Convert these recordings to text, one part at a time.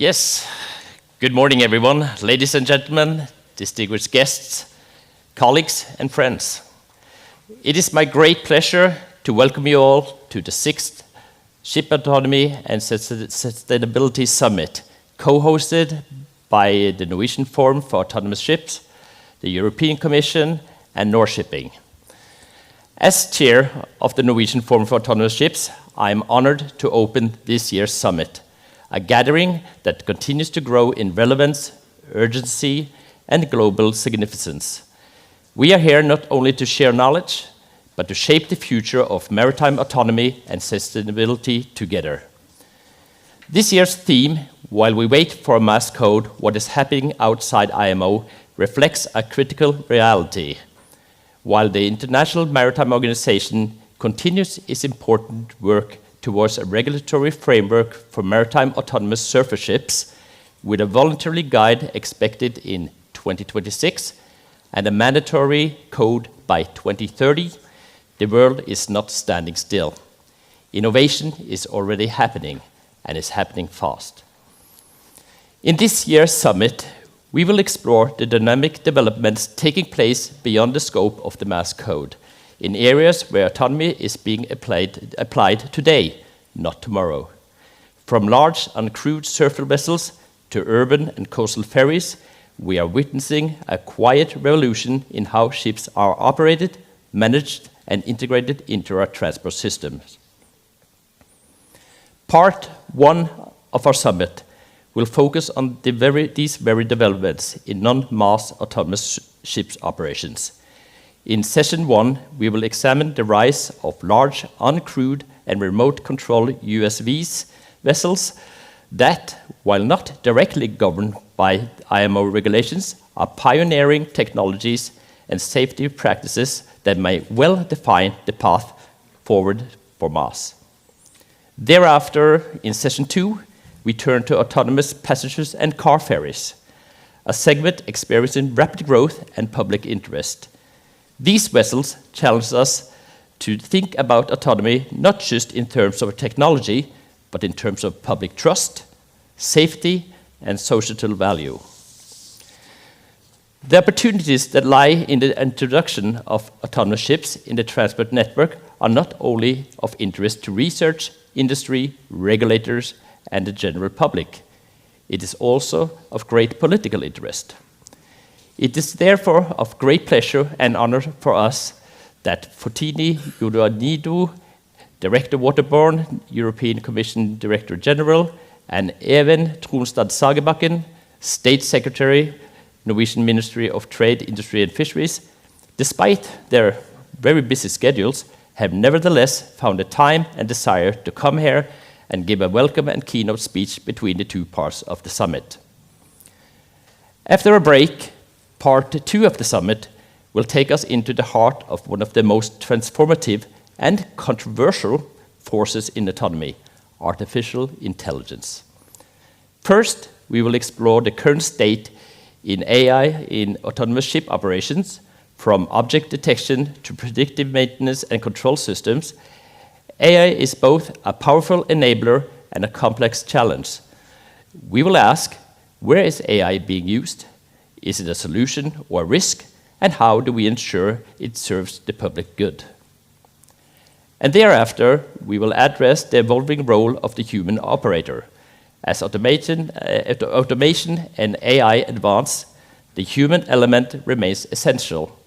Yes, good morning everyone, ladies and gentlemen, distinguished guests, colleagues and friends. It is my great pleasure to welcome you all to the 6th Ship Autonomy and Sustainability Summit, co-hosted by the Norwegian Forum for Autonomous Ships, the European Commission and North Shipping. As chair of the Norwegian Forum for Autonomous Ships, I am honored to open this year's summit, a gathering that continues to grow in relevance, urgency, and global significance. We are here not only to share knowledge, but to shape the future of maritime autonomy and sustainability together. This year's theme, while we wait for a mass code, what is happening outside IMO, reflects a critical reality. While the International Maritime Organization continues its important work towards a regulatory framework for maritime autonomous surface ships, with a voluntary guide expected in 2026 and a mandatory code by 2030, the world is not standing still. Innovation is already happening, and is happening fast. In this year's summit, we will explore the dynamic developments taking place beyond the scope of the mass code, in areas where autonomy is being applied today, not tomorrow. From large uncrewed surface vessels to urban and coastal ferries, we are witnessing a quiet revolution in how ships are operated, managed, and integrated into our transport systems. Part 1 of our summit will focus on these very developments in non-mass autonomous ships operations. In session 1, we will examine the rise of large, uncrewed, and remote-controlled USVs vessels that, while not directly governed by IMO regulations, are pioneering technologies and safety practices that may well define the path forward for mass. Thereafter, in session 2, we turn to autonomous passengers and car ferries, a segment experiencing rapid growth and public interest. These vessels challenge us to think about autonomy not just in terms of technology, but in terms of public trust, safety, and societal value. The opportunities that lie in the introduction of autonomous ships in the transport network are not only of interest to research, industry, regulators, and the general public. It is also of great political interest. It is therefore of great pleasure and honor for us that Fontini Ioannidou, Director Waterborne, European Commission Director General, and Even Tronstad Sagebakken, State Secretary, Norwegian Ministry of Trade, Industry and Fisheries, despite their very busy schedules, have nevertheless found the time and desire to come here and give a welcome and keynote speech between the two parts of the summit. After a break, part 2 of the summit will take us into the heart of one of the most transformative and controversial forces in autonomy, artificial intelligence. First, we will explore the current state in AI in autonomous ship operations, from object detection to predictive maintenance and control systems. AI is both a powerful enabler and a complex challenge. We will ask, where is AI being used? Is it a solution or a risk? And how do we ensure it serves the public good? And thereafter, we will address the evolving role of the human operator. As automation and AI advance, the human element remains essential,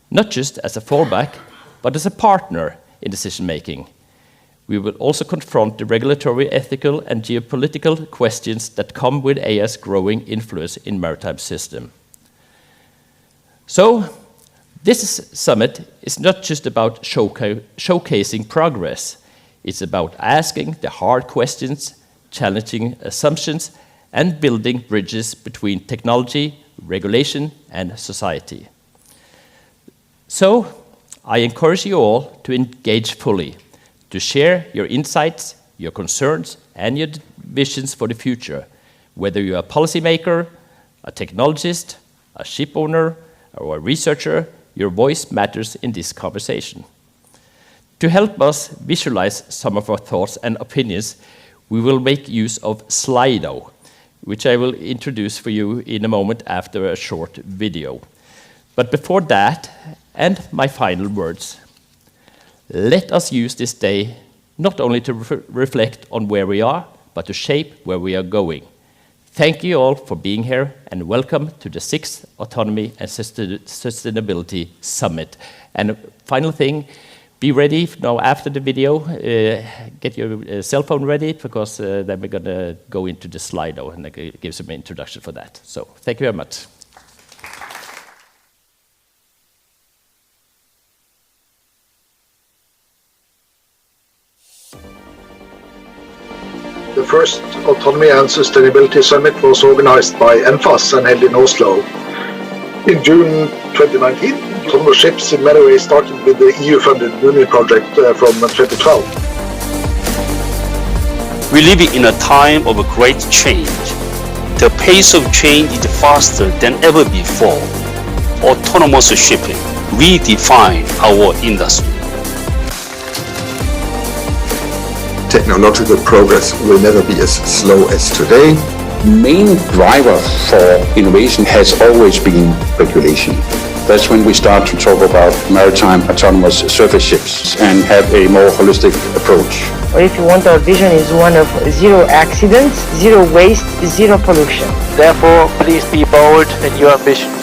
not just as a fallback, but as a partner in decision-making. We will also confront the regulatory, ethical, and geopolitical questions that come with AI's growing influence in maritime system. So, this summit is not just about showcasing progress. It's about asking the hard questions, challenging assumptions, and building bridges between technology, regulation, and society. So, I encourage you all to engage fully, to share your insights, your concerns, and your visions for the future, whether you're a policymaker, a technologist, a ship owner, or a researcher. Your voice matters in this conversation. To help us visualize some of our thoughts and opinions, we will make use of Slido, which I will introduce for you in a moment after a short video. But before that, and my final words, let us use this day not only to reflect on where we are, but to shape where we are going. Thank you all for being here, and welcome to the 6th Autonomy and Sustainability Summit. And final thing, be ready now after the video, get your cell phone ready, because then we're going to go into the Slido and give some introduction for that. So thank you very much. The first Autonomy and Sustainability Summit was organized by ENFAS and held in Oslo. In June 2019, autonomous ships in many ways started with the EU-funded Moonie project from 2012. We live in a time of a great change. The pace of change is faster than ever before. Autonomous shipping redefines our industry. Technological progress will never be as slow as today. Main driver for innovation has always been regulation. That's when we start to talk about maritime autonomous surface ships and have a more holistic approach. Or if you want, our vision is one of zero accidents, zero waste, zero pollution. Therefore, please be bold in your ambitions.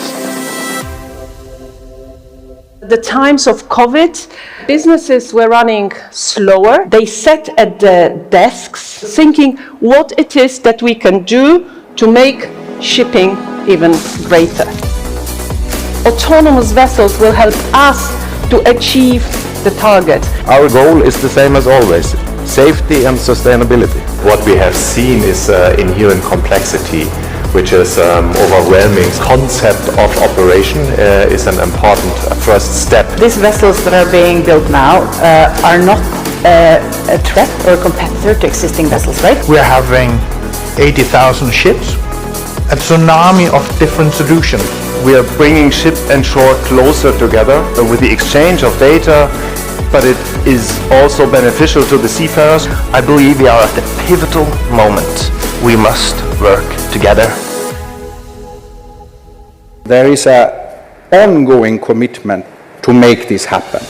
The times of COVID, businesses were running slower. They sat at the desks thinking what it is that we can do to make shipping even greater. Autonomous vessels will help us to achieve the target. Our goal is the same as always, safety and sustainability. What we have seen is inherent complexity, which is overwhelming. Concept of operation is an important first step. These vessels that are being built now are not a threat or a competitor to existing vessels, right? We're having 80,000 ships, a tsunami of different solutions. We are bringing ship and shore closer together with the exchange of data, but it is also beneficial to the seafarers. I believe we are at the pivotal moment. We must work together. There is an ongoing commitment to make this happen.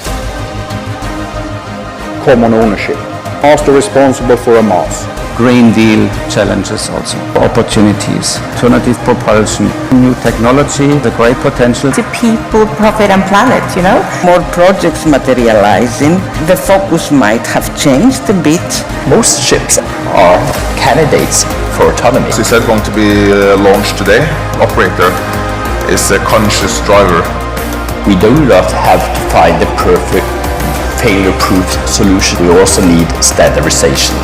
Common ownership. Master responsible for a mass. Green Deal challenges also. Opportunities, alternative propulsion, new technology, the great potential. The people, profit and planet, you know? More projects materializing. The focus might have changed a bit. Most ships are candidates for autonomy. This is going to be launched today. Operator is a conscious driver. We do not have to find the perfect failure-proof solution. We also need standardization.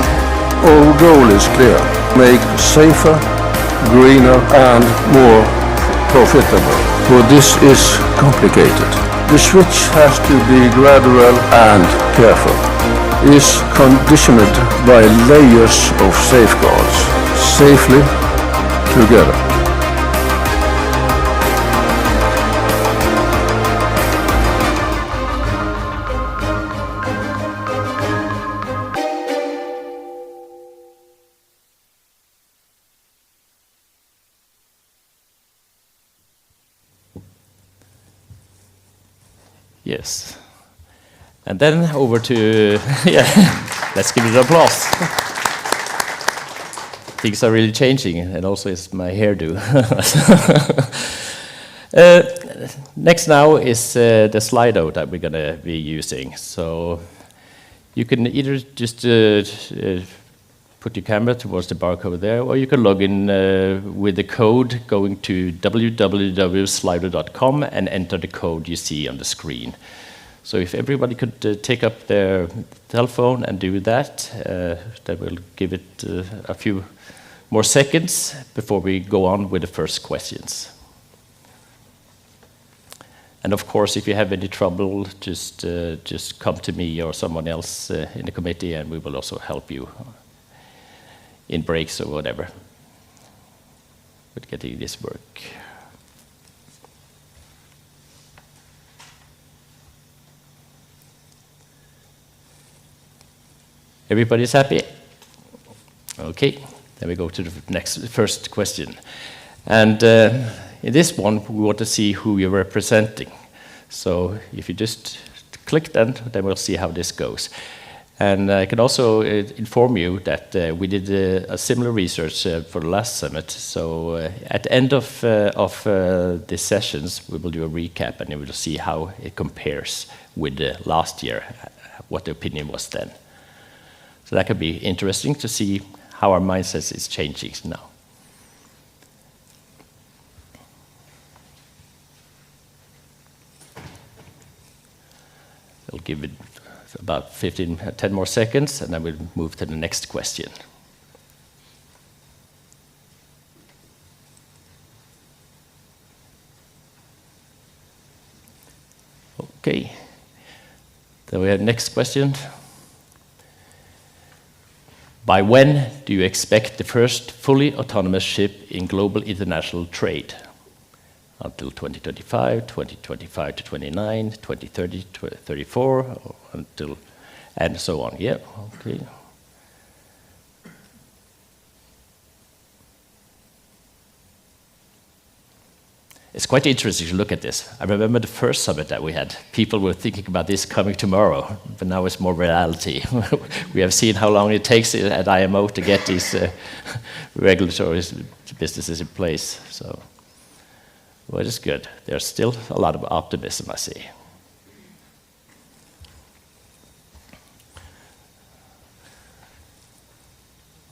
Our goal is clear. Make safer, greener and more profitable. For this is complicated. The switch has to be gradual and careful. Is conditioned by layers of safeguards. Safely together. Yes. And then over to, yeah, let's give it an applause. Things are really changing, and also it's my hairdo. Next now is the Slido that we're going to be using. So you can either just put your camera towards the barcode there, or you can log in with the code going to www.slido.com and enter the code you see on the screen. So if everybody could take up their telephone and do that, then we'll give it a few more seconds before we go on with the first questions. And of course, if you have any trouble, just come to me or someone else in the committee, and we will also help you in breaks or whatever with getting this work. Everybody's happy? Okay. Then we go to the first question. And in this one, we want to see who you're representing. So if you just click then we'll see how this goes. And I can also inform you that we did a similar research for the last summit. So at the end of these sessions, we will do a recap and we will see how it compares with last year, what the opinion was then. So that could be interesting to see how our mindset is changing now. I'll give it about 10 more seconds, and then we'll move to the next question. Okay. Then we have next question. By when do you expect the first fully autonomous ship in global international trade? Until 2025, 2025 to 29, 2030 to 34, until, and so on. Yeah, okay. It's quite interesting to look at this. I remember the first summit that we had. People were thinking about this coming tomorrow, but now it's more reality. We have seen how long it takes at IMO to get these regulatory businesses in place. So. Well, it's good. There's still a lot of optimism, I see.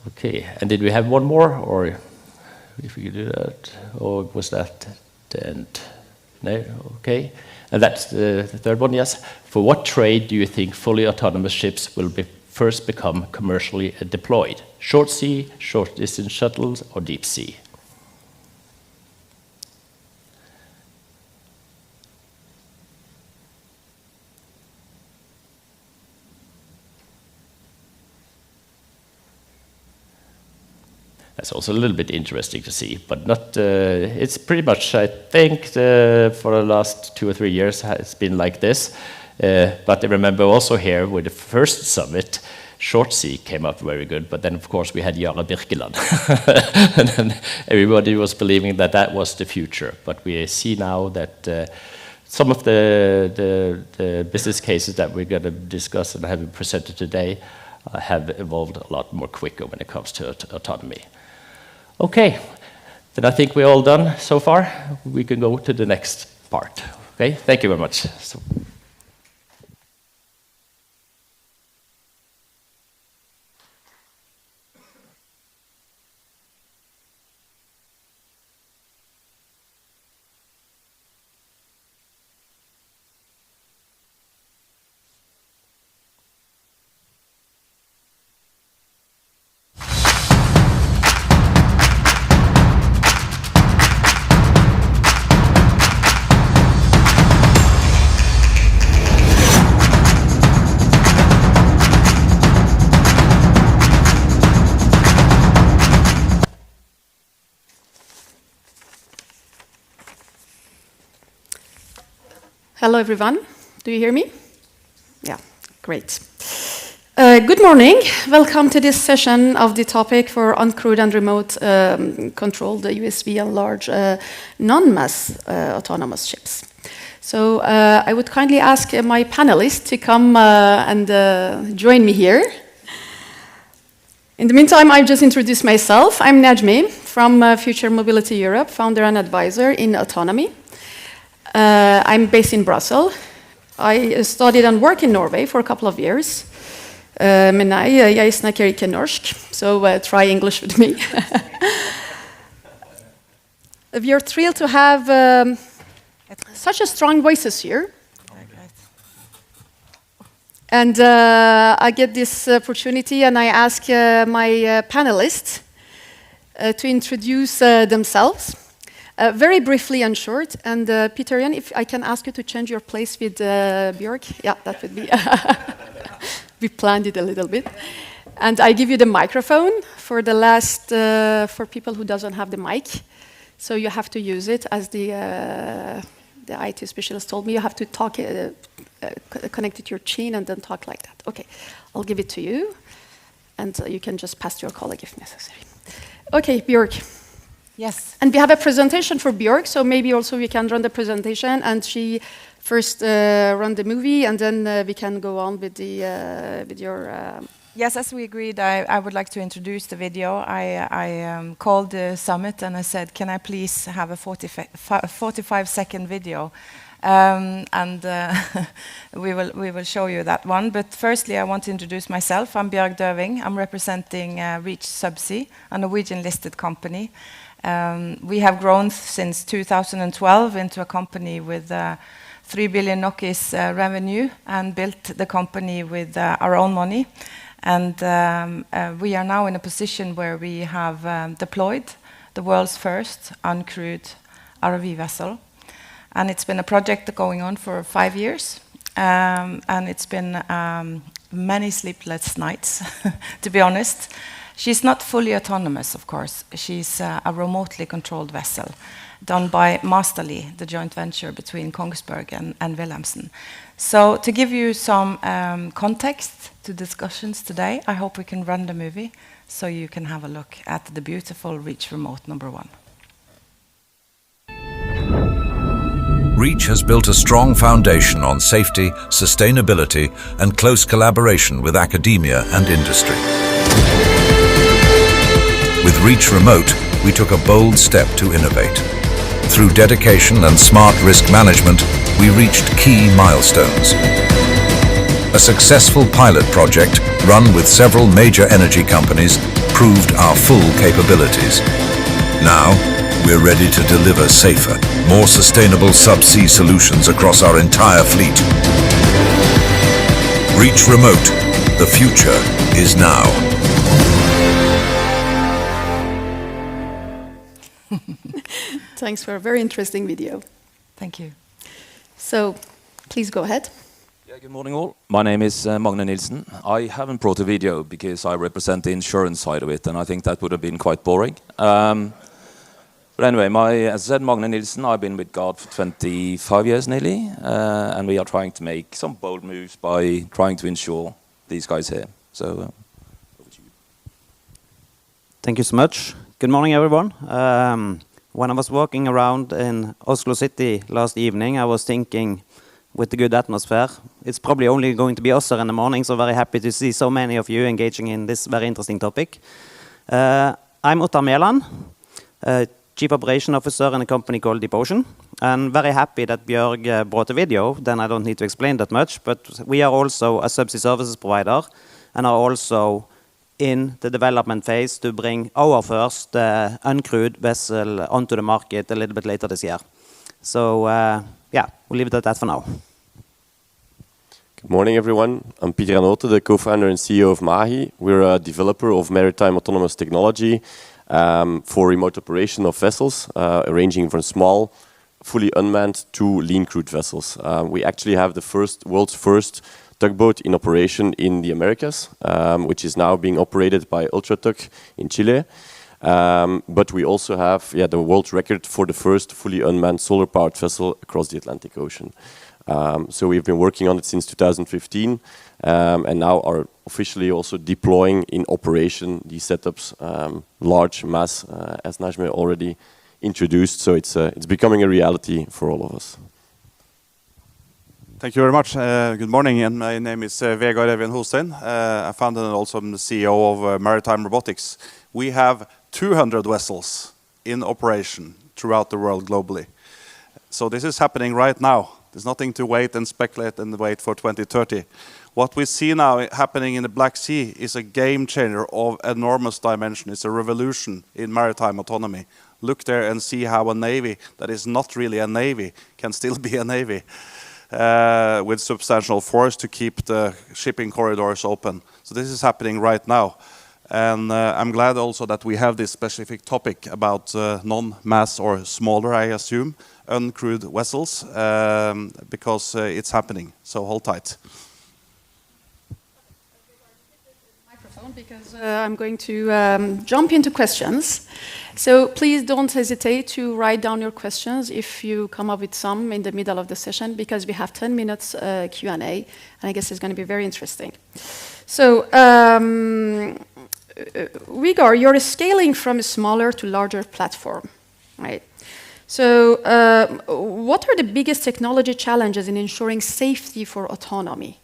Okay, and did we have one more, or if we could do that, or was that the end? No, okay. And that's the third one, yes. For what trade do you think fully autonomous ships will first become commercially deployed? Short sea, short distance shuttles, or deep sea? That's also a little bit interesting to see, but not. It's pretty much, I think, for the last 2 or 3 years, it's been like this. But I remember also here with the first summit, short sea came up very good, but then of course we had Yara Birkeland. And then everybody was believing that that was the future. But we see now that some of the business cases that we're going to discuss and have presented today have evolved a lot more quicker when it comes to autonomy. Okay, then I think we're all done so far. We can go to the next part. Okay, thank you very much. Hello, everyone. Do you hear me? Yeah, great. Good morning. Welcome to this session of the topic for uncrewed and remote controlled USV and large non-mass autonomous ships. So I would kindly ask my panelists to come and join me here. In the meantime, I'll just introduce myself. I'm Najmeh from Future Mobility Europe, founder and advisor in Autonomy. I'm based in Brussels. I studied and worked in Norway for a couple of years. Men jeg snakker ikke norsk, so try English with me. We are thrilled to have such a strong voices here. And I get this opportunity and I ask my panelists to introduce themselves. Very briefly and short, and Peter-Jan, if I can ask you to change your place with Björk, yeah, that would be, we planned it a little bit. And I give you the microphone for the last, for people who doesn't have the mic, so you have to use it, as the IT specialist told me, you have to talk, connect it to your chin and then talk like that. Okay, I'll give it to you, and you can just pass to your colleague if necessary. Okay, Björk. Yes. And we have a presentation for Björk, so maybe also we can run the presentation and she first run the movie, and then we can go on with the with your. Yes, as we agreed, I would like to introduce the video. I called the summit and I said, can I please have a 45-second video? We will show you that one. But firstly, I want to introduce myself. I'm Björk Døving. I'm representing Reach Subsea, a Norwegian-listed company. We have grown since 2012 into a company with 3 billion NOK's revenue, and built the company with our own money. And we are now in a position where we have deployed the world's first uncrewed ROV vessel. And it's been a project going on for 5 years. And it's been many sleepless nights, to be honest. She's not fully autonomous, of course. She's a remotely controlled vessel done by Masterly, the joint venture between Kongsberg and Wilhelmsen. So to give you some context to discussions today, I hope we can run the movie so you can have a look at the beautiful Reach Remote #1. Reach has built a strong foundation on safety, sustainability, and close collaboration with academia and industry. With Reach Remote, we took a bold step to innovate. Through dedication and smart risk management, we reached key milestones. A successful pilot project, run with several major energy companies, proved our full capabilities. Now, we're ready to deliver safer, more sustainable subsea solutions across our entire fleet. Reach Remote. The future is now. Thanks for a very interesting video. Thank you. So, please go ahead. Yeah, good morning all. My name is Magne Nilsen. I haven't brought a video because I represent the insurance side of it, and I think that would have been quite boring. But anyway, as I said, Magne Nilsen, I've been with God for 25 years nearly, and we are trying to make some bold moves by trying to insure these guys here. So, over to you. Thank you so much. Good morning, everyone. When I was walking around in Oslo City last evening, I was thinking, with the good atmosphere, it's probably only going to be us in the morning, so very happy to see so many of you engaging in this very interesting topic. I'm Ottar Mæland, Chief Operation Officer in a company called Deep Ocean, and very happy that Björk brought a video. Then I don't need to explain that much, but we are also a subsea services provider and are also in the development phase to bring our first uncrewed vessel onto the market a little bit later this year. So yeah, we'll leave it at that for now. Good morning, everyone. I'm Pieter Anote, the co-founder and CEO of Mahi. We're a developer of maritime autonomous technology for remote operation of vessels, ranging from small, fully unmanned to lean crewed vessels. We actually have the world's first tugboat in operation in the Americas, which is now being operated by Ultratug in Chile. But we also have the world record for the first fully unmanned solar-powered vessel across the Atlantic Ocean. So we've been working on it since 2015, and now are officially also deploying in operation these setups, large mass, as Najmeh already introduced. So it's becoming a reality for all of us. Thank you very much. Good morning, and my name is Vegard Evjen Hostein. I founded and also am the CEO of Maritime Robotics. We have 200 vessels in operation throughout the world globally. So this is happening right now. There's nothing to wait and speculate and wait for 2030. What we see now happening in the Black Sea is a game changer of enormous dimension. It's a revolution in maritime autonomy. Look there and see how a navy that is not really a navy can still be a navy. With substantial force to keep the shipping corridors open. So this is happening right now. And I'm glad also that we have this specific topic about non-mass or smaller, I assume, uncrewed vessels, because it's happening. So hold tight. Because I'm going to jump into questions. So please don't hesitate to write down your questions if you come up with some in the middle of the session, because we have 10 minutes Q&A, and I guess it's going to be very interesting. So Vigor, you're scaling from a smaller to larger platform, right? So what are the biggest technology challenges in ensuring safety for autonomy?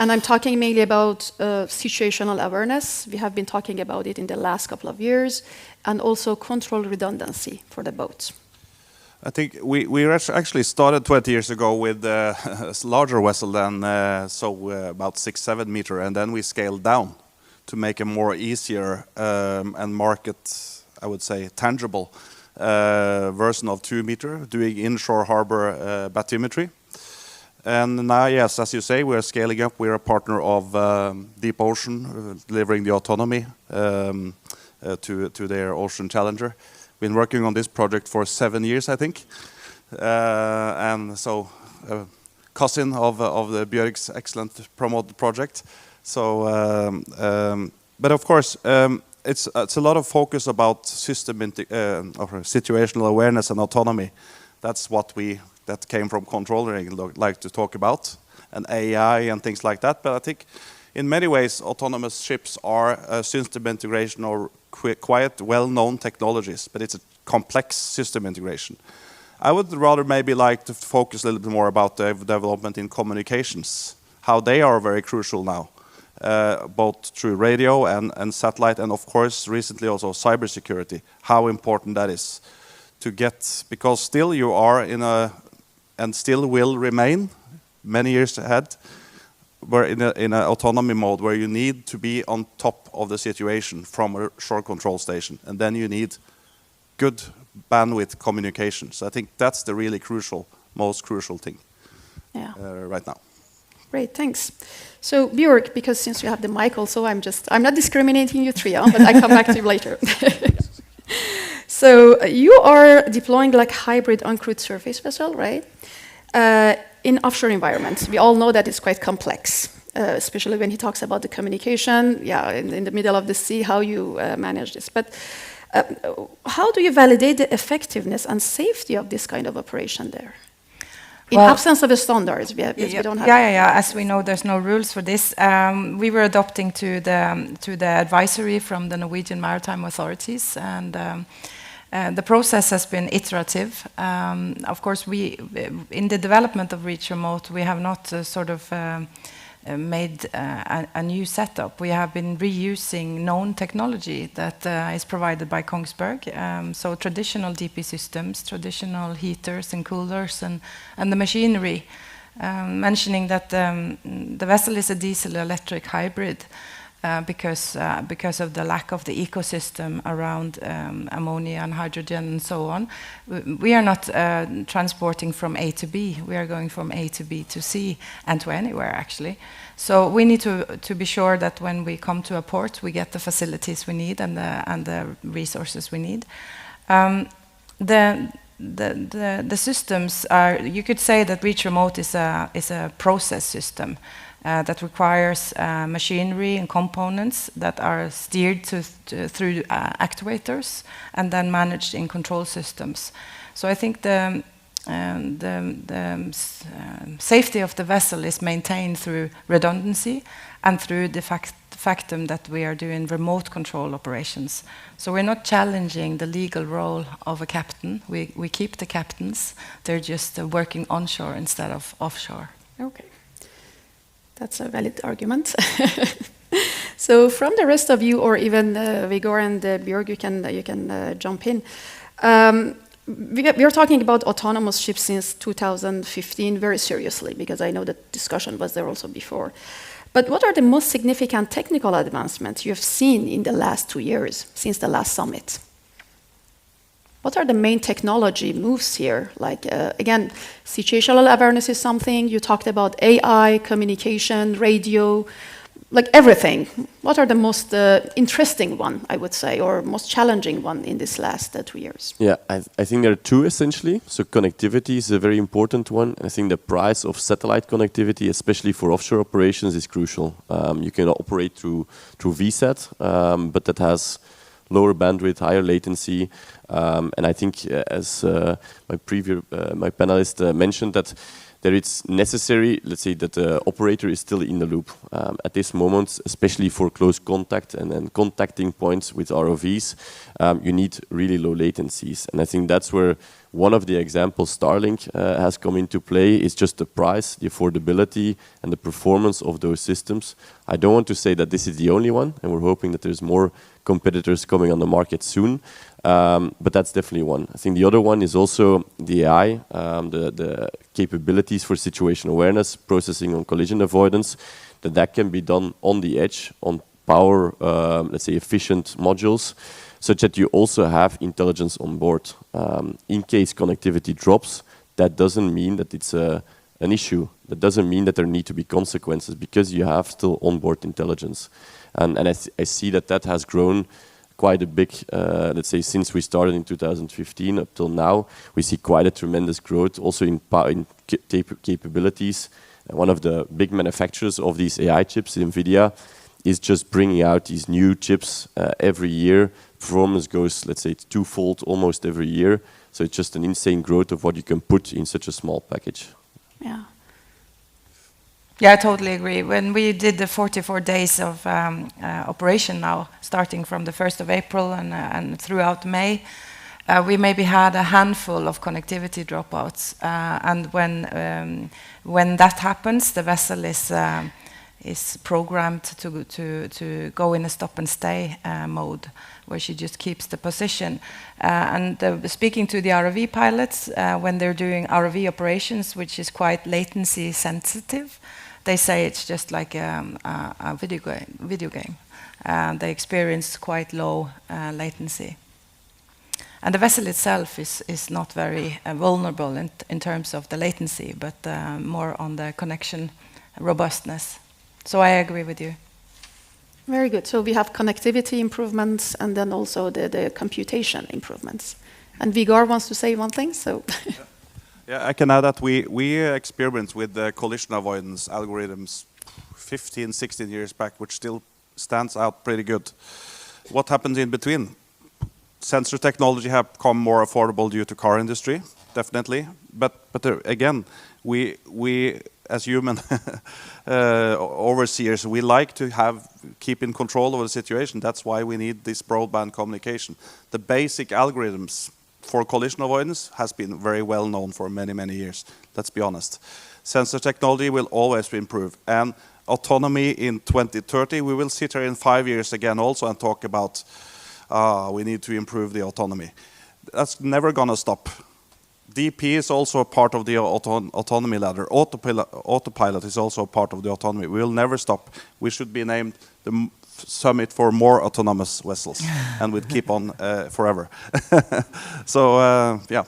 And I'm talking mainly about situational awareness. We have been talking about it in the last couple of years, and also control redundancy for the boats. I think we actually started 20 years ago with a larger vessel than about 6-7 meter, and then we scaled down to make a more easier and market, I would say, tangible version of 2 meter, doing inshore harbor bathymetry. And now, yes, as you say, we're scaling up. We're a partner of Deep Ocean, delivering the Autonomy to their Ocean Challenger. Been working on this project for 7 years, I think. And so, cousin of the Björk's excellent promoted project. So, but of course, it's a lot of focus about situational awareness and autonomy. That's what that came from controlling, like to talk about, and AI and things like that. But I think in many ways, autonomous ships are system integration or quite well-known technologies, but it's a complex system integration. I would rather maybe like to focus a little bit more about the development in communications, how they are very crucial now, both through radio and satellite, and of course recently also cybersecurity, how important that is to get, because still you are in a, and still will remain many years ahead, we're in an autonomy mode where you need to be on top of the situation from a shore control station, and then you need good bandwidth communications. I think that's the really crucial, most crucial thing right now. Great, thanks. So Björk, because since you have the mic also, I'm not discriminating you three, but I come back to you later. So you are deploying like hybrid uncrewed surface vessel, right? In offshore environments. We all know that it's quite complex, especially when he talks about the communication, in the middle of the sea, how you manage this. But how do you validate the effectiveness and safety of this kind of operation there? In absence of the standards, we don't have. As we know, there's no rules for this. We were adopting to the advisory from the Norwegian maritime authorities, and the process has been iterative. Of course, in the development of Reach Remote, we have not made a new setup. We have been reusing known technology that is provided by Kongsberg. So traditional DP systems, traditional heaters and coolers, and the machinery. Mentioning that the vessel is a diesel-electric hybrid. Because of the lack of the ecosystem around ammonia and hydrogen and so on. We are not transporting from A to B. We are going from A to B to C and to anywhere, actually. So we need to be sure that when we come to a port, we get the facilities we need and the resources we need. The systems are, you could say that Reach Remote is a process system. That requires machinery and components that are steered through actuators and then managed in control systems. So I think the safety of the vessel is maintained through redundancy and through the factum that we are doing remote control operations. So we're not challenging the legal role of a captain. We keep the captains. They're just working onshore instead of offshore. Okay. That's a valid argument. So from the rest of you, or even Vigor and Björk, you can jump in. We are talking about autonomous ships since 2015 very seriously, because I know that discussion was there also before. But what are the most significant technical advancements you have seen in the last 2 years, since the last summit? What are the main technology moves here? Like, again, situational awareness is something. You talked about AI, communication, radio, like everything. What are the most interesting one, I would say, or most challenging one in this last 2 years? Yeah, I think there are two essentially. So connectivity is a very important one. I think the price of satellite connectivity, especially for offshore operations, is crucial. You can operate through VSAT, but that has lower bandwidth, higher latency, and I think as my panelist mentioned, that that it's necessary, let's say, that the operator is still in the loop. At this moment, especially for close contact and contacting points with ROVs, you need really low latencies. And I think that's where one of the examples Starlink has come into play is just the price, the affordability, and the performance of those systems. I don't want to say that this is the only one, and we're hoping that there's more competitors coming on the market soon. But that's definitely one. I think the other one is also the AI, the capabilities for situation awareness, processing on collision avoidance, that can be done on the edge, on power, let's say, efficient modules, such that you also have intelligence on board. In case connectivity drops, that doesn't mean that it's an issue. That doesn't mean that there need to be consequences, because you have still onboard intelligence. And I see that has grown quite a big, let's say, since we started in 2015 up till now. We see quite a tremendous growth also in capabilities. One of the big manufacturers of these AI chips, NVIDIA, is just bringing out these new chips every year. Performance goes, let's say, it's twofold almost every year. So it's just an insane growth of what you can put in such a small package. Yeah. Yeah, I totally agree. When we did the 44 days of operation now, starting from the 1st of April and throughout May, we maybe had a handful of connectivity dropouts. And when that happens, the vessel is programmed to go in a stop and stay mode, where she just keeps the position. And speaking to the ROV pilots, when they're doing ROV operations, which is quite latency sensitive, they say it's just like a video game. They experience quite low latency. And the vessel itself is not very vulnerable in terms of the latency, but more on the connection robustness. So I agree with you. Very good. So we have connectivity improvements and then also the computation improvements. And Vigor wants to say one thing, so... Yeah, I can add that we experienced with the collision avoidance algorithms 15, 16 years back, which still stands out pretty good. What happens in between? Sensor technology have become more affordable due to car industry, definitely. But again, we as human overseers, we like to keep in control of the situation. That's why we need this broadband communication. The basic algorithms for collision avoidance has been very well known for many, many years. Let's be honest. Sensor technology will always improve. And autonomy in 2030, we will sit here in 5 years again also and talk about we need to improve the autonomy. That's never going to stop. DP is also a part of the autonomy ladder. Autopilot is also a part of the autonomy. We will never stop. We should be named the summit for more autonomous vessels, and we'd keep on forever. So, yeah.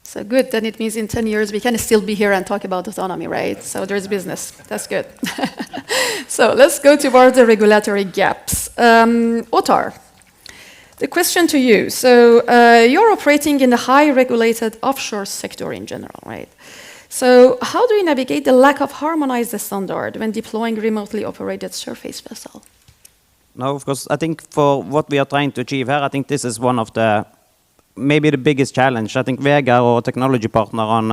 So good, then it means in 10 years we can still be here and talk about autonomy, right? So there's business, that's good. So let's go towards the regulatory gaps. Ottar, the question to you. So you're operating in the high regulated offshore sector in general, right? So how do you navigate the lack of harmonized standard when deploying remotely operated surface vessel? No, of course, I think for what we are trying to achieve here, I think this is one of the, maybe the biggest challenge. I think Vega, our technology partner on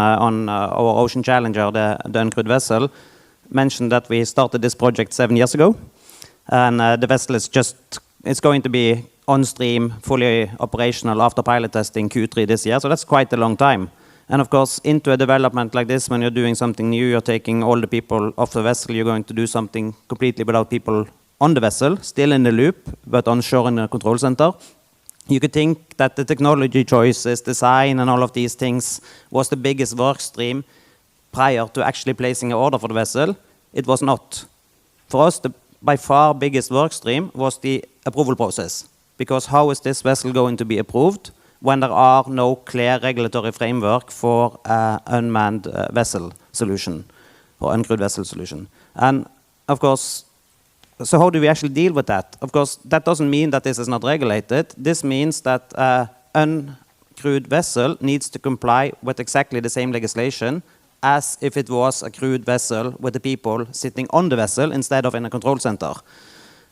our Ocean Challenger, the Uncrewed vessel, mentioned that we started this project 7 years ago. And the vessel is it's going to be on stream, fully operational after pilot testing Q3 this year. So that's quite a long time. And of course, into a development like this, when you're doing something new, you're taking all the people off the vessel, you're going to do something completely without people on the vessel, still in the loop, but onshore in the control center. You could think that the technology choices, design, and all of these things was the biggest work stream prior to actually placing an order for the vessel. It was not. For us, the by far biggest work stream was the approval process. Because how is this vessel going to be approved when there are no clear regulatory framework for unmanned vessel solution or uncrewed vessel solution? And of course, so how do we actually deal with that? Of course, that doesn't mean that this is not regulated. This means that uncrewed vessel needs to comply with exactly the same legislation as if it was a crewed vessel with the people sitting on the vessel instead of in a control center.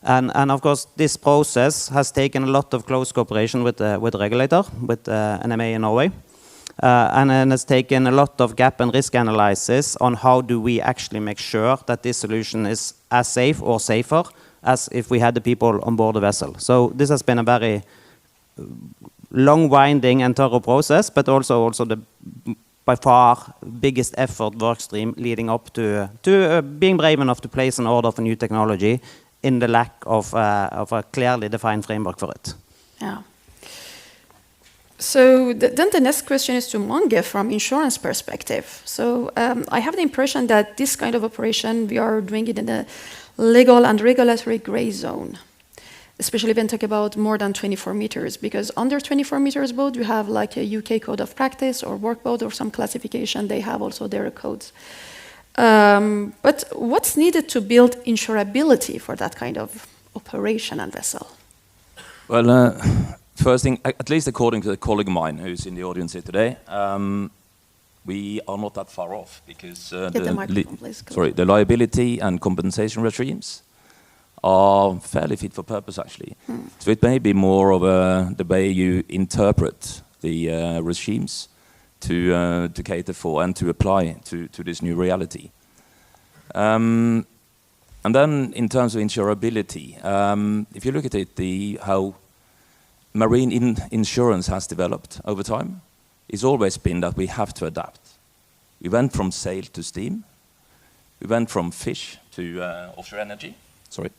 And of course, this process has taken a lot of close cooperation with the regulator, with NMA in Norway. and has taken a lot of gap and risk analysis on how do we actually make sure that this solution is as safe or safer as if we had the people on board the vessel. So this has been a very long, winding and thorough process, but also the by far biggest effort work stream leading up to being brave enough to place an order for new technology in the lack of a clearly defined framework for it. Yeah. So then the next question is to Mange from insurance perspective. So I have the impression that this kind of operation, we are doing it in a legal and regulatory gray zone, especially when talk about more than 24 meters, because under 24 meters boat, you have like a UK code of practice or work boat or some classification, they have also their codes. But what's needed to build insurability for that kind of operation and vessel? Well, first thing, at least according to a colleague of mine who's in the audience here today, we are not that far off because the liability and compensation regimes are fairly fit for purpose, actually. So it may be more of the way you interpret the regimes to cater for and to apply to this new reality. And then in terms of insurability, if you look at it, how marine insurance has developed over time, it's always been that we have to adapt. We went from sail to steam. We went from fish to offshore energy. Sorry.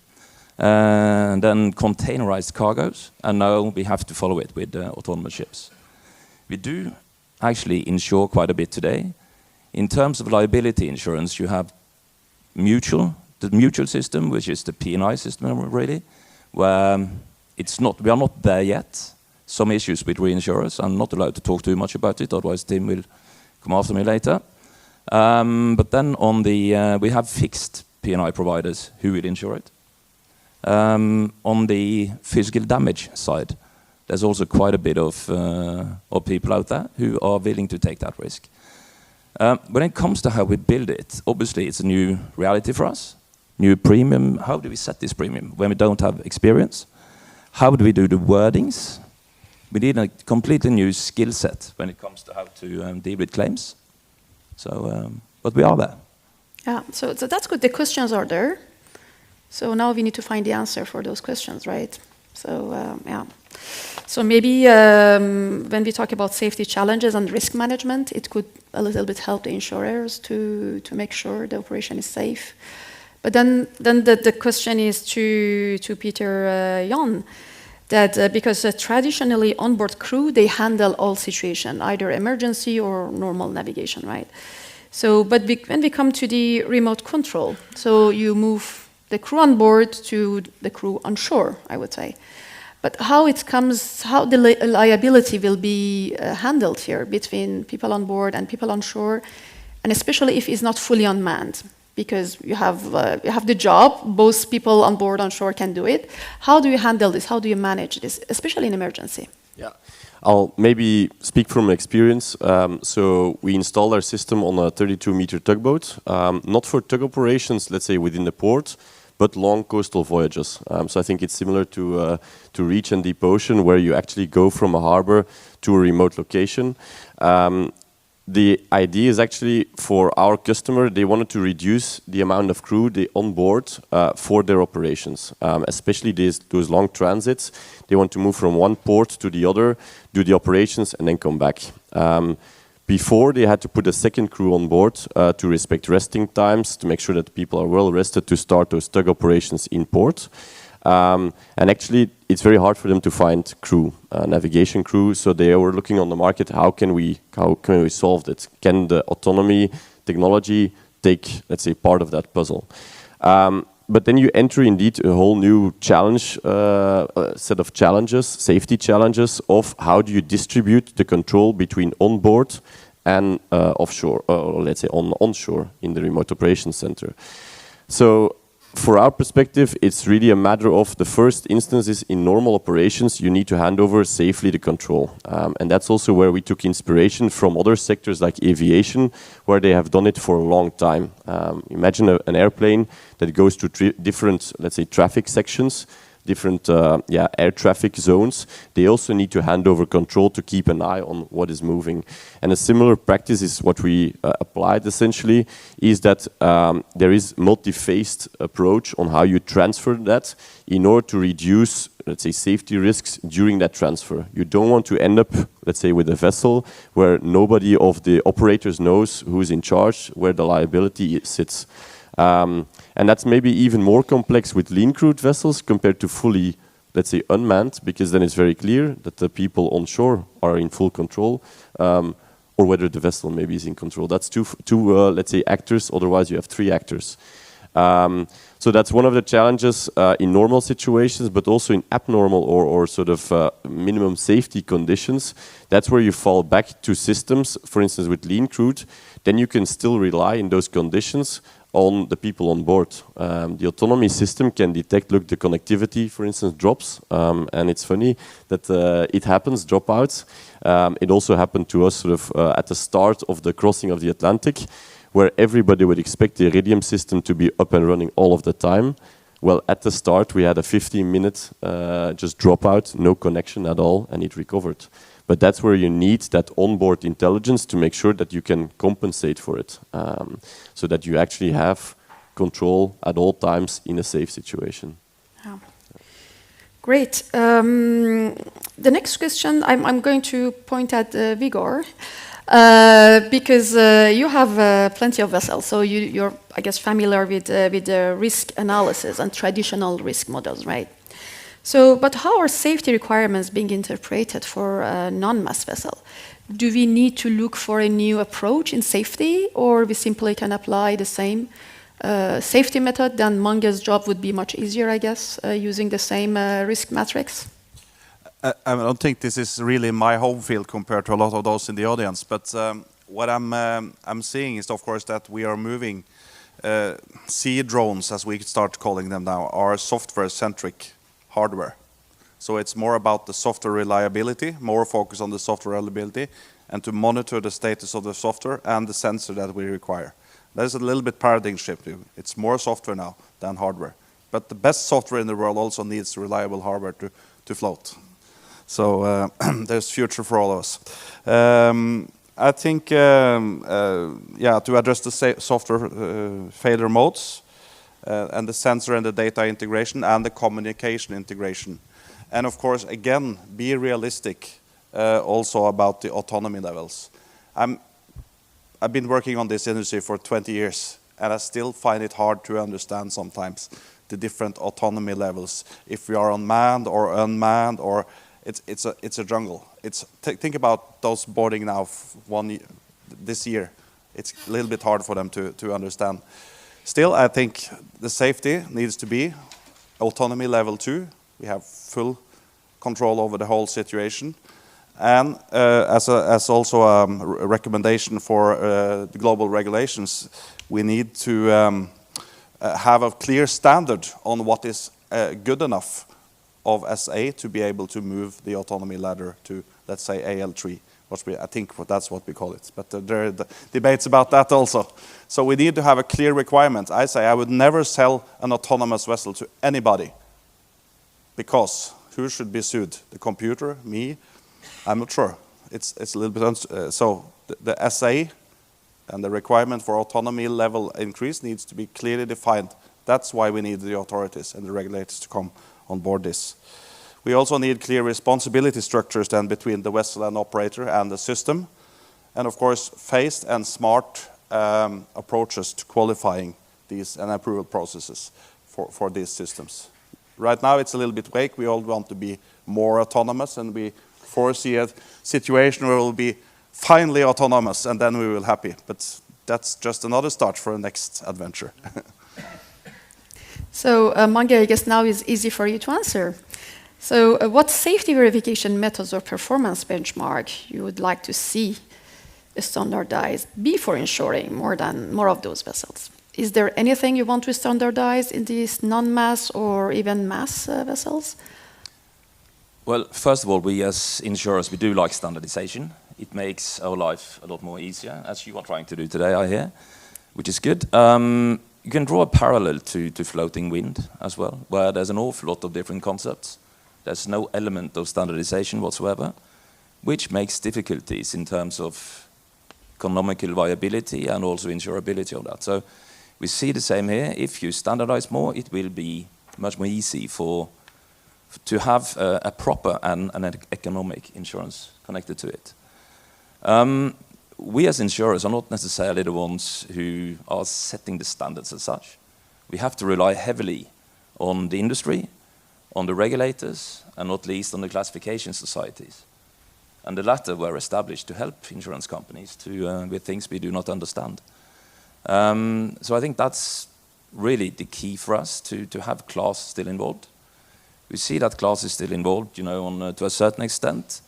And then containerized cargoes, and now we have to follow it with autonomous ships. We do actually insure quite a bit today. In terms of liability insurance, you have the mutual system, which is the P&I system really, where we are not there yet. Some issues with reinsurers. I'm not allowed to talk too much about it, otherwise Tim will come after me later. But then on we have fixed P&I providers who will insure it. On the physical damage side, there's also quite a bit of people out there who are willing to take that risk. When it comes to how we build it, obviously it's a new reality for us. New premium, how do we set this premium when we don't have experience? How do we do the wordings? We need a completely new skill set when it comes to how to deal with claims. So, but we are there. Yeah, so that's good. The questions are there. So now we need to find the answer for those questions, right? So, yeah. So maybe when we talk about safety challenges and risk management, it could a little bit help the insurers to make sure the operation is safe. But then the question is to Peter Jan, that because traditionally onboard crew, they handle all situations, either emergency or normal navigation, right? So, but when we come to the remote control, so you move the crew on board to the crew on shore, I would say. But how the liability will be handled here between people on board and people on shore, and especially if it's not fully unmanned, because you have the job, both people on board on shore can do it. How do you handle this? How do you manage this, especially in emergency? Yeah. I'll maybe speak from experience. So we installed our system on a 32-meter tugboat, not for tug operations, let's say within the port, but long coastal voyages. So I think it's similar to reach and deep ocean, where you actually go from a harbor to a remote location. The idea is actually for our customer, they wanted to reduce the amount of crew they onboard for their operations, especially those long transits. They want to move from one port to the other, do the operations, and then come back. Before, they had to put a second crew on board to respect resting times, to make sure that people are well rested to start those tug operations in port. And actually, it's very hard for them to find crew, navigation crew. So they were looking on the market, how can we solve that? Can the autonomy technology take, let's say, part of that puzzle? But then you enter indeed a whole new challenge, set of challenges, safety challenges of how do you distribute the control between onboard and offshore, or let's say onshore in the remote operations center. So for our perspective, it's really a matter of the first instances in normal operations, you need to hand over safely the control. And that's also where we took inspiration from other sectors like aviation, where they have done it for a long time. Imagine an airplane that goes to different, let's say, traffic sections. different air traffic zones, they also need to hand over control to keep an eye on what is moving. And a similar practice is what we applied essentially, is that there is multi-phased approach on how you transfer that in order to reduce, let's say, safety risks during that transfer. You don't want to end up, let's say, with a vessel where nobody of the operators knows who's in charge, where the liability sits. And that's maybe even more complex with lean crewed vessels compared to fully, let's say, unmanned, because then it's very clear that the people on shore are in full control, or whether the vessel maybe is in control. That's two let's say, actors, otherwise you have three actors. So that's one of the challenges in normal situations, but also in abnormal or sort of minimum safety conditions. That's where you fall back to systems, for instance, with lean crewed. Then you can still rely in those conditions on the people on board. The autonomy system can detect, look, the connectivity, for instance, drops. And it's funny that it happens, dropouts. It also happened to us sort of at the start of the crossing of the Atlantic, where everybody would expect the Iridium system to be up and running all of the time. Well, at the start, we had a 15-minute just dropout, no connection at all, and it recovered. But that's where you need that onboard intelligence to make sure that you can compensate for it, so that you actually have control at all times in a safe situation. Yeah. Great. The next question, I'm going to point at Vigor, because you have plenty of vessels, so you're, I guess, familiar with risk analysis and traditional risk models, right? So, but how are safety requirements being interpreted for a non-mass vessel? Do we need to look for a new approach in safety, or we simply can apply the same safety method? Then Mange's job would be much easier, I guess, using the same risk matrix. I don't think this is really my home field compared to a lot of those in the audience, but what I'm seeing is, of course, that we are moving sea drones, as we start calling them now, are software-centric hardware. So it's more about the software reliability, more focus on the software reliability, and to monitor the status of the software and the sensor that we require. There's a little bit paradigm shift. It's more software now than hardware. But the best software in the world also needs reliable hardware to float. So there's future for all of us. I think, to address the software failure modes, and the sensor and the data integration and the communication integration. And of course, again, be realistic also about the autonomy levels. I've been working on this industry for 20 years, and I still find it hard to understand sometimes the different autonomy levels. If we are unmanned or unmanned, or it's a jungle. Think about those boarding now this year. It's a little bit hard for them to understand. Still, I think the safety needs to be autonomy level 2. We have full control over the whole situation. And as also a recommendation for the global regulations, we need to have a clear standard on what is good enough of SA to be able to move the autonomy ladder to, let's say, AL3. I think that's what we call it, but there are debates about that also. So we need to have a clear requirement. I say I would never sell an autonomous vessel to anybody, because who should be sued? The computer? Me? I'm not sure. It's a little bit so the SA and the requirement for autonomy level increase needs to be clearly defined. That's why we need the authorities and the regulators to come on board this. We also need clear responsibility structures then between the vessel and operator and the system. And of course, phased and smart approaches to qualifying these and approval processes for these systems. Right now it's a little bit vague. We all want to be more autonomous, and we foresee a situation where we'll be finally autonomous, and then we will be happy. But that's just another start for the next adventure. So Mange, I guess now is easy for you to answer. So what safety verification methods or performance benchmark you would like to see standardized before ensuring more of those vessels? Is there anything you want to standardize in these non-mass or even mass vessels? Well, first of all, we as insurers, we do like standardization. It makes our life a lot more easier, as you are trying to do today, I hear, which is good. you can draw a parallel to floating wind as well, where there's an awful lot of different concepts. There's no element of standardization whatsoever, which makes difficulties in terms of economical viability and also insurability of that. So we see the same here. If you standardize more, it will be much more easy to have a proper and an economic insurance connected to it. We as insurers are not necessarily the ones who are setting the standards as such. We have to rely heavily on the industry, on the regulators, and not least on the classification societies. And the latter were established to help insurance companies with things we do not understand. So I think that's really the key for us, to have class still involved. We see that class is still involved, to a certain extent,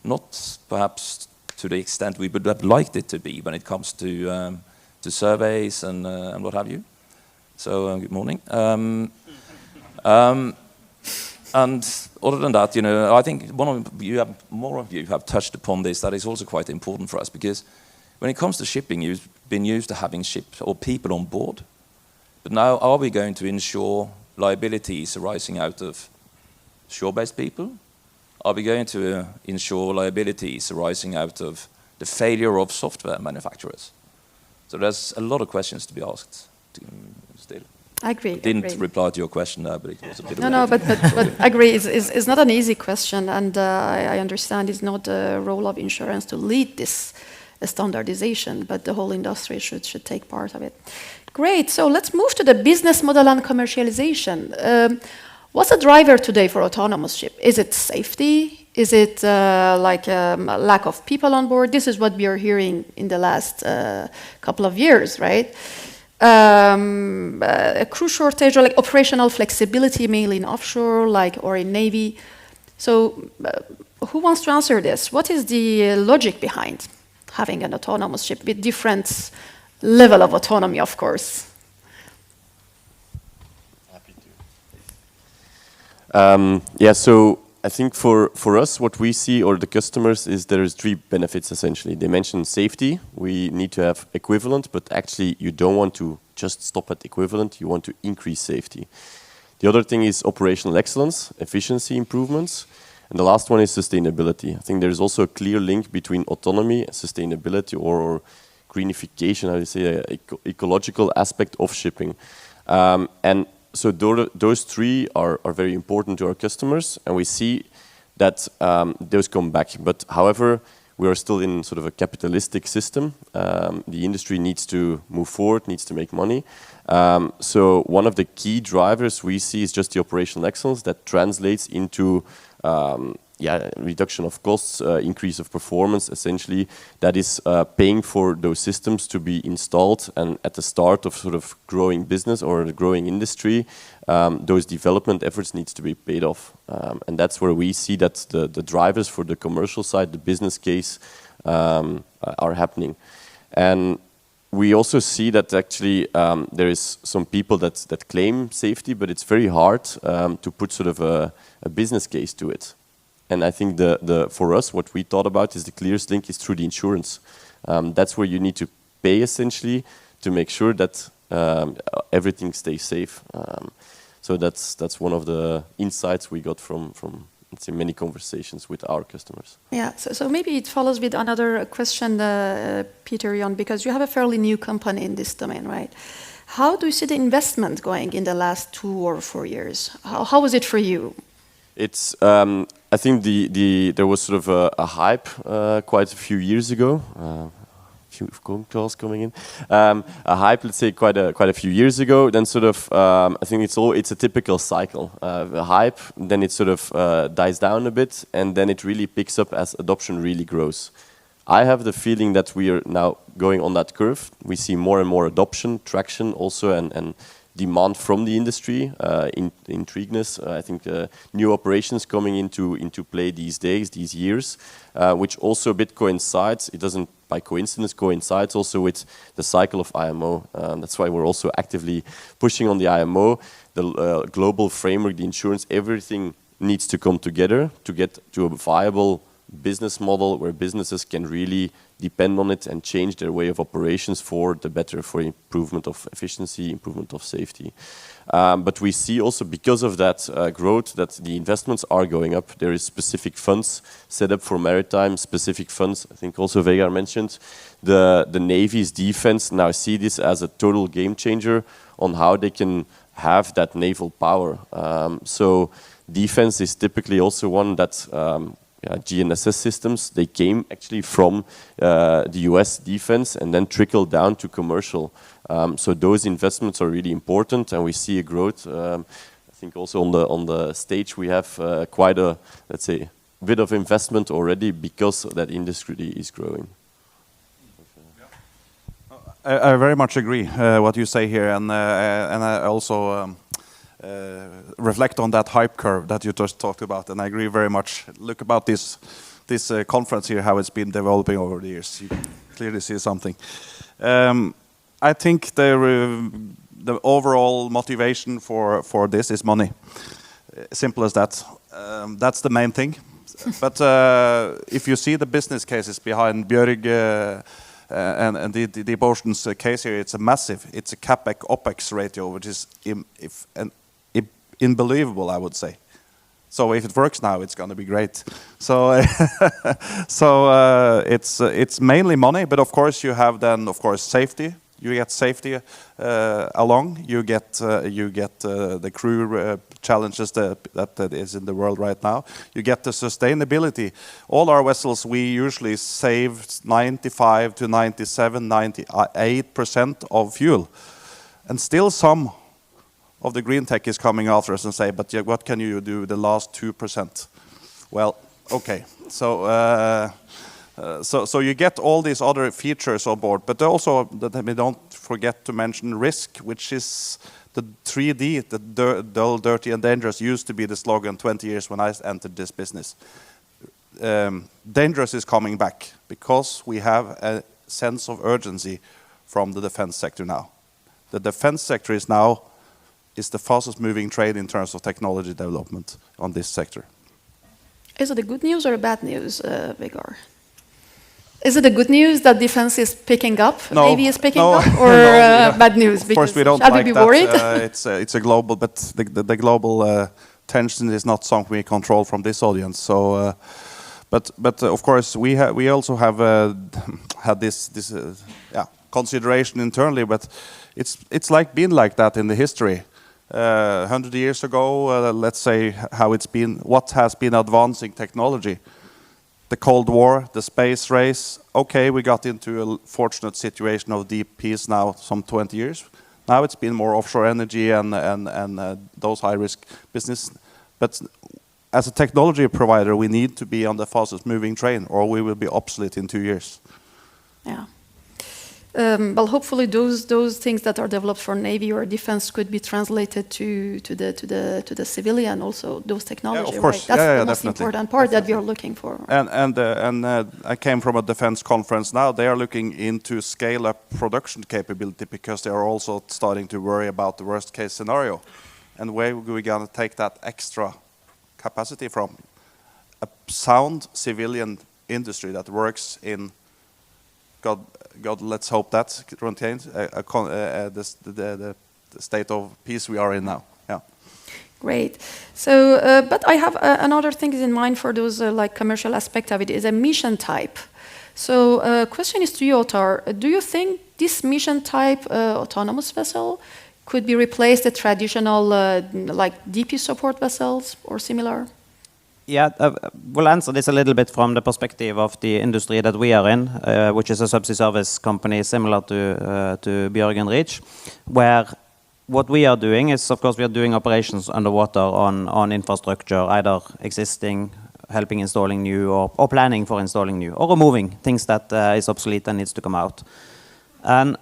not perhaps to the extent we would have liked it to be when it comes to surveys and what have you. So good morning. And other than that, I think more of you have touched upon this. That is also quite important for us, because when it comes to shipping, you've been used to having ships or people on board. But now, are we going to insure liabilities arising out of shore-based people? Are we going to insure liabilities arising out of the failure of software manufacturers? So there's a lot of questions to be asked still. I agree. Didn't reply to your question there, but it was a bit of No, but I agree. It's not an easy question, and I understand it's not the role of insurance to lead this standardization, but the whole industry should take part of it. Great. So let's move to the business model and commercialization. What's the driver today for autonomous ship? Is it safety? Is it like lack of people on board? This is what we are hearing in the last couple of years, right? A crew shortage or like operational flexibility, mainly in offshore, or in Navy. So who wants to answer this? What is the logic behind having an autonomous ship with different level of autonomy, of course? So I think for us, what we see, or the customers, is there's three benefits essentially. They mentioned safety. We need to have equivalent, but actually you don't want to just stop at equivalent. You want to increase safety. The other thing is operational excellence, efficiency improvements. And the last one is sustainability. I think there's also a clear link between autonomy, sustainability, or greenification, how do you say, ecological aspect of shipping. And so those three are very important to our customers, and we see that those come back. But however, we are still in sort of a capitalistic system. The industry needs to move forward, needs to make money. So one of the key drivers we see is just the operational excellence that translates into reduction of costs, increase of performance, essentially. That is paying for those systems to be installed, and at the start of sort of growing business or the growing industry, those development efforts needs to be paid off. And that's where we see that the drivers for the commercial side, the business case, are happening. And we also see that actually there is some people that claim safety, but it's very hard to put sort of a business case to it. And I think for us, what we thought about is the clearest link is through the insurance. That's where you need to pay essentially to make sure that everything stays safe. So that's one of the insights we got from let's say many conversations with our customers. Yeah, so maybe it follows with another question, Peter, Jan, because you have a fairly new company in this domain, right? How do you see the investment going in the last 2 or 4 years? How was it for you? It's I think there was sort of a hype quite a few years ago. Few phone calls coming in. A hype, let's say, quite a few years ago. Then sort of, I think it's a typical cycle. A hype, then it sort of dies down a bit, and then it really picks up as adoption really grows. I have the feeling that we are now going on that curve. We see more and more adoption, traction also, and demand from the industry, intrigueness. I think new operations coming into play these days, these years, which also a bit coincides. It doesn't by coincidence coincides also with the cycle of IMO. That's why we're also actively pushing on the IMO, the global framework, the insurance, everything needs to come together to get to a viable business model where businesses can really depend on it and change their way of operations for the better, for improvement of efficiency, improvement of safety. But we see also because of that growth that the investments are going up. There is specific funds set up for maritime, specific funds, I think also Vegard mentioned. The Navy's defense now see this as a total game changer on how they can have that naval power. So defense is typically also one that GNSS systems, they came actually from the US defense and then trickled down to commercial. So those investments are really important, and we see a growth. I think also on the stage we have quite a, let's say, bit of investment already because that industry is growing. I very much agree what you say here, and I also reflect on that hype curve that you just talked about, and I agree very much. Look about this conference here, how it's been developing over the years. You clearly see something. I think the overall motivation for this is money. Simple as that. That's the main thing. But if you see the business cases behind Bjørg and the Deep Ocean's case here, it's a CapEx OpEx ratio, which is unbelievable, I would say. So if it works now, it's going to be great. So it's mainly money, but of course you have then safety. You get safety along. You get the crew challenges that is in the world right now. You get the sustainability. All our vessels, we usually save 95 to 97, 98% of fuel, and still some of the green tech is coming after us and say, but what can you do with the last 2%? Well, okay. So you get all these other features on board, but also that we don't forget to mention risk, which is the 3D, the dull, dirty, and dangerous used to be the slogan 20 years when I entered this business. Dangerous is coming back because we have a sense of urgency from the defense sector now. The defense sector is the fastest moving trade in terms of technology development on this sector. Is it a good news or a bad news, Vegard? Is it a good news that defense is picking up, Navy is picking up, or bad news? Of course, we don't like that. It's a global, but the global tension is not something we control from this audience. So, but of course, we also have had this consideration internally. But it's been like that in the history. 100 years ago, let's say what has been advancing technology. The Cold War, the space race. Okay, we got into a fortunate situation of deep peace now, some 20 years. Now it's been more offshore energy and those high-risk business. But as a technology provider, we need to be on the fastest moving train, or we will be obsolete in 2 years. Yeah. Well, hopefully those things that are developed for Navy or defense could be translated to the civilian also, those technologies. Yeah, of course. Right? That's the most definitely. important part that we are looking for. And I came from a defense conference now. They are looking into scale up production capability because they are also starting to worry about the worst case scenario. And where are we going to take that extra capacity from? A sound civilian industry that works in God, let's hope that contains the state of peace we are in now. Yeah. Great. So, but I have another thing in mind for those commercial aspect of it is a mission type. So, question is to you, Ottar. Do you think this mission type autonomous vessel could be replaced the traditional DP support vessels or similar? Yeah, we'll answer this a little bit from the perspective of the industry that we are in, which is a subsea service company similar to Bjørg and Reach, where what we are doing is, of course, we are doing operations underwater on infrastructure, either existing, helping installing new, or planning for installing new, or removing things that is obsolete and needs to come out. And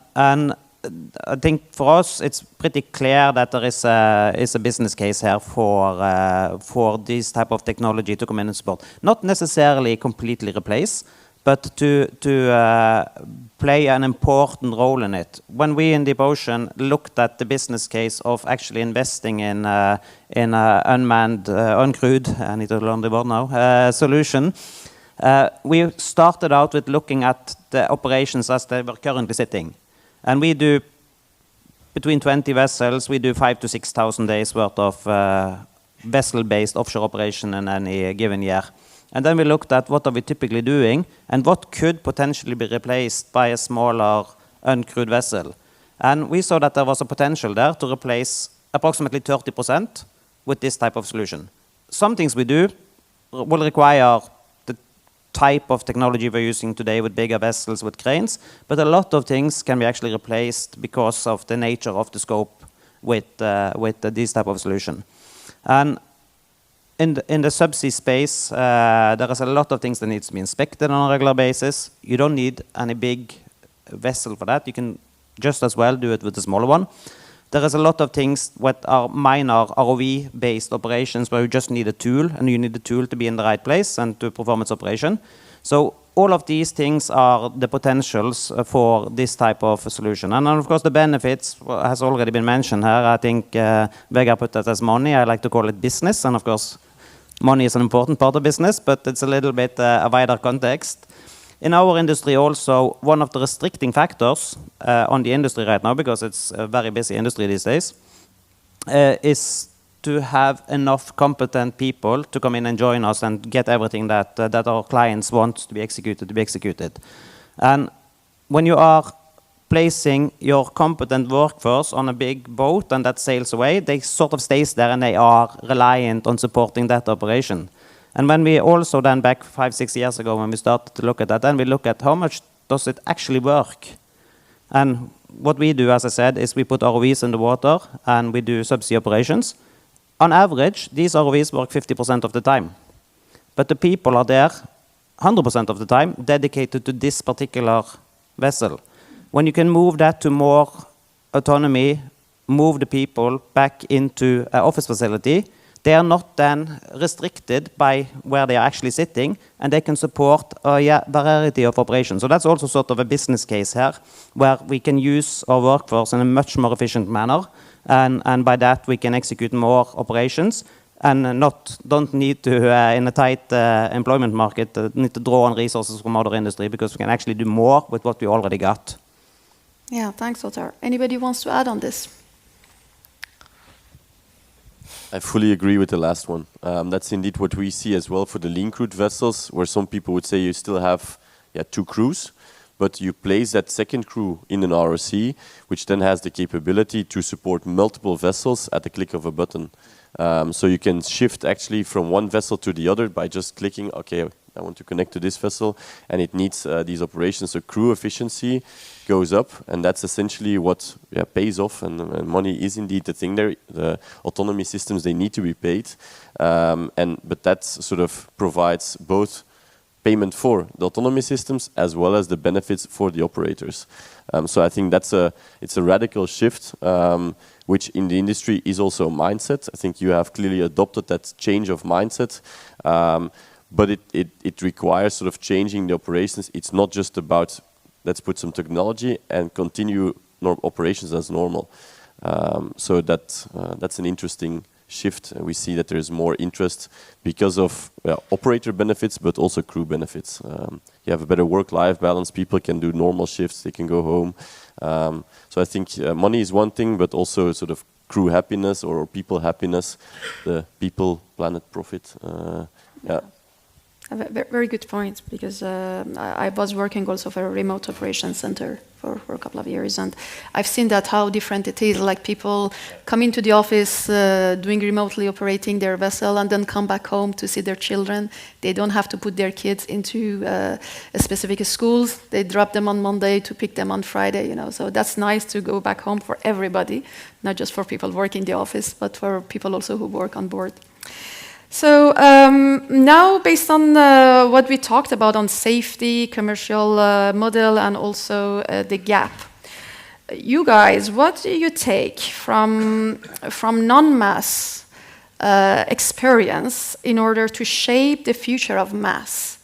I think for us, it's pretty clear that there is a business case here for this type of technology to come in and support. Not necessarily completely replace, but to play an important role in it. When we in Deep Ocean looked at the business case of actually investing in unmanned, uncrewed, I need to learn the word now, solution, We started out with looking at the operations as they were currently sitting. And we do, between 20 vessels, we do 5,000 to 6,000 days worth of vessel-based offshore operation in any given year. And then we looked at what are we typically doing and what could potentially be replaced by a smaller uncrewed vessel. And we saw that there was a potential there to replace approximately 30% with this type of solution. Some things we do will require the type of technology we're using today with bigger vessels, with cranes, but a lot of things can be actually replaced because of the nature of the scope with this type of solution. And in the subsea space, there is a lot of things that needs to be inspected on a regular basis. You don't need any big vessel for that. You can just as well do it with a smaller one. There is a lot of things what are minor ROV-based operations where you just need a tool, and you need the tool to be in the right place and to perform its operation. So all of these things are the potentials for this type of solution. And of course the benefits has already been mentioned here. I think Vegard put that as money. I like to call it business. And of course money is an important part of business, but it's a little bit a wider context. In our industry also, one of the restricting factors on the industry right now, because it's a very busy industry these days, is to have enough competent people to come in and join us and get everything that our clients want to be executed. And when you are placing your competent workforce on a big boat and that sails away, they sort of stays there and they are reliant on supporting that operation. And when we also then back 5-6 years ago when we started to look at that, then we look at how much does it actually work. And what we do, as I said, is we put ROVs in the water and we do subsea operations. On average, these ROVs work 50% of the time. But the people are there 100% of the time dedicated to this particular vessel. When you can move that to more autonomy, move the people back into an office facility, they are not then restricted by where they are actually sitting, and they can support a variety of operations. So that's also sort of a business case here, where we can use our workforce in a much more efficient manner, and by that we can execute more operations, and don't need to, in a tight employment market, need to draw on resources from other industry, because we can actually do more with what we already got. Yeah, thanks, Ottar. Anybody wants to add on this? I fully agree with the last one. That's indeed what we see as well for the lean crewed vessels, where some people would say you still have 2 crews, but you place that second crew in an ROC, which then has the capability to support multiple vessels at the click of a button. So you can shift actually from one vessel to the other by just clicking, okay, I want to connect to this vessel, and it needs these operations. So crew efficiency goes up, and that's essentially what pays off, and money is indeed the thing there. The autonomy systems, they need to be paid, but that sort of provides both payment for the autonomy systems as well as the benefits for the operators. So I think it's a radical shift, which in the industry is also a mindset. I think you have clearly adopted that change of mindset. But it requires sort of changing the operations. It's not just about let's put some technology and continue operations as normal. So that's an interesting shift. We see that there is more interest because of operator benefits, but also crew benefits. You have a better work-life balance. People can do normal shifts. They can go home. So I think money is one thing, but also sort of crew happiness or people happiness, the people, planet, profit. Very good point, because I was working also for a remote operations center for a couple of years, and I've seen that how different it is. Like people come into the office doing remotely operating their vessel and then come back home to see their children. They don't have to put their kids into a specific schools. They drop them on Monday to pick them on Friday, you know. So that's nice to go back home for everybody, not just for people working in the office, but for people also who work on board. So now, based on what we talked about on safety, commercial model, and also the gap, you guys, what do you take from non-mass experience in order to shape the future of mass?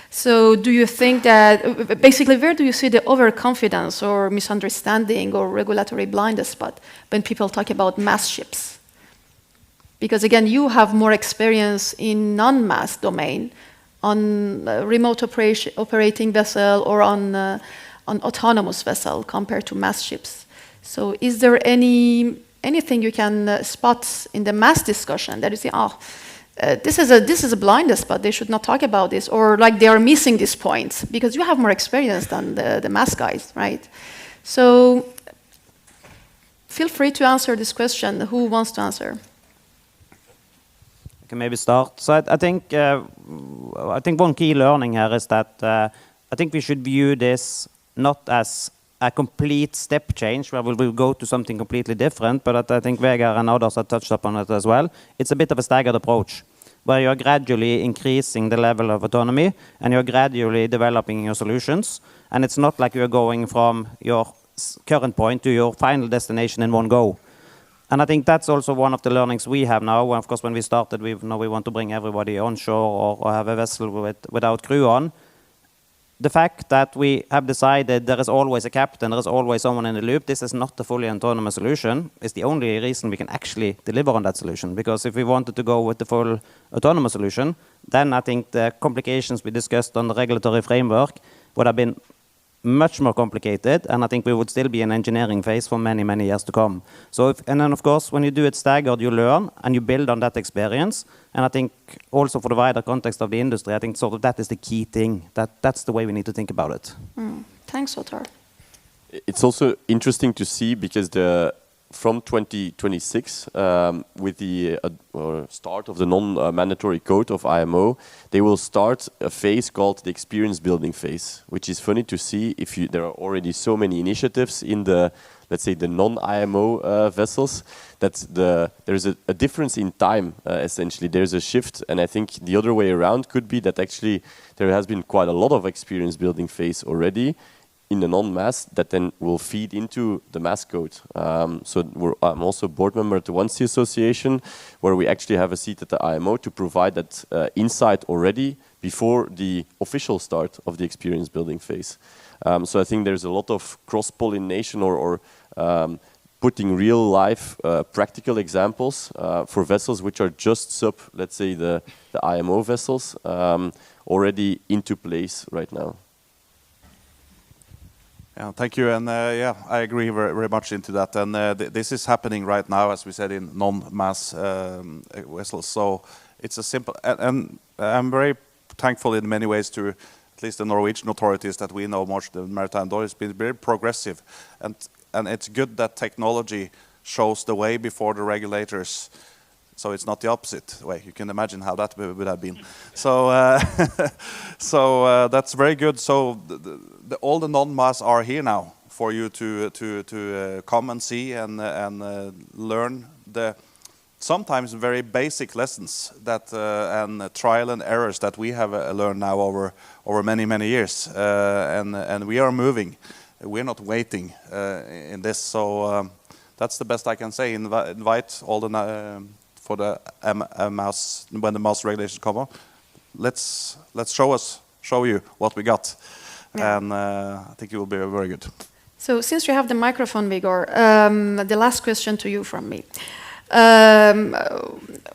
So do you think that, basically, where do you see the overconfidence or misunderstanding or regulatory blind spot when people talk about mass ships? Because again, you have more experience in non-mass domain. on remote operating vessel or on autonomous vessel compared to mass ships. So is there anything you can spot in the mass discussion that you say, this is a blind spot, they should not talk about this, or like they are missing this point, because you have more experience than the mass guys, right? So feel free to answer this question. Who wants to answer? I can maybe start. So I think one key learning here is that I think we should view this not as a complete step change where we will go to something completely different, but I think Vegard and others have touched upon it as well. It's a bit of a staggered approach where you're gradually increasing the level of autonomy and you're gradually developing your solutions. And it's not like you're going from your current point to your final destination in one go. And I think that's also one of the learnings we have now. Of course, when we started, we want to bring everybody onshore or have a vessel without crew on. The fact that we have decided there is always a captain, there is always someone in the loop, this is not a fully autonomous solution, is the only reason we can actually deliver on that solution. Because if we wanted to go with the full autonomous solution, then I think the complications we discussed on the regulatory framework would have been much more complicated, and I think we would still be in engineering phase for many, many years to come. So, and then of course, when you do it staggered, you learn and you build on that experience. And I think also for the wider context of the industry, I think sort of that is the key thing. That's the way we need to think about it. Thanks, Ottar. It's also interesting to see because from 2026, with the start of the non-mandatory code of IMO, they will start a phase called the experience building phase, which is funny to see if there are already so many initiatives in the, let's say, the non-IMO vessels, that there's a difference in time, essentially. There's a shift, and I think the other way around could be that actually there has been quite a lot of experience building phase already in the non-mass that then will feed into the mass code. So I'm also board member at the 1C Association, where we actually have a seat at the IMO to provide that insight already before the official start of the experience building phase. So I think there's a lot of cross-pollination or putting real-life practical examples for vessels which are just sub, let's say, the IMO vessels already into place right now. Yeah, thank you, and yeah, I agree very, very much into that. And this is happening right now, as we said, in non-mass vessels. So it's a simple, and I'm very thankful in many ways to at least the Norwegian authorities that we know much. The maritime authority has been very progressive, and it's good that technology shows the way before the regulators. So it's not the opposite way. You can imagine how that would have been. So, so that's very good. So all the non-mass are here now for you to come and see and learn the sometimes very basic lessons that and trial and errors that we have learned now over many years. And we are moving. We're not waiting in this. So that's the best I can say. Invite all the for the MAS, when the MAS regulations come up, let's show you what we got, yeah. And I think it will be very good. So since you have the microphone, Vigor, the last question to you from me.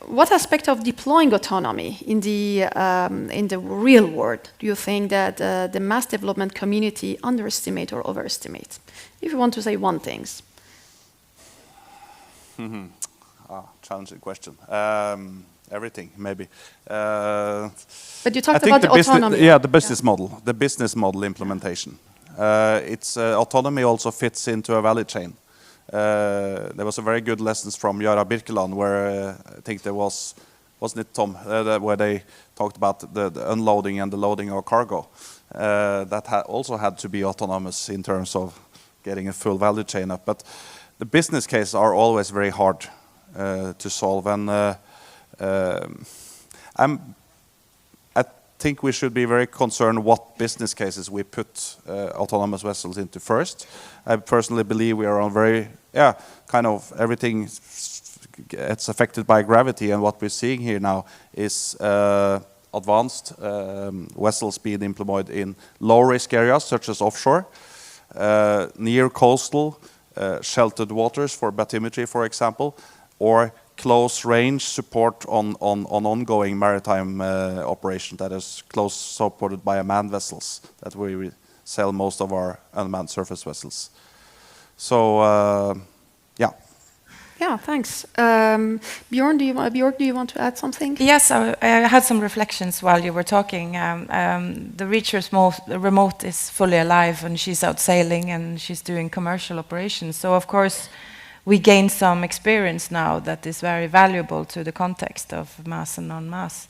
What aspect of deploying autonomy in the real world do you think that the mass development community underestimate or overestimate? If you want to say one thing. Challenging question. Everything, maybe. But you talked about the autonomy. Yeah, the business model, the business model implementation. It's autonomy also fits into a value chain. There was a very good lessons from Yara Birkeland, where I think there was, wasn't it, Tom, where they talked about the unloading and the loading of cargo. That also had to be autonomous in terms of getting a full value chain up. But the business cases are always very hard to solve, and I think we should be very concerned what business cases we put autonomous vessels into first. I personally believe we are on very, kind of everything. It's affected by gravity, and what we're seeing here now is advanced vessels being employed in low-risk areas such as offshore, near coastal, sheltered waters for bathymetry, for example, or close range support on ongoing maritime operation that is close supported by manned vessels that we sell most of our unmanned surface vessels. So yeah. Yeah, thanks. Björn, do you want to add something? Yes, I had some reflections while you were talking. The Reach remote is fully alive, and she's out sailing, and she's doing commercial operations. So, of course, we gain some experience now that is very valuable to the context of mass and non-mass.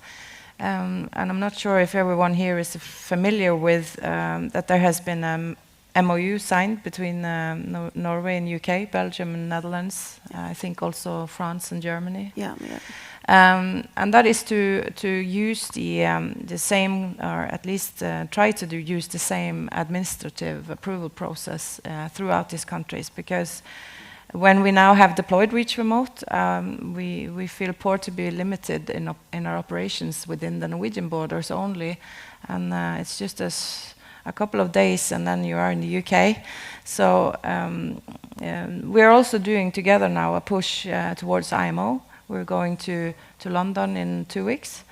And I'm not sure if everyone here is familiar with that there has been MOU signed between Norway and UK, Belgium and Netherlands, I think also France and Germany. Yeah. And that is to use the same, or at least try to use the same administrative approval process throughout these countries, because when we now have deployed Reach Remote, we feel poor to be limited in our operations within the Norwegian borders only, and it's just a couple of days and then you are in the UK. So we're also doing together now a push towards IMO. We're going to London in 2 weeks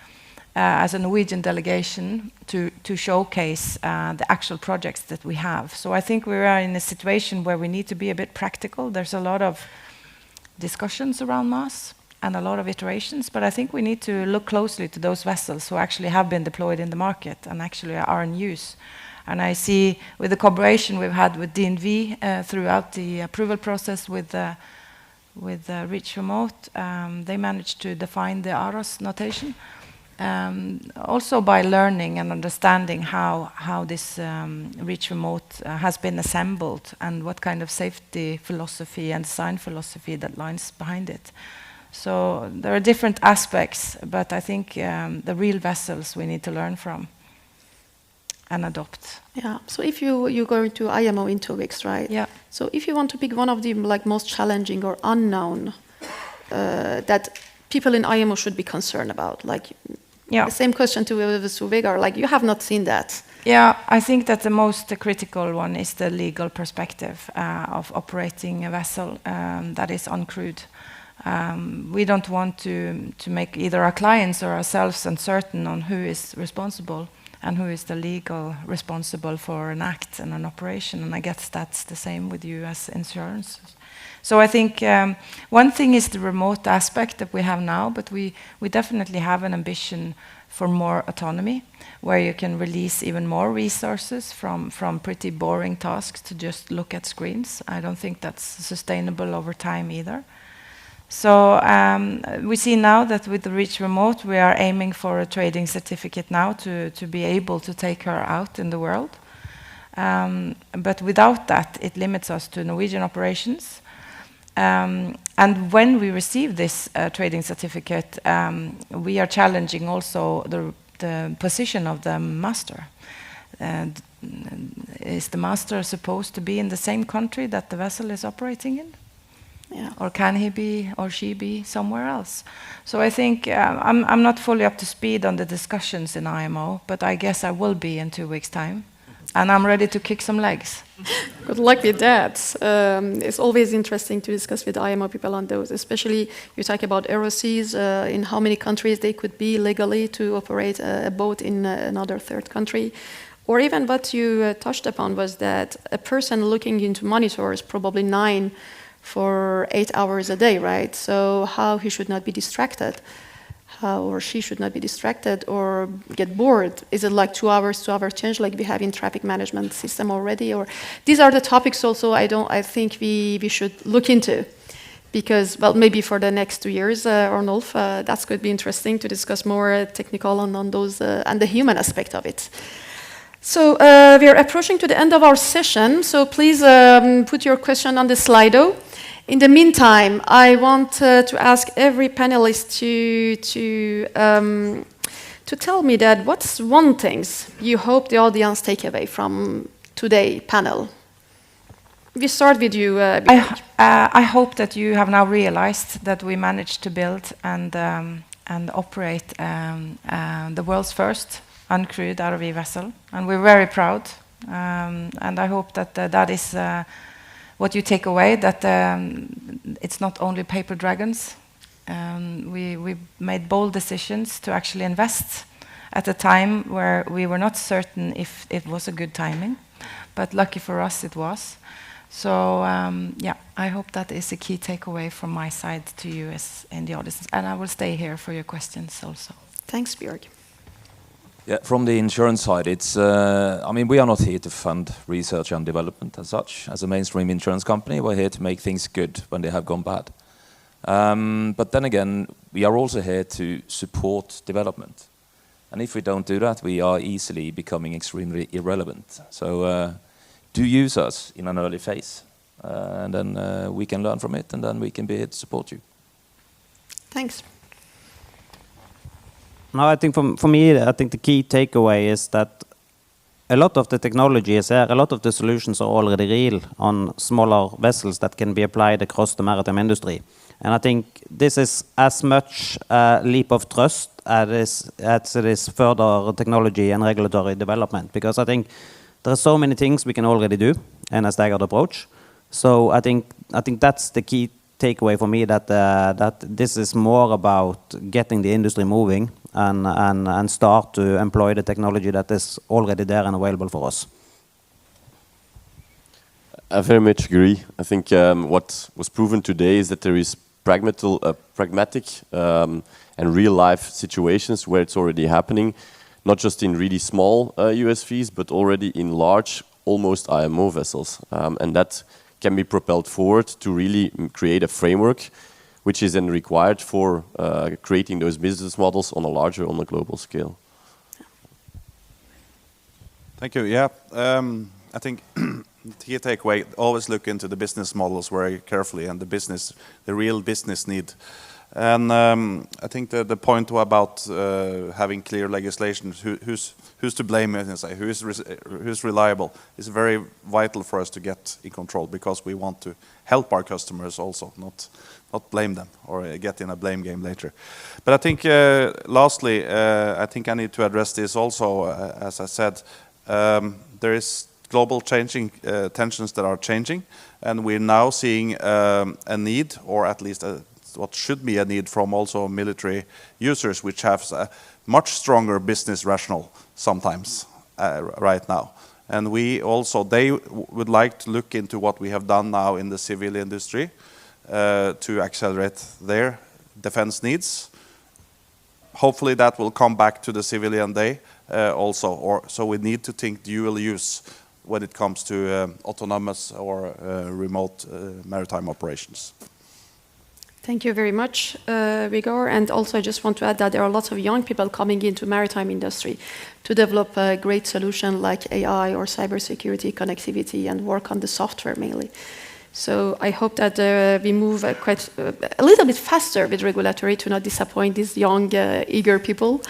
as a Norwegian delegation to showcase the actual projects that we have. So I think we are in a situation where we need to be a bit practical. There's a lot of discussions around mass and a lot of iterations, but I think we need to look closely to those vessels who actually have been deployed in the market and actually are in use. And I see with the cooperation we've had with DNV throughout the approval process with Reach Remote, they managed to define the AROS notation. Also by learning and understanding how this Reach Remote has been assembled and what kind of safety philosophy and design philosophy that lies behind it. So there are different aspects, but I think the real vessels we need to learn from and adopt. Yeah. So if you're going to IMO in 2 weeks, right? Yeah. So if you want to pick one of the most challenging or unknown that people in IMO should be concerned about, the same question to Vegard, you have not seen that. Yeah, I think that the most critical one is the legal perspective of operating a vessel that is uncrewed. We don't want to make either our clients or ourselves uncertain on who is responsible and who is the legal responsible for an act and an operation. And I guess that's the same with you as insurance. So I think one thing is the remote aspect that we have now, but we definitely have an ambition for more autonomy, where you can release even more resources from pretty boring tasks to just look at screens. I don't think that's sustainable over time either. So we see now that with the Reach Remote, we are aiming for a trading certificate now to be able to take her out in the world. But without that, it limits us to Norwegian operations. And when we receive this trading certificate, we are challenging also the position of the master. Is the master supposed to be in the same country that the vessel is operating in? Yeah. Or can he be or she be somewhere else? So I think I'm not fully up to speed on the discussions in IMO, but I guess I will be in 2 weeks' time. And I'm ready to kick some legs. Good luck with that. It's always interesting to discuss with IMO people on those, especially you talk about AeroSeas, in how many countries they could be legally to operate a boat in another third country. Or even what you touched upon was that a person looking into monitors, probably 9 for 8 hours a day, right? So how he should not be distracted, how or she should not be distracted or get bored. Is it like 2 hours, 2 hour change like we have in traffic management system already? Or these are the topics also I think we should look into, because, well, maybe for the next 2 years, Arnulf, that could be interesting to discuss more technical on those and the human aspect of it. So we are approaching to the end of our session, so please put your question on the Slido. In the meantime, I want to ask every panelist to tell me that what's one thing you hope the audience take away from today's panel. We start with you. I hope that you have now realized that we managed to build and operate the world's first uncrewed ROV vessel, and we're very proud. And I hope that that is what you take away, that it's not only paper dragons. We made bold decisions to actually invest at a time where we were not certain if it was a good timing, but lucky for us it was. So yeah, I hope that is a key takeaway from my side to you as in the audience, and I will stay here for your questions also. Thanks, Björg. Yeah, from the insurance side, it's, I mean, we are not here to fund research and development as such. As a mainstream insurance company, we're here to make things good when they have gone bad. But then again, we are also here to support development. And if we don't do that, we are easily becoming extremely irrelevant. So do use us in an early phase. And then we can learn from it, and then we can be here to support you. Thanks. No, I think for me, I think the key takeaway is that a lot of the technology is there, a lot of the solutions are already real on smaller vessels that can be applied across the maritime industry. And I think this is as much a leap of trust as it is further technology and regulatory development, because I think there are so many things we can already do in a staggered approach. So I think that's the key takeaway for me, that this is more about getting the industry moving and start to employ the technology that is already there and available for us. I very much agree. I think what was proven today is that there is pragmatic and real-life situations where it's already happening, not just in really small USVs, but already in large, almost IMO vessels. And that can be propelled forward to really create a framework which is then required for creating those business models on a global scale. Thank you. Yeah, I think the key takeaway, always look into the business models very carefully and the real business need. And I think the point about having clear legislation, who's to blame, who's reliable, is very vital for us to get in control, because we want to help our customers also, not blame them or get in a blame game later. But I think lastly, I think I need to address this also. As I said, there is global tensions that are changing, and we're now seeing a need, or at least what should be a need from also military users, which have a much stronger business rationale sometimes right now. And they would like to look into what we have done now in the civil industry to accelerate their defense needs. Hopefully that will come back to the civilian day also. So we need to think dual use when it comes to autonomous or remote maritime operations. Thank you very much, Vigor. And also I just want to add that there are lots of young people coming into maritime industry to develop a great solution like AI or cybersecurity, connectivity, and work on the software mainly. So I hope that we move quite a little bit faster with regulatory to not disappoint these young, eager people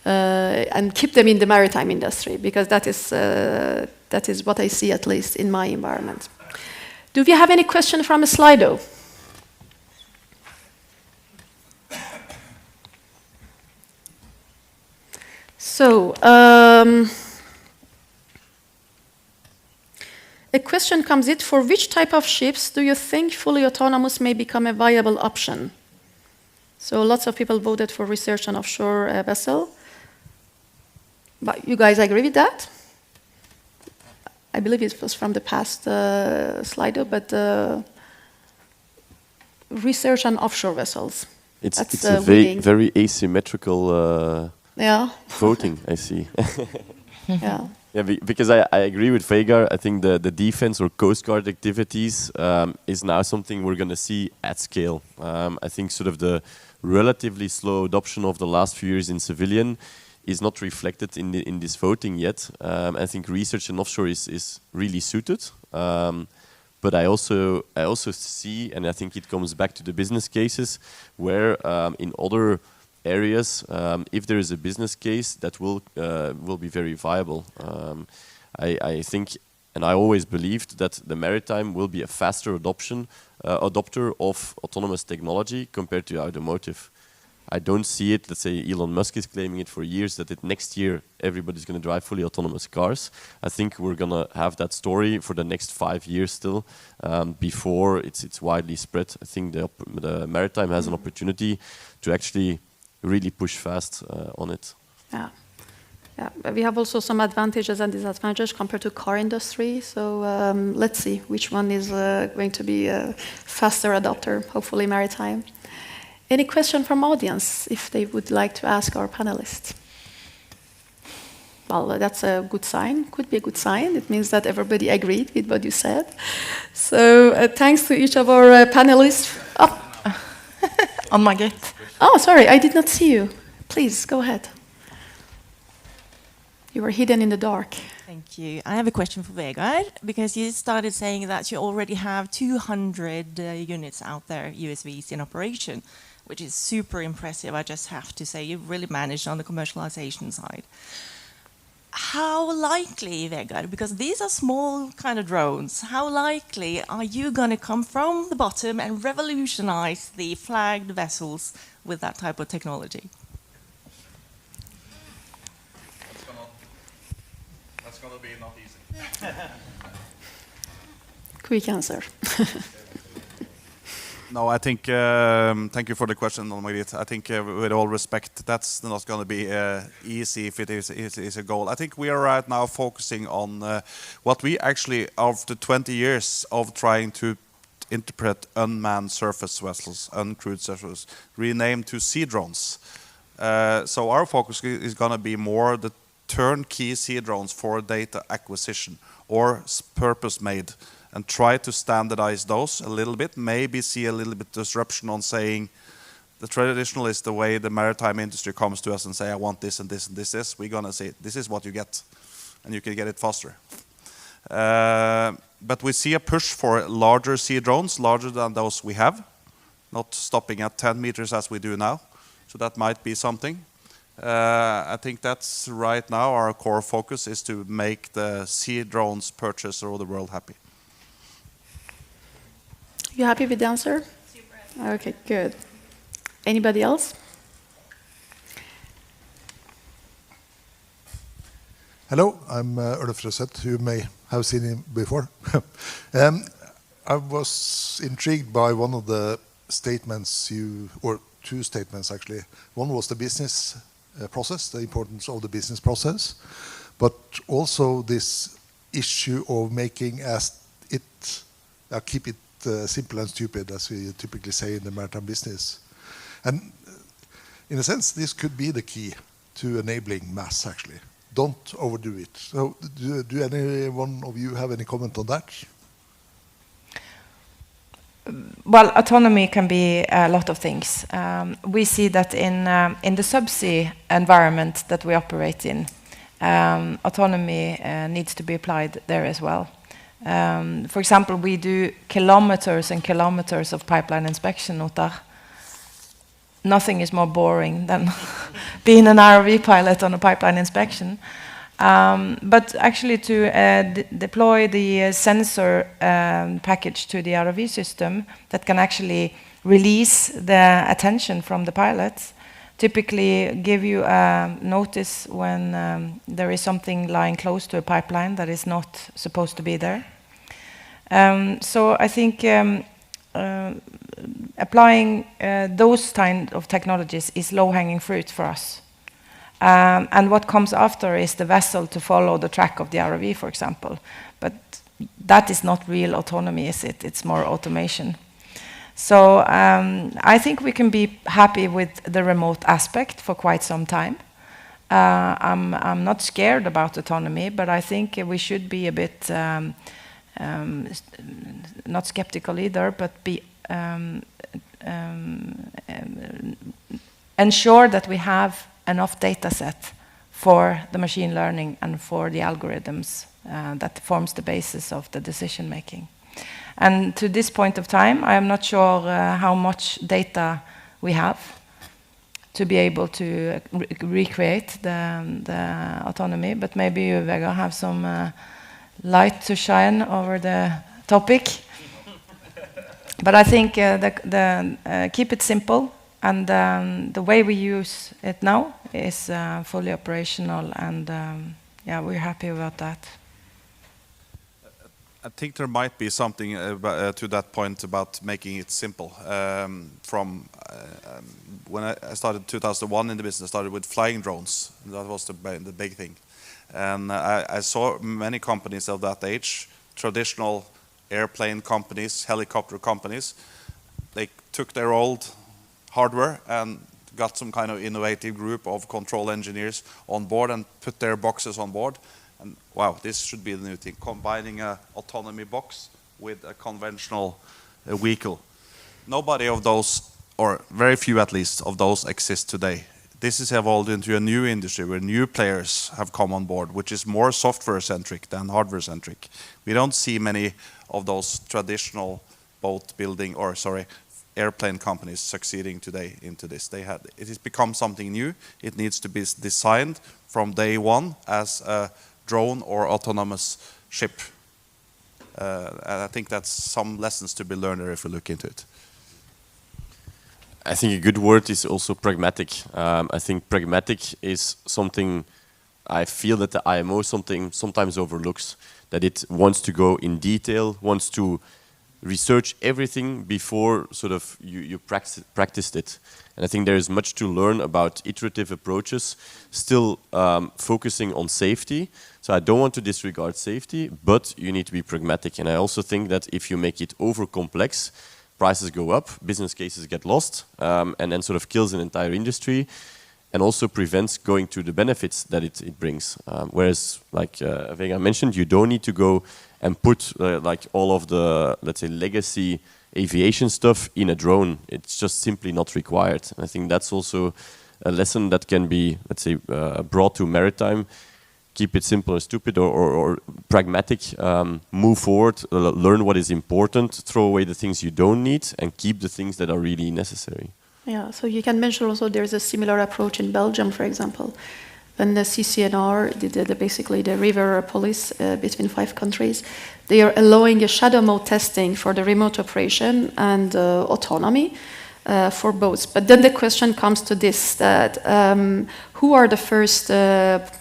and keep them in the maritime industry, because that is what I see, at least in my environment. Do we have any question from Slido? So, a question comes in: for which type of ships do you think fully autonomous may become a viable option? So lots of people voted for research on offshore vessel. But you guys agree with that? I believe it was from the past Slido, but research on offshore vessels. It's a very asymmetrical voting, I see. Yeah. Yeah, because I agree with Vegard. I think the defense or Coast Guard activities is now something we're going to see at scale. I think sort of the relatively slow adoption of the last few years in civilian is not reflected in this voting yet. I think research and offshore is really suited. But I also see, and I think it comes back to the business cases, where in other areas, if there is a business case, that will be very viable. I think, and I always believed, that the maritime will be a faster adopter of autonomous technology compared to automotive. I don't see it. Let's say Elon Musk is claiming it for years that next year everybody's going to drive fully autonomous cars. I think we're going to have that story for the next 5 years still before it's widely spread. I think the maritime has an opportunity to actually really push fast on it. Yeah. Yeah, but we have also some advantages and disadvantages compared to car industry. So let's see which one is going to be a faster adopter, hopefully maritime. Any question from audience, if they would like to ask our panelists? Well, that's a good sign. Could be a good sign. It means that everybody agreed with what you said. So thanks to each of our panelists. Oh. On my gate. Oh, sorry, I did not see you. Please, go ahead. You were hidden in the dark. Thank you. I have a question for Vegard, because you started saying that you already have 200 units out there, USVs, in operation, which is super impressive. I just have to say, you've really managed on the commercialization side. How likely, Vegard, because these are small kind of drones, how likely are you going to come from the bottom and revolutionize the flagged vessels with that type of technology? That's going to be not easy. Quick answer. No, I think, thank you for the question, Margrethe. I think with all respect, that's not going to be easy if it is a goal. I think we are right now focusing on what we actually, after 20 years of trying to interpret unmanned surface vessels, uncrewed vessels, renamed to sea drones. So our focus is going to be more the turnkey sea drones for data acquisition or purpose-made, and try to standardize those a little bit, maybe see a little bit disruption on saying the traditional is the way the maritime industry comes to us and say, I want this and this and this. We're going to say, this is what you get, and you can get it faster. But we see a push for larger sea drones, larger than those we have, not stopping at 10 meters as we do now. So that might be something. I think that's right now our core focus is to make the sea drones purchaser of the world happy. You happy with the answer? Super. Okay, good. Anybody else? Hello, I'm Ulf Røseth. You may have seen him before. I was intrigued by one of the statements or two statements actually. One was the business process, the importance of the business process, but also this issue of making keep it simple and stupid, as we typically say in the maritime business. And in a sense, this could be the key to enabling mass, actually. Don't overdo it. So do any one of you have any comment on that? Well, autonomy can be a lot of things. We see that in the subsea environment that we operate in, autonomy needs to be applied there as well. For example, we do kilometers and kilometers of pipeline inspection, Ottar. Nothing is more boring than being an ROV pilot on a pipeline inspection. But actually to deploy the sensor package to the ROV system that can actually release the attention from the pilots, typically give you a notice when there is something lying close to a pipeline that is not supposed to be there. So I think applying those kind of technologies is low-hanging fruit for us. And what comes after is the vessel to follow the track of the ROV, for example. But that is not real autonomy, is it? It's more automation. So I think we can be happy with the remote aspect for quite some time. I'm not scared about autonomy, but I think we should be a bit, not skeptical either, but be ensure that we have enough data set for the machine learning and for the algorithms that forms the basis of the decision making. And to this point of time, I am not sure how much data we have to be able to recreate the autonomy, but maybe you, Vegard, have some light to shine over the topic. But I think keep it simple, And the way we use it now is fully operational, and yeah, we're happy about that. I think there might be something to that point about making it simple. When I started 2001 in the business, I started with flying drones. That was the big thing. And I saw many companies of that age, traditional airplane companies, helicopter companies. They took their old hardware and got some kind of innovative group of control engineers on board and put their boxes on board. And wow, this should be the new thing, combining an autonomy box with a conventional vehicle. Nobody of those, or very few at least, of those exist today. This has evolved into a new industry where new players have come on board, which is more software-centric than hardware-centric. We don't see many of those traditional boat building, or sorry, airplane companies succeeding today into this. It has become something new. It needs to be designed from day one as a drone or autonomous ship. And I think that's some lessons to be learned there if we look into it. I think a good word is also pragmatic. I think pragmatic is something I feel that the IMO sometimes overlooks, that it wants to go in detail, wants to research everything before sort of you practiced it. And I think there is much to learn about iterative approaches, still focusing on safety. So I don't want to disregard safety, but you need to be pragmatic. And I also think that if you make it over complex, prices go up, business cases get lost, and then sort of kills an entire industry, and also prevents going to the benefits that it brings. Whereas, like Vega mentioned, you don't need to go and put like all of the, let's say, legacy aviation stuff in a drone. It's just simply not required. And I think that's also a lesson that can be, let's say, brought to maritime. Keep it simple and stupid, or pragmatic, move forward, learn what is important, throw away the things you don't need, and keep the things that are really necessary. Yeah, so you can mention also there's a similar approach in Belgium, for example. When the CCNR did basically the river police between 5 countries, they are allowing a shadow mode testing for the remote operation and autonomy for boats. But then the question comes to this, that who are the first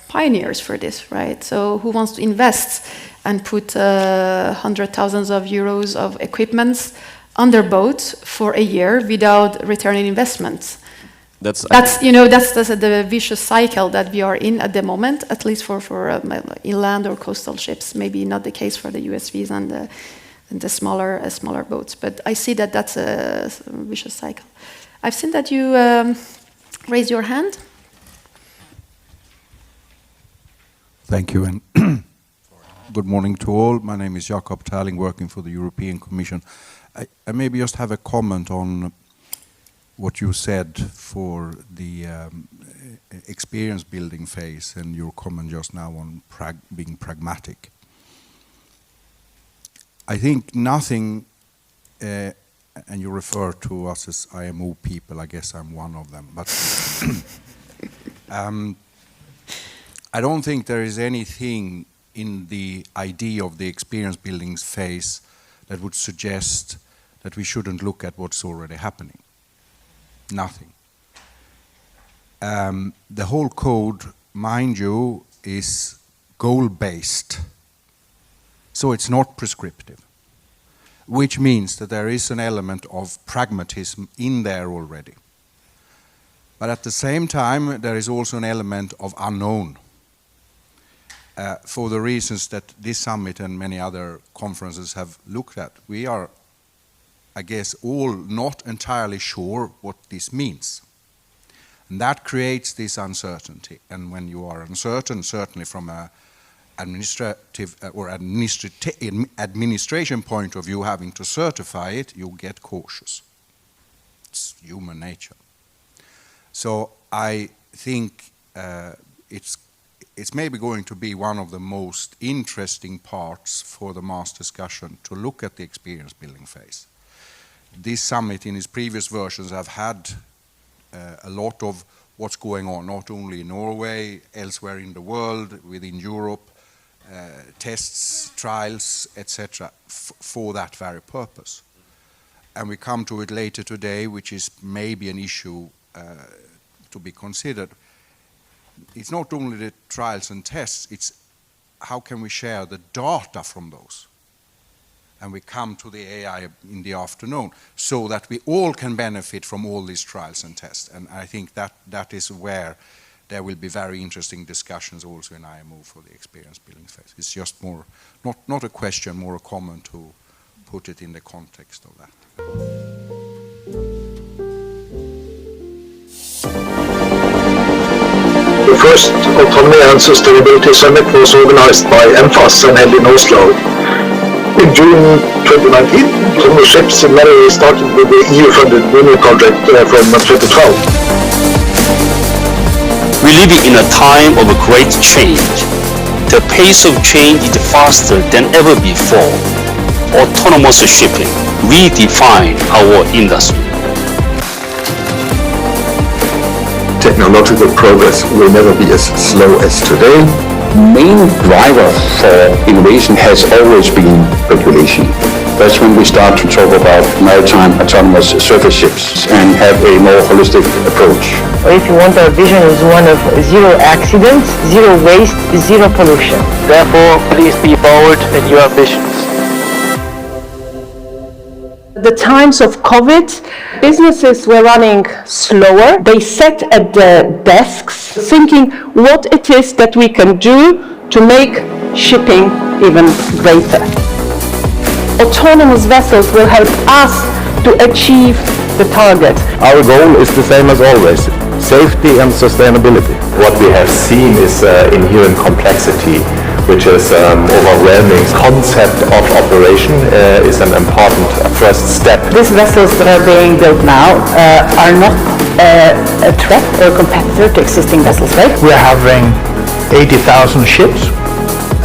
pioneers for this, right? So who wants to invest and put hundreds of thousands of euros of equipment on their boat for a year without returning investment? That's the vicious cycle that we are in at the moment, at least for inland or coastal ships. Maybe not the case for the USVs and the smaller boats. But I see that that's a vicious cycle. I've seen that you raised your hand. Thank you, and good morning to all. My name is Jakob Terling, working for the European Commission. I maybe just have a comment on what you said for the experience building phase, and your comment just now on being pragmatic. I think nothing, and you refer to us as IMO people, I guess I'm one of them, but I don't think there is anything in the idea of the experience building phase that would suggest that we shouldn't look at what's already happening. Nothing. The whole code, mind you, is goal-based. So it's not prescriptive, which means that there is an element of pragmatism in there already. But at the same time, there is also an element of unknown. For the reasons that this summit and many other conferences have looked at. We are, I guess, all not entirely sure what this means. And that creates this uncertainty. And when you are uncertain, certainly from an administrative or administration point of view, having to certify it, you get cautious. It's human nature. So I think it's maybe going to be one of the most interesting parts for the mass discussion to look at the experience building phase. This summit in its previous versions have had a lot of what's going on, not only in Norway, elsewhere in the world, within Europe, tests, trials, etc., for that very purpose. and we come to it later today, which is maybe an issue to be considered. It's not only the trials and tests, it's how can we share the data from those? And we come to the AI in the afternoon, so that we all can benefit from all these trials and tests. And I think that is where there will be very interesting discussions also in IMO for the experience building phase. It's just more, not a question, more a comment to put it in the context of that. The first Autonomy and Sustainability Summit was organized by ENFAS and held in Oslo. In June 2019, autonomous ships in Norway started with the EU-funded Mini project from 2012. We live in a time of great change. The pace of change is faster than ever before. Autonomous shipping redefine our industry. Technological progress will never be as slow as today. Main driver for innovation has always been regulation. That's when we start to talk about maritime autonomous surface ships and have a more holistic approach. Or if you want, our vision is one of zero accidents, zero waste, zero pollution. Therefore, please be bold in your ambitions. The times of COVID, businesses were running slower. They sat at the desks thinking what it is that we can do to make shipping even greater. Autonomous vessels will help us to achieve the target. Our goal is the same as always, safety and sustainability. What we have seen is inherent complexity, which is overwhelming. Concept of operation is an important first step. These vessels that are being built now are not a threat or a competitor to existing vessels, right? We are having 80,000 ships,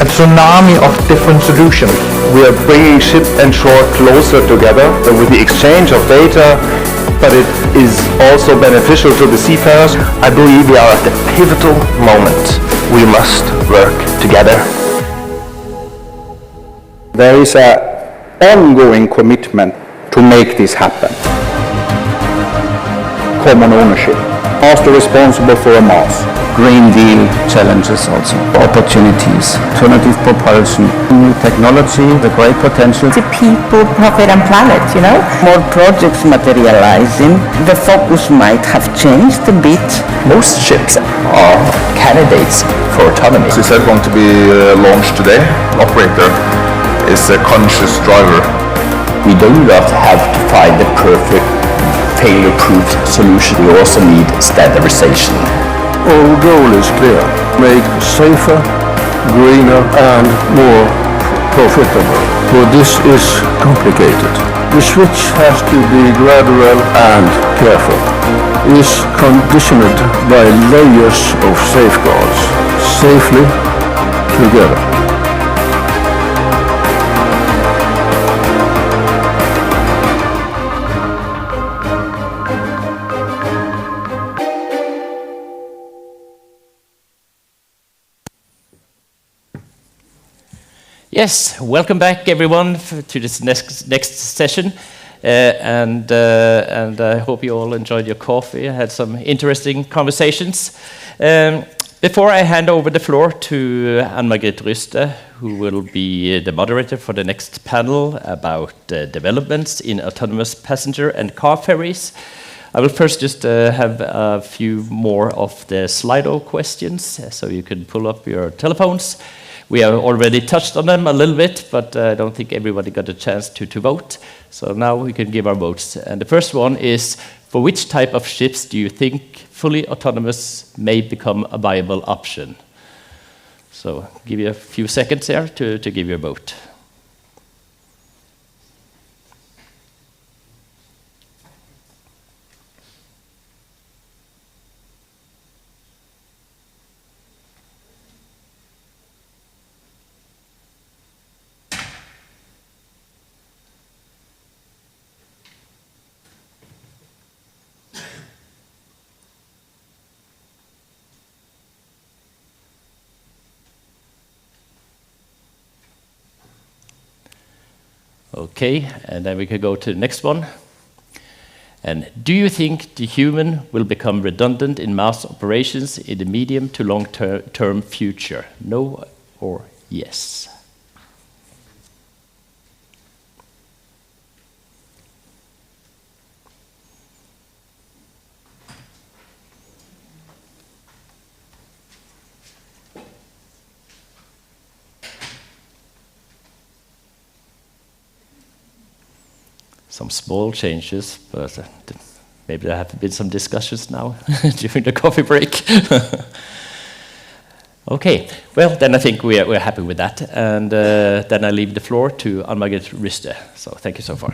a tsunami of different solutions. We are bringing ship and shore closer together with the exchange of data, but it is also beneficial to the seafarers. I believe we are at the pivotal moment. We must work together. There is an ongoing commitment to make this happen. Common ownership. Master responsible for a mass. Green Deal challenges also, opportunities, alternative propulsion, new technology, the great potential. The people, profit and planet, you know. More projects materializing. The focus might have changed a bit. Most ships are candidates for autonomy. This is going to be launched today. Operator is a conscious driver. We do not have to find the perfect failure-proof solution. We also need standardization. Our goal is clear. Make safer, greener and more profitable. For this is complicated. The switch has to be gradual and careful. It is conditioned by layers of safeguards. Safely together. Yes, welcome back everyone to this next session, and I hope you all enjoyed your coffee. I had some interesting conversations. Before I hand over the floor to Ann-Margrethe Ryste, who will be the moderator for the next panel about developments in autonomous passenger and car ferries, I will first just have a few more of the Slido questions, so you can pull up your telephones. We have already touched on them a little bit, but I don't think everybody got a chance to vote. So now we can give our votes. And the first one is, for which type of ships do you think fully autonomous may become a viable option? So give you a few seconds here to give your vote. Okay, and then we can go to the next one. And do you think the human will become redundant in mass operations in the medium to long-term future? No or yes? Some small changes, but maybe there have been some discussions now during the coffee break. Okay, well, then I think we're happy with that. And then I leave the floor to Ann-Margrethe Ryste. So thank you so far.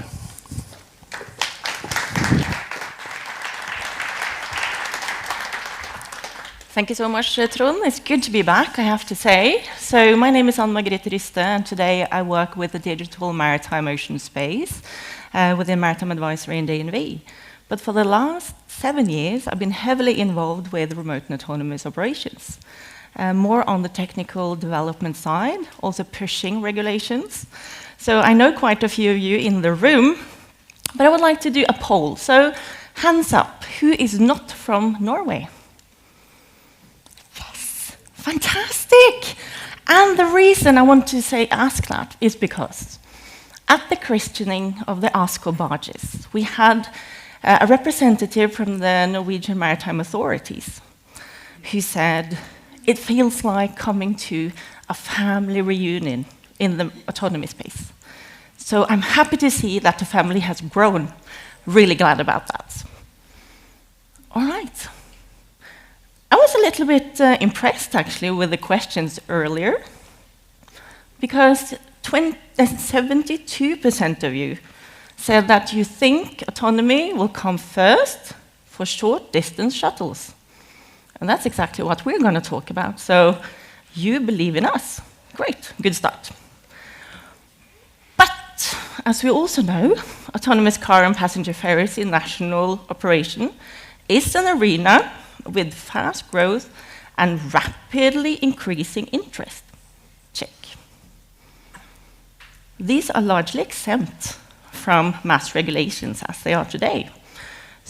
Thank you so much, Trond. It's good to be back, I have to say. So my name is Ann-Margrethe Ryste, and today I work with the digital maritime ocean space within Maritime Advisory and DNV. But for the last 7 years, I've been heavily involved with remote and autonomous operations. More on the technical development side, also pushing regulations. So I know quite a few of you in the room, but I would like to do a poll. So hands up, who is not from Norway? Fantastic! And the reason I want to ask that is because at the christening of the ASCO barges, we had a representative from the Norwegian Maritime Authorities who said, it feels like coming to a family reunion in the autonomy space. So I'm happy to see that the family has grown. Really glad about that. All right. I was a little bit impressed, actually, with the questions earlier, because 72% of you said that you think autonomy will come first for short-distance shuttles. And that's exactly what we're going to talk about. So you believe in us. Great, good start. But, as we also know, autonomous car and passenger ferries in national operation is an arena with fast growth and rapidly increasing interest. Check. These are largely exempt from mass regulations as they are today.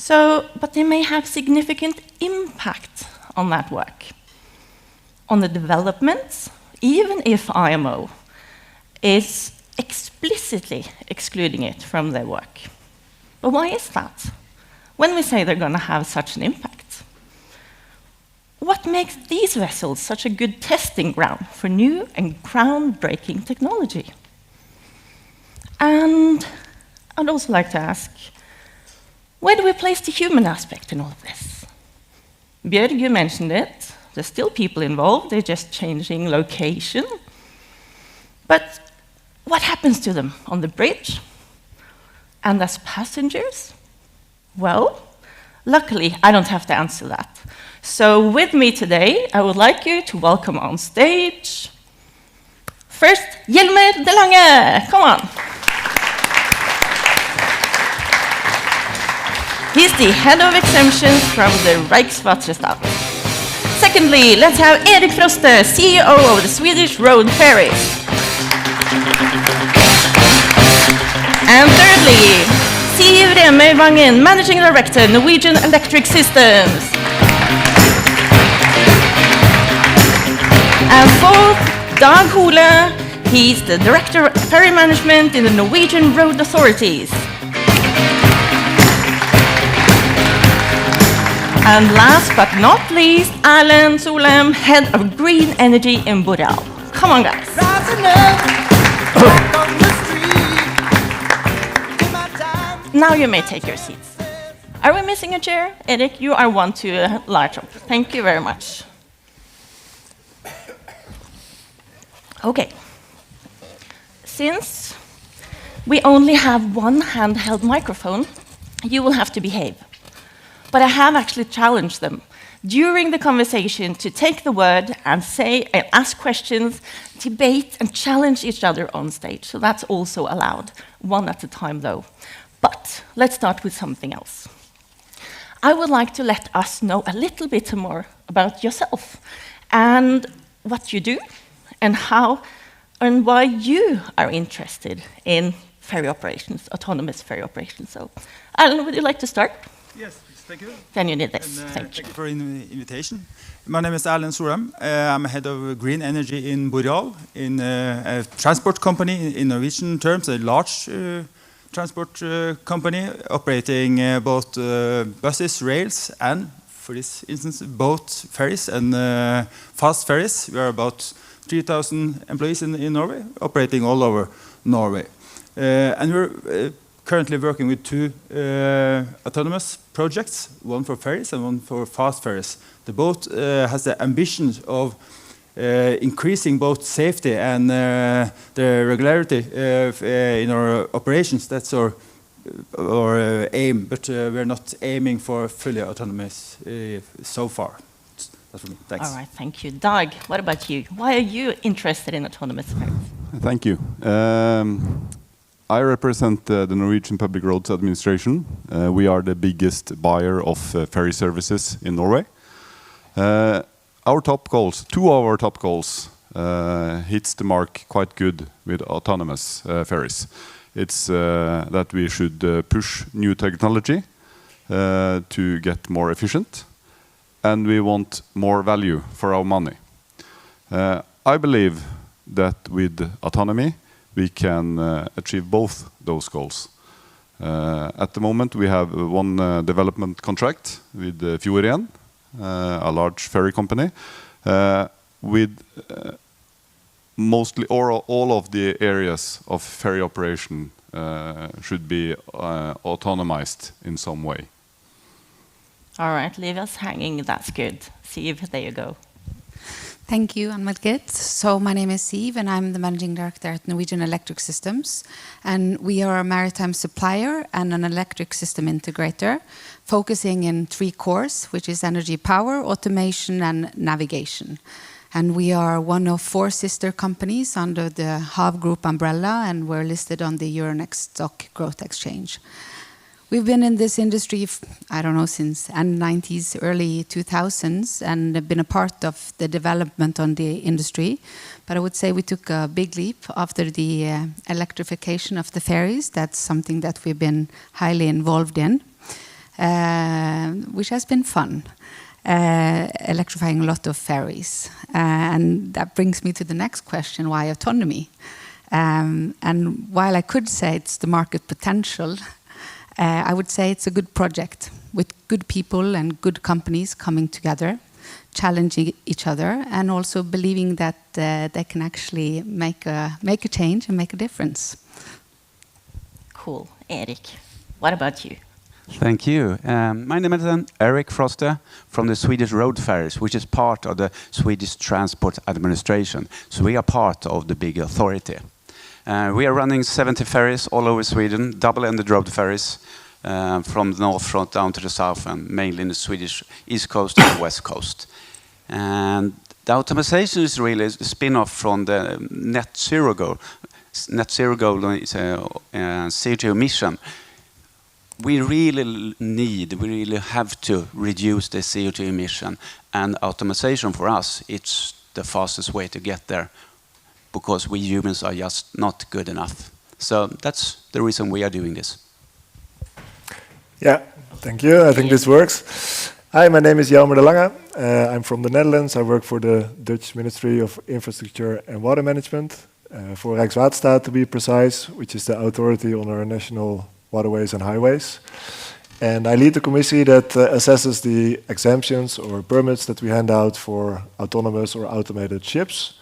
But they may have significant impact on that work, on the developments, even if IMO is explicitly excluding it from their work. But why is that? When we say they're going to have such an impact, what makes these vessels such a good testing ground for new and groundbreaking technology? And I'd also like to ask, where do we place the human aspect in all of this? Bjørg, you mentioned it. There's still people involved. They're just changing location. But what happens to them on the bridge? And as passengers? Well, luckily, I don't have to answer that. So with me today, I would like you to welcome on stage, first, Hjelmer De Lange. Come on. He's the head of exemptions from the Riksvårdstat. Secondly, let's have Erik Froste, CEO of the Swedish Road Ferries. And thirdly, Siv Remer Vangen, Managing Director, Norwegian Electric Systems. And fourth, Dag Hole, he's the Director of Ferry Management in the Norwegian Road Authorities. And last but not least, Erlend Solheim, Head of Green Energy in Boreal. Come on, guys. Now you may take your seats. Are we missing a chair? Erik, you are one to light up. Thank you very much. Okay. Since we only have one handheld microphone, you will have to behave. But I have actually challenged them during the conversation to take the word and ask questions, debate, and challenge each other on stage. So that's also allowed, one at a time though. But let's start with something else. I would like to let us know a little bit more about yourself and what you do and how and why you are interested in ferry operations, autonomous ferry operations. So, Alan, would you like to start? Yes, thank you. Then you need this. And, thank you. Thank you for the invitation. My name is Alan Soram. I'm head of green energy in Boreal, in a transport company in Norwegian terms, a large transport company operating both buses, rails, and, for this instance, both ferries and fast ferries. We are about 3,000 employees in Norway, operating all over Norway. And we're currently working with two autonomous projects, one for ferries and one for fast ferries. The boat has the ambition of increasing both safety and the regularity in our operations. That's our aim, but we're not aiming for fully autonomous so far. That's for me. Thanks. All right, thank you. Dag, what about you? Why are you interested in autonomous ferries? Thank you. I represent the Norwegian Public Roads Administration. We are the biggest buyer of ferry services in Norway. Our top goals, two of our top goals, hits the mark quite good with autonomous ferries. It's that we should push new technology to get more efficient, and we want more value for our money. I believe that with autonomy, we can achieve both those goals. At the moment, we have one development contract with Fjord1, a large ferry company, with mostly all of the areas of ferry operation should be autonomized in some way. All right, leave us hanging. That's good. Siv, there you go. Thank you, Ann-Margret. So my name is Siv, and I'm the Managing Director at Norwegian Electric Systems. And we are a maritime supplier and an electric system integrator, focusing in three cores, which is energy power, automation, and navigation. And we are one of 4 sister companies under the HAV Group umbrella, and we're listed on the Euronext Stock Growth Exchange. We've been in this industry, I don't know, since end 90s, early 2000s, and have been a part of the development on the industry. But I would say we took a big leap after the electrification of the ferries. That's something that we've been highly involved in, which has been fun, electrifying a lot of ferries. And that brings me to the next question, why autonomy? And while I could say it's the market potential, I would say it's a good project with good people and good companies coming together, challenging each other, and also believing that they can actually make a change and make a difference. Cool. Erik, what about you? Thank you. My name is Erik Froste from the Swedish Road Ferries, which is part of the Swedish Transport Administration. So we are part of the big authority. We are running 70 ferries all over Sweden, double-ended road ferries, from the north front down to the south, and mainly in the Swedish east coast and west coast. And the automation is really a spin-off from the net zero goal. Net zero goal is a CO2 emission. We really have to reduce the CO2 emission, and automation for us, it's the fastest way to get there, because we humans are just not good enough. So that's the reason we are doing this. Yeah, thank you. I think this works. Hi, my name is Jelmer de Lange. I'm from the Netherlands. I work for the Dutch Ministry of Infrastructure and Water Management, for Rijkswaterstaat to be precise, which is the authority on our national waterways and highways. And I lead the committee that assesses the exemptions or permits that we hand out for autonomous or automated ships.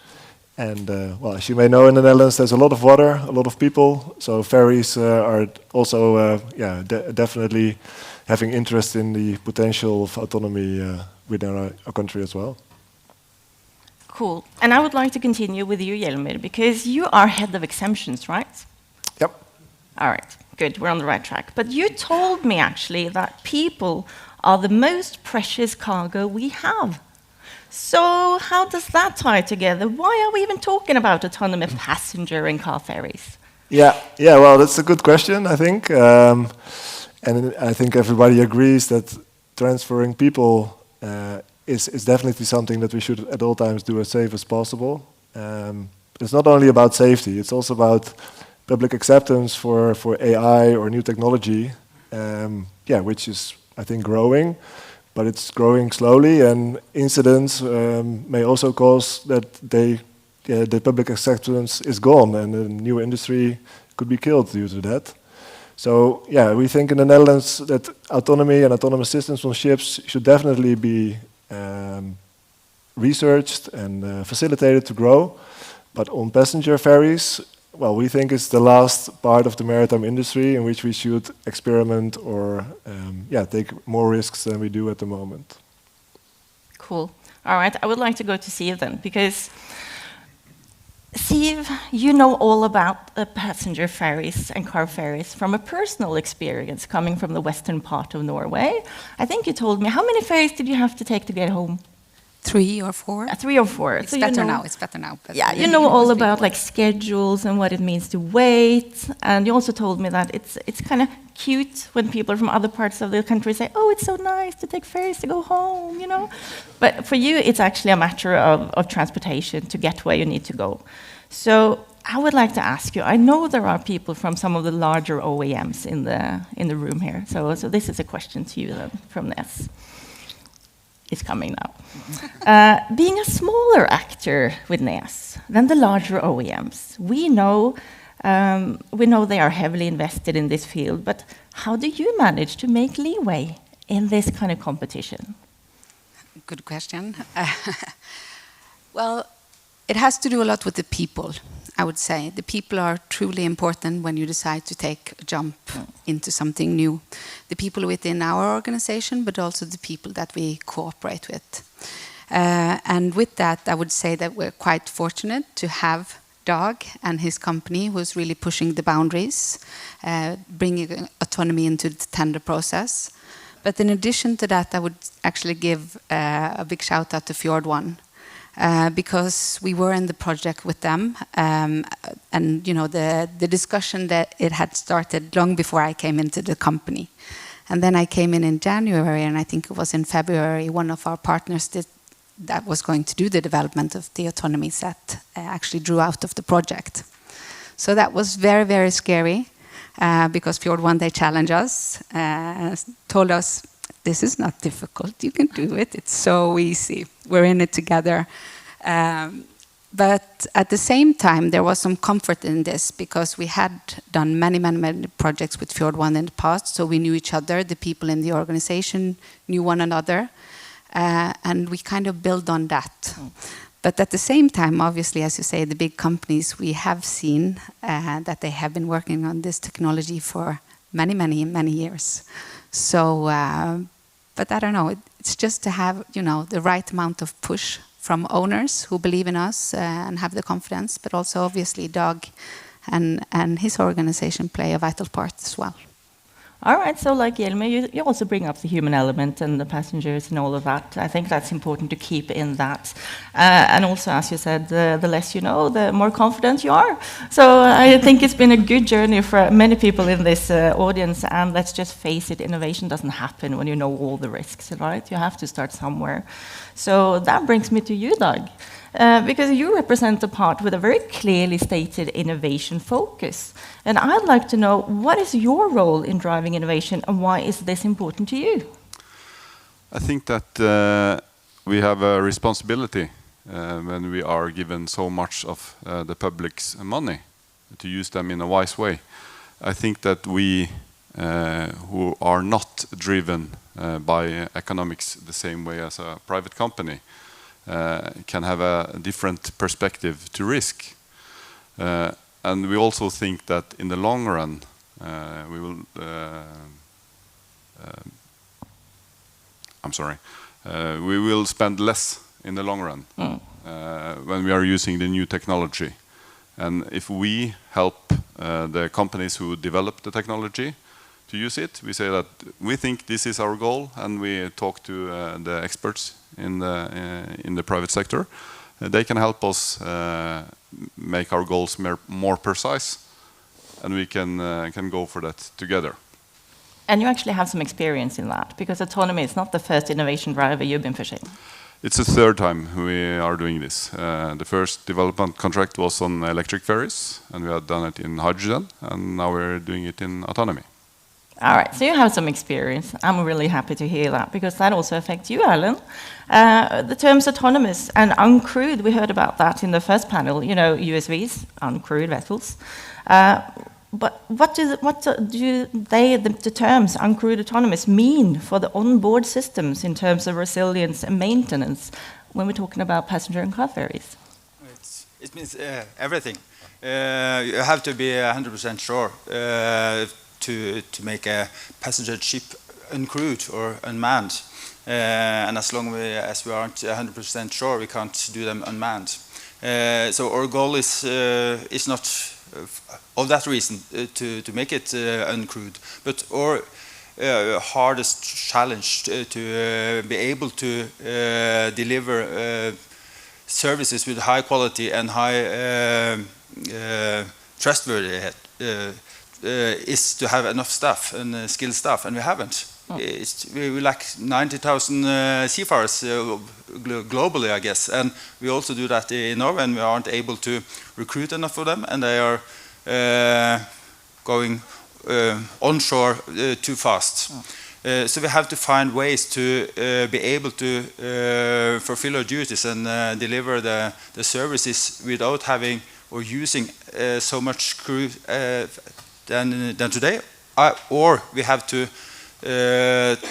And well, as you may know, in the Netherlands, there's a lot of water, a lot of people. So ferries are also, definitely having interest in the potential of autonomy within our country as well. Cool. And I would like to continue with you, Jelmer, because you are head of exemptions, right? Yep. All right. Good. We're on the right track. But you told me actually that people are the most precious cargo we have. So how does that tie together? Why are we even talking about autonomous passenger and car ferries? Yeah. Well, that's a good question, I think. And I think everybody agrees that transferring people is definitely something that we should at all times do as safe as possible. It's not only about safety; it's also about public acceptance for AI or new technology, which is, I think, growing, but it's growing slowly, and incidents may also cause that the public acceptance is gone, and the new industry could be killed due to that. So, we think in the Netherlands that autonomy and autonomous systems on ships should definitely be researched and facilitated to grow. But on passenger ferries, well, we think it's the last part of the maritime industry in which we should experiment or take more risks than we do at the moment. Cool. All right, I would like to go to Siv then, because Siv, you know all about passenger ferries and car ferries from a personal experience coming from the western part of Norway. I think you told me, how many ferries did you have to take to get home? 3 or 4. 3 or 4. It's better now. It's better now. But yeah, you know all about like schedules and what it means to wait. And you also told me that it's kind of cute when people from other parts of the country say, "Oh, it's so nice to take ferries to go home," you know. But for you, it's actually a matter of transportation to get where you need to go. So I would like to ask you. I know there are people from some of the larger OEMs in the room here. So this is a question to you then from Nes. Is coming now. Being a smaller actor with NES than the larger OEMs, we know they are heavily invested in this field, but how do you manage to make leeway in this kind of competition? Good question. Well, it has to do a lot with the people, I would say. The people are truly important when you decide to take a jump into something new. The people within our organization, but also the people that we cooperate with. And with that, I would say that we're quite fortunate to have Dag and his company, who's really pushing the boundaries, bringing autonomy into the tender process. But in addition to that, I would actually give a big shout out to Fjord One. Because we were in the project with them, and the discussion that it had started long before I came into the company, and then I came in January, and I think it was in February one of our partners that was going to do the development of the autonomy set actually drew out of the project. So that was very, very scary because Fjord One, they challenged us, told us, "This is not difficult, you can do it, it's so easy, we're in it together." But at the same time, there was some comfort in this because we had done many, many, many projects with Fjord One in the past, so we knew each other, the people in the organization knew one another, and we kind of build on that. But at the same time, obviously, as you say, the big companies, we have seen that they have been working on this technology for many, many, many years. So, but I don't know, it's just to have, the right amount of push from owners who believe in us and have the confidence, but also obviously Dag and his organization play a vital part as well. All right, so like Yelme, you also bring up the human element and the passengers and all of that. I think that's important to keep in that. And also, as you said, the less you know, the more confident you are. So I think it's been a good journey for many people in this audience. And let's just face it, innovation doesn't happen when you know all the risks, right? You have to start somewhere. So that brings me to you, Dag. Because you represent a part with a very clearly stated innovation focus. And I'd like to know, what is your role in driving innovation and why is this important to you? I think that we have a responsibility when we are given so much of the public's money to use them in a wise way. I think that we who are not driven by economics the same way as a private company can have a different perspective to risk. And we also think that in the long run, we will spend less in the long run when we are using the new technology. And if we help the companies who develop the technology to use it, we say that we think this is our goal, and we talk to the experts in the private sector. They can help us make our goals more precise, and we can go for that together. And you actually have some experience in that, because autonomy is not the first innovation driver you've been pushing. It's the third time we are doing this. The first development contract was on electric ferries, and we had done it in hydrogen, and now we're doing it in autonomy. All right, so you have some experience. I'm really happy to hear that, because that also affects you, Alan. The terms autonomous and uncrewed, we heard about that in the first panel, you know, USVs, uncrewed vessels. But what do the terms uncrewed autonomous mean for the onboard systems in terms of resilience and maintenance when we're talking about passenger and car ferries? It means everything. You have to be 100% sure to make a passenger ship uncrewed or unmanned. And as long as we aren't 100% sure, we can't do them unmanned. So our goal is not of that reason to make it uncrewed, but our hardest challenge to be able to deliver services with high quality and high trustworthiness is to have enough staff and skilled staff, and we haven't. We lack 90,000 seafarers globally, I guess, and we also do that in Norway, and we aren't able to recruit enough of them, and they are going onshore too fast. So we have to find ways to be able to fulfill our duties and deliver the services without having or using so much crew than today, or we have to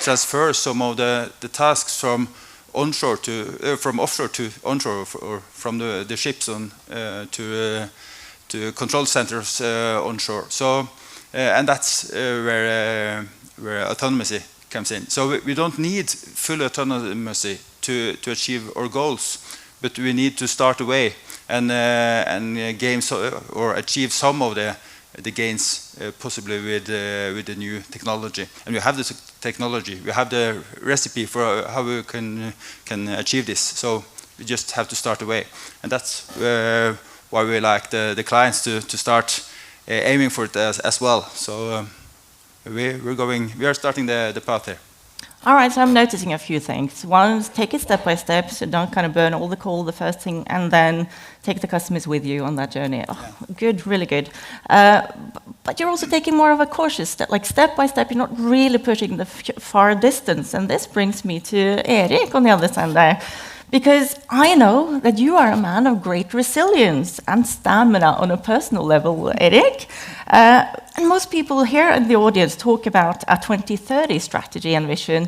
transfer some of the tasks from onshore to from offshore to onshore, or from the ships on to control centers onshore. So and that's where autonomy comes in. So we don't need full autonomy to achieve our goals, but we need to start away and gain or achieve some of the gains possibly with the new technology. And we have the technology, we have the recipe for how we can achieve this. So we just have to start away, and that's why we like the clients to start aiming for it as well. So we are starting the path here. All right, so I'm noticing a few things. One is take it step by step, so don't kind of burn all the coal the first thing, and then take the customers with you on that journey. Oh, good, really good. But you're also taking more of a cautious step, like step by step, you're not really pushing the far distance. And this brings me to Erik on the other side there, because I know that you are a man of great resilience and stamina on a personal level, Erik. And most people here in the audience talk about a 2030 strategy and vision,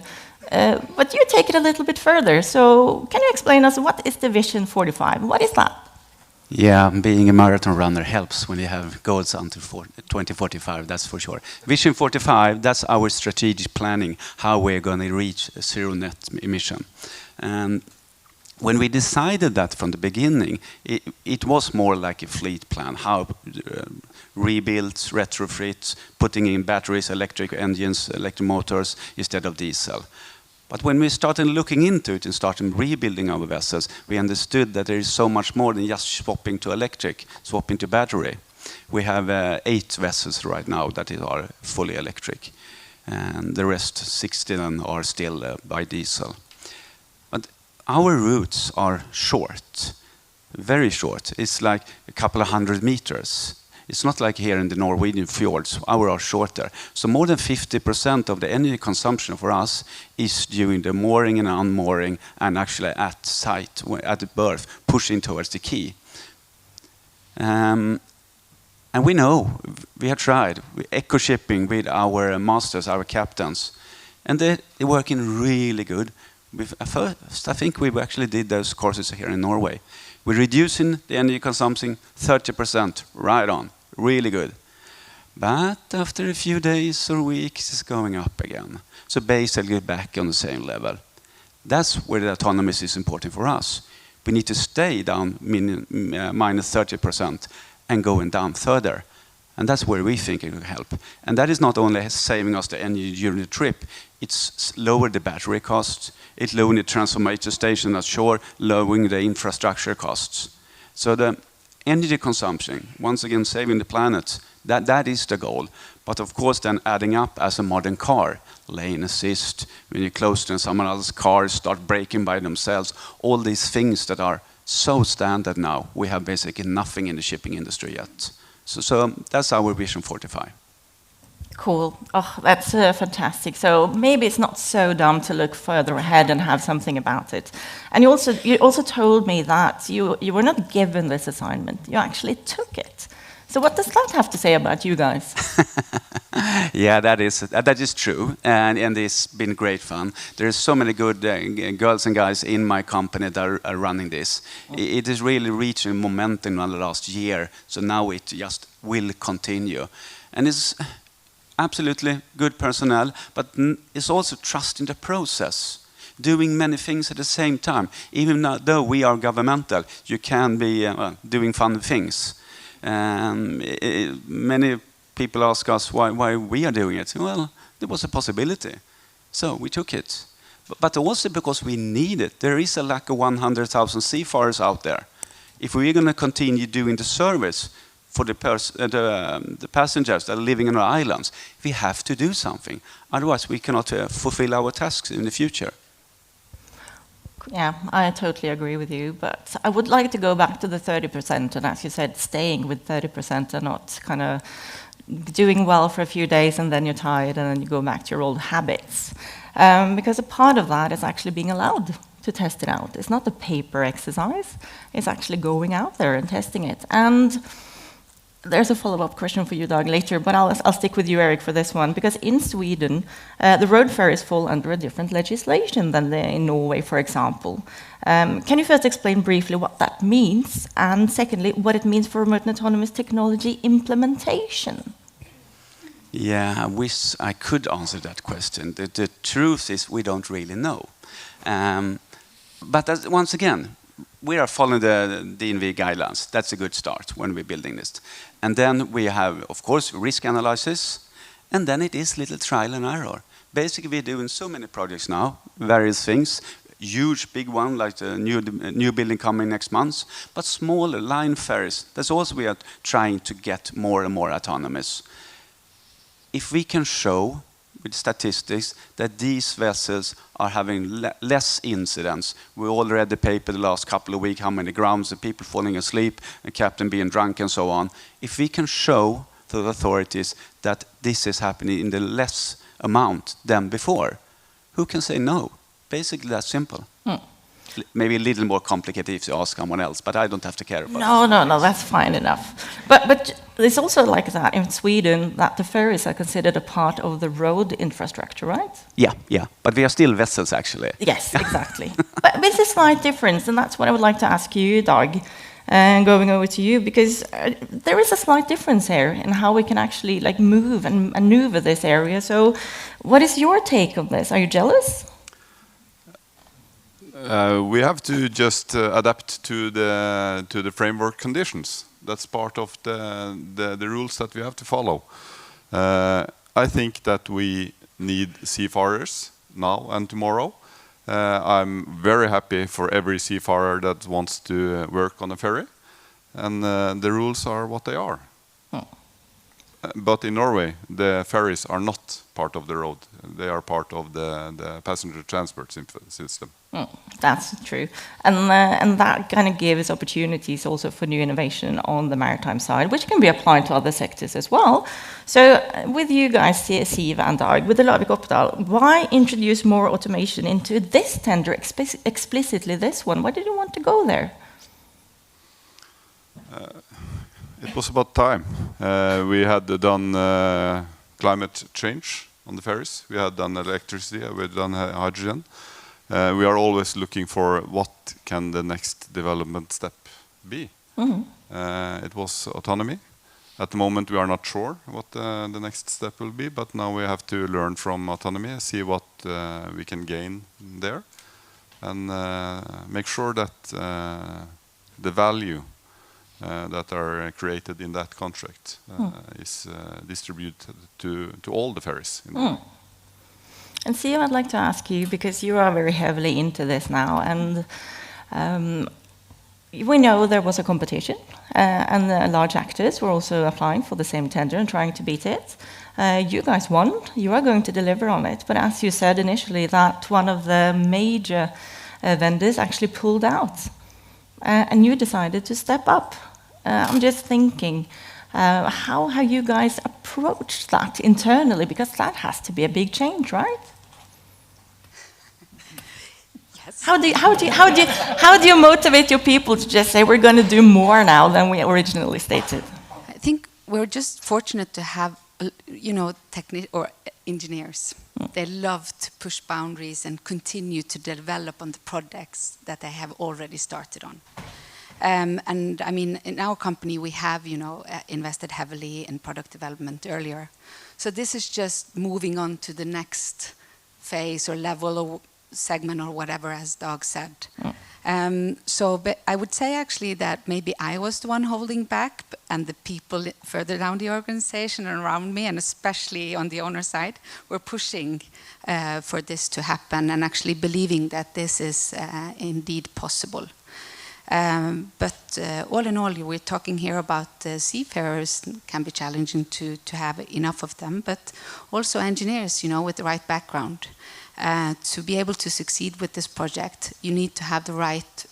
but you take it a little bit further. So can you explain us, what is the Vision 45? What is that? Yeah, being a marathon runner helps when you have goals until 2045, that's for sure. Vision 45, that's our strategic planning, how we're going to reach a zero net emission. And when we decided that from the beginning, it was more like a fleet plan, how rebuilds, retrofits, putting in batteries, electric engines, electric motors instead of diesel. But when we started looking into it and started rebuilding our vessels, we understood that there is so much more than just swapping to electric, swapping to battery. We have 8 vessels right now that are fully electric, and the rest 16 are still by diesel. But our routes are short, very short. It's like a couple of 100 meters. It's not like here in the Norwegian fjords, ours are shorter. So more than 50% of the energy consumption for us is during the mooring and unmooring, and actually at site, at the berth, pushing towards the quay. And we know, we have tried, eco-shipping with our masters, our captains, and they're working really good. First, I think we actually did those courses here in Norway. We're reducing the energy consumption 30%, right on, really good. But after a few days or weeks, it's going up again. So basically back on the same level. That's where the autonomy is important for us. We need to stay down minus 30% and going down further. And that's where we think it will help. And that is not only saving us the energy during the trip, it's lowered the battery costs, it's lowering the transformator station at shore, lowering the infrastructure costs. So the energy consumption, once again saving the planet, That is the goal. But of course, then adding up as a modern car, lane assist, when you're close to someone else's car, start braking by themselves, all these things that are so standard now, we have basically nothing in the shipping industry yet. So that's our Vision 45. Cool. Oh, that's fantastic. So maybe it's not so dumb to look further ahead and have something about it. And you also told me that you were not given this assignment. You actually took it. So what does that have to say about you guys? Yeah, that is true, and it's been great fun. There are so many good girls and guys in my company that are running this. It is really reaching momentum in the last year, so now it just will continue. And it's absolutely good personnel, but it's also trust in the process. Doing many things at the same time. Even though we are governmental, you can be doing fun things. Many people ask us why we are doing it. Well, there was a possibility, so we took it. But also because we need it. There is a lack of 100,000 seafarers out there. If we're going to continue doing the service for the passengers that are living on our islands, we have to do something. Otherwise, we cannot fulfill our tasks in the future. Yeah, I totally agree with you, but I would like to go back to the 30%, and as you said, staying with 30% and not kind of doing well for a few days and then you're tired and then you go back to your old habits. Because a part of that is actually being allowed to test it out. It's not a paper exercise, it's actually going out there and testing it. And there's a follow-up question for you, Dag, later, but I'll stick with you, Eric, for this one, because in Sweden, the road ferries fall under a different legislation than in Norway, for example. Can you first explain briefly what that means, and secondly, what it means for remote and autonomous technology implementation? Yeah, I wish I could answer that question. The truth is we don't really know. But once again, we are following the DNV guidelines. That's a good start when we're building this. And then we have, of course, risk analysis, and then it is little trial and error. Basically, we're doing so many projects now, various things, huge big one like the new building coming next month, but smaller line ferries. That's also we are trying to get more and more autonomous. If we can show with statistics that these vessels are having less incidents. We all read the paper the last couple of weeks, how many grounds, the people falling asleep, the captain being drunk and so on. If we can show to the authorities that this is happening in the less amount than before, who can say no? Basically that's simple. Maybe a little more complicated if you ask someone else, but I don't have to care about it. No, that's fine enough. But it's also like that in Sweden, that the ferries are considered a part of the road infrastructure, right? Yeah, but we are still vessels, actually. Yes, exactly. But it's a slight difference, and that's what I would like to ask you, Dag, and going over to you, because there is a slight difference here in how we can actually move and maneuver this area. So what is your take on this? Are you jealous? We have to just adapt to the framework conditions. That's part of the rules that we have to follow. I think that we need seafarers now and tomorrow. I'm very happy for every seafarer that wants to work on a ferry, and the rules are what they are. But in Norway, the ferries are not part of the road. They are part of the passenger transport system. That's true. And that kind of gives opportunities also for new innovation on the maritime side, which can be applied to other sectors as well. So with you guys, Siv and Dag, with the Lavik Oppdal, why introduce more automation into this tender, explicitly this one? Why did you want to go there? It was about time. We had done climate change on the ferries. We had done electricity. We had done hydrogen. We are always looking for what can the next development step be. It was autonomy. At the moment, we are not sure what the next step will be, but now we have to learn from autonomy, see what we can gain there, and make sure that the value that are created in that contract is distributed to all the ferries. And Siv, I'd like to ask you, because you are very heavily into this now, and we know there was a competition, and the large actors were also applying for the same tender and trying to beat it. You guys won. You are going to deliver on it. But as you said initially, that one of the major vendors actually pulled out, and you decided to step up. I'm just thinking, how have you guys approached that internally? Because that has to be a big change, right? Yes. How do you motivate your people to just say we're going to do more now than we originally stated? I think we're just fortunate to have, or engineers. They love to push boundaries and continue to develop on the projects that they have already started on. And I mean, in our company, we have, invested heavily in product development earlier. So this is just moving on to the next phase or level or segment or whatever, as Dag said. But I would say actually that maybe I was the one holding back, and the people further down the organization and around me, and especially on the owner side, were pushing for this to happen and actually believing that this is indeed possible. But all in all, we're talking here about seafarers. Can be challenging to have enough of them, but also engineers, with the right background. To be able to succeed with this project, you need to have the right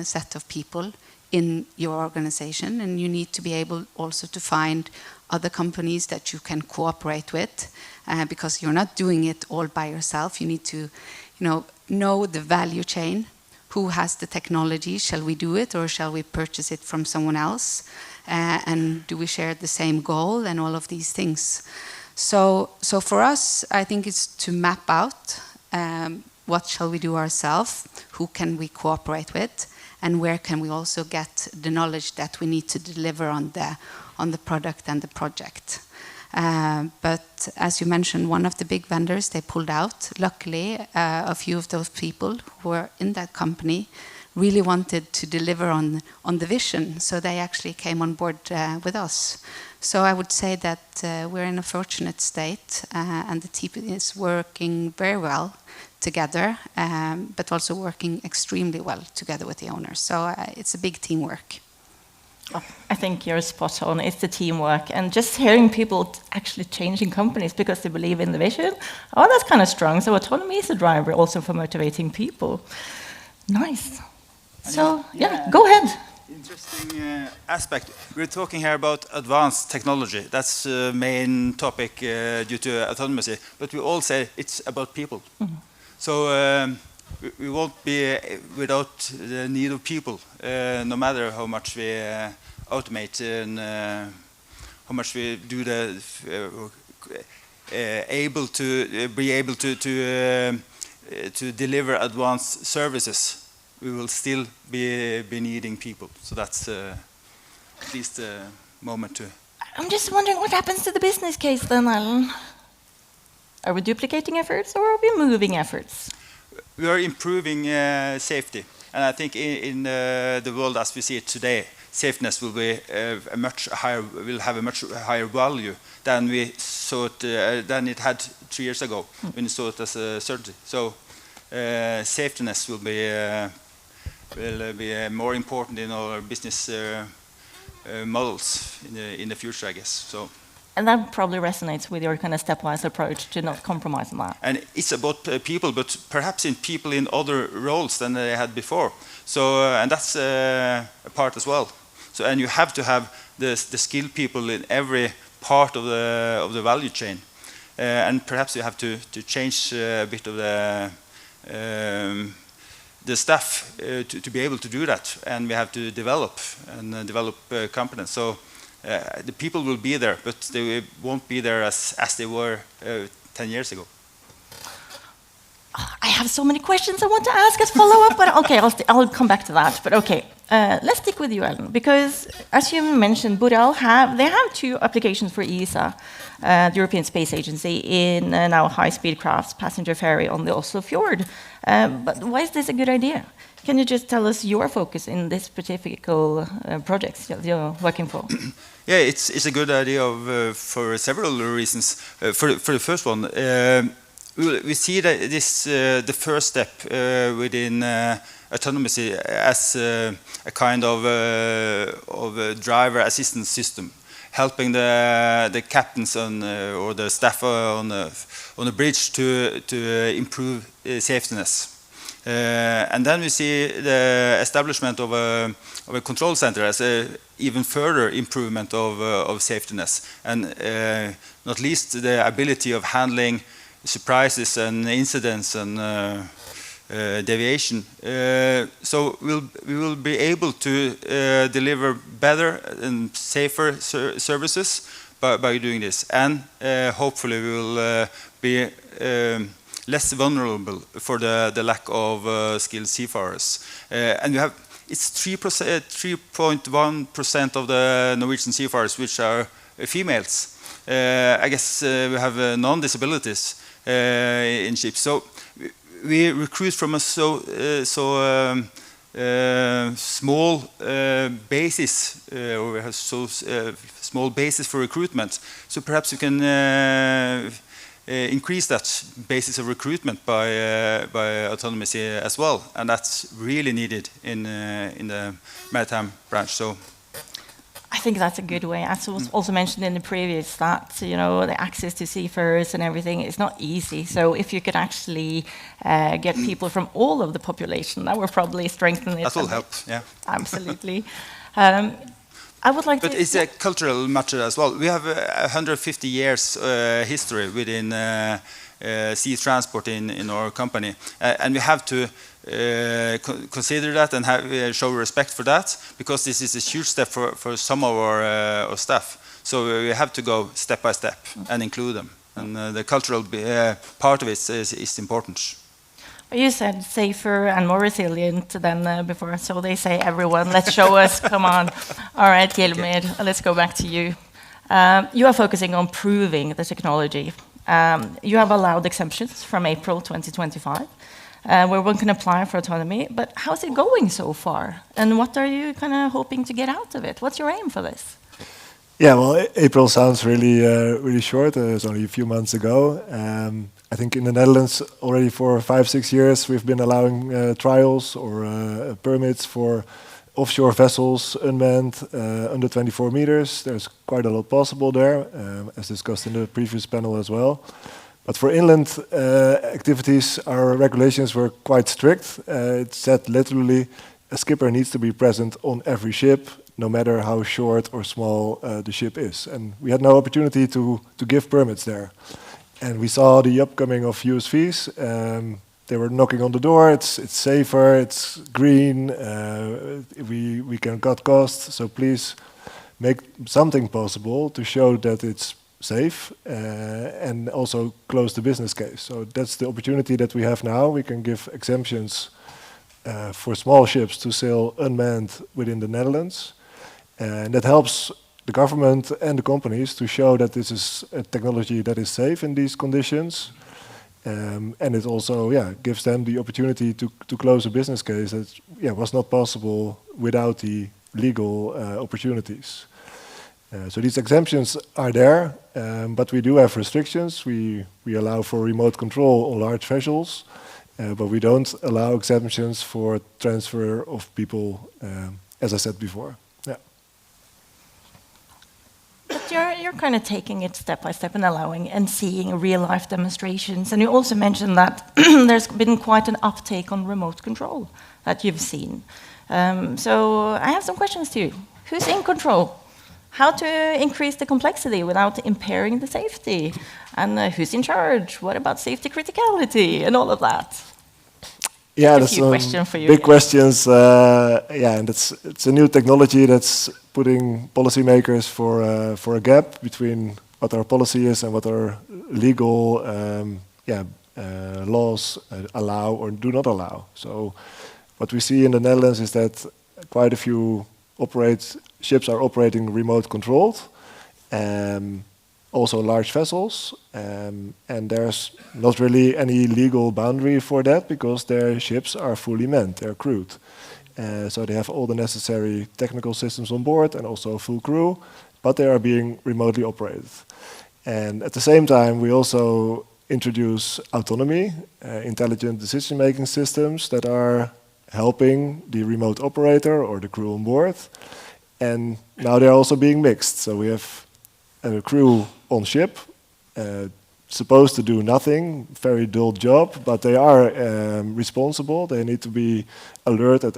set of people in your organization, and you need to be able also to find other companies that you can cooperate with, because you're not doing it all by yourself. You need to, know the value chain. Who has the technology? Shall we do it, or shall we purchase it from someone else? And do we share the same goal, and all of these things? So for us, I think it's to map out what shall we do ourselves, who can we cooperate with, and where can we also get the knowledge that we need to deliver on the product and the project. But as you mentioned, one of the big vendors, they pulled out. Luckily, a few of those people who were in that company really wanted to deliver on the vision, so they actually came on board with us. So I would say that we're in a fortunate state, and the team is working very well together, but also working extremely well together with the owners. So it's a big teamwork. Oh, I think you're spot on. It's the teamwork, and just hearing people actually changing companies because they believe in the vision. Oh, that's kind of strong. So autonomy is a driver also for motivating people. Nice. So yeah, go ahead. Interesting aspect. We're talking here about advanced technology. That's the main topic due to autonomy. But we all say it's about people. Mm-hmm. So we won't be without the need of people, no matter how much we automate and how much we do the be able to deliver advanced services. We will still be needing people. So that's at least a moment to... I'm just wondering what happens to the business case then, Alan? Are we duplicating efforts, or are we moving efforts? We are improving safety. And I think in the world as we see it today, safeness will be will have a much higher value than we saw it, than it had 3 years ago, when we saw it as a certainty. So safetyness will be more important in our business models in the future, I guess. So. And that probably resonates with your kind of stepwise approach to not compromise on that. And it's about people, but perhaps in people in other roles than they had before. So, and that's a part as well. So, and you have to have the skilled people in every part of the value chain. And perhaps you have to change a bit of the staff to be able to do that. And we have to develop competence. So. The people will be there, but they won't be there as they were 10 years ago. I have so many questions I want to ask as follow-up, but okay, I'll come back to that. But okay, let's stick with you, Ellen, because as you mentioned, Boreal have 2 applications for ESA, the European Space Agency, in now high-speed crafts passenger ferry on the Oslo fjord. But why is this a good idea? Can you just tell us your focus in this particular projects that you're working for? Yeah, it's a good idea for several reasons. For the first one, we see that this the first step within autonomy as a kind of a driver assistance system, helping the captains or the staff on the bridge to improve safetiness. And then we see the establishment of a control center as a even further improvement of safetiness, and not least the ability of handling surprises and incidents and deviation. So we will be able to deliver better and safer services by doing this, and hopefully we will be less vulnerable for the lack of skilled seafarers. And we have it's 3.1% of the Norwegian seafarers which are females. I guess we have non-disabilities in ships. So we recruit from a small basis, or we have small basis for recruitment. So perhaps you can increase that basis of recruitment by autonomy as well, and that's really needed in the maritime branch. So I think that's a good way. As was also mentioned in the previous, that the access to seafarers and everything is not easy. So if you could actually get people from all of the population, that would probably strengthen it. That will help. Yeah, absolutely. I would like but it's a cultural matter as well. We have 150 years history within sea transport in our company, and we have to consider that and show respect for that, because this is a huge step for some of our staff. So we have to go step by step and include them, and the cultural part of it is important. You said safer and more resilient than before, so they say everyone, let's show us, come on. All right, Hjelmer, let's go back to you. You are focusing on proving the technology. You have allowed exemptions from April 2025, where one can apply for autonomy, but how's it going so far? And what are you kind of hoping to get out of it? What's your aim for this? Yeah, well, April sounds really short. It's only a few months ago. I think in the Netherlands already for 5-6 years we've been allowing trials or permits for offshore vessels, unmanned, under 24 meters. There's quite a lot possible there, as discussed in the previous panel as well. But for inland activities, our regulations were quite strict. It said literally a skipper needs to be present on every ship, no matter how short or small the ship is. And we had no opportunity to give permits there. And we saw the upcoming of USVs. They were knocking on the door. It's safer, it's green, we can cut costs, so please make something possible to show that it's safe and also close the business case. So that's the opportunity that we have now. We can give exemptions for small ships to sail unmanned within the Netherlands. And that helps the government and the companies to show that this is a technology that is safe in these conditions. And it also gives them the opportunity to close a business case that was not possible without the legal opportunities. So these exemptions are there, but we do have restrictions. We allow for remote control on large vessels, but we don't allow exemptions for transfer of people, as I said before. But you're kind of taking it step by step and allowing and seeing real-life demonstrations. And you also mentioned that there's been quite an uptake on remote control that you've seen. So I have some questions to you. Who's in control? How to increase the complexity without impairing the safety? And who's in charge? What about safety criticality and all of that? Yeah, that's a question for you. Big questions. And it's a new technology that's putting policymakers for a gap between what our policy is and what our legal laws allow or do not allow. So what we see in the Netherlands is that quite a few ships are operating remote controlled, also large vessels, and there's not really any legal boundary for that because their ships are fully manned, they're crewed. So they have all the necessary technical systems on board and also a full crew, but they are being remotely operated. And at the same time, we also introduce autonomy, intelligent decision-making systems that are helping the remote operator or the crew on board. And now they're also being mixed. So we have a crew on ship, supposed to do nothing, very dull job, but they are responsible. They need to be alert at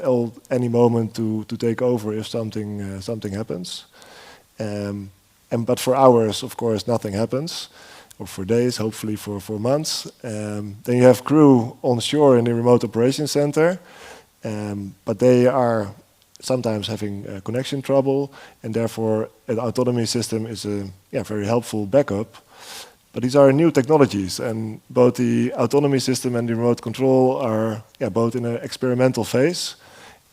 any moment to take over if something happens. But for hours, of course, nothing happens, or for days, hopefully for months. Then you have crew on shore in the remote operation center, but they are sometimes having connection trouble, and therefore an autonomy system is a very helpful backup. But these are new technologies, and both the autonomy system and the remote control are both in an experimental phase.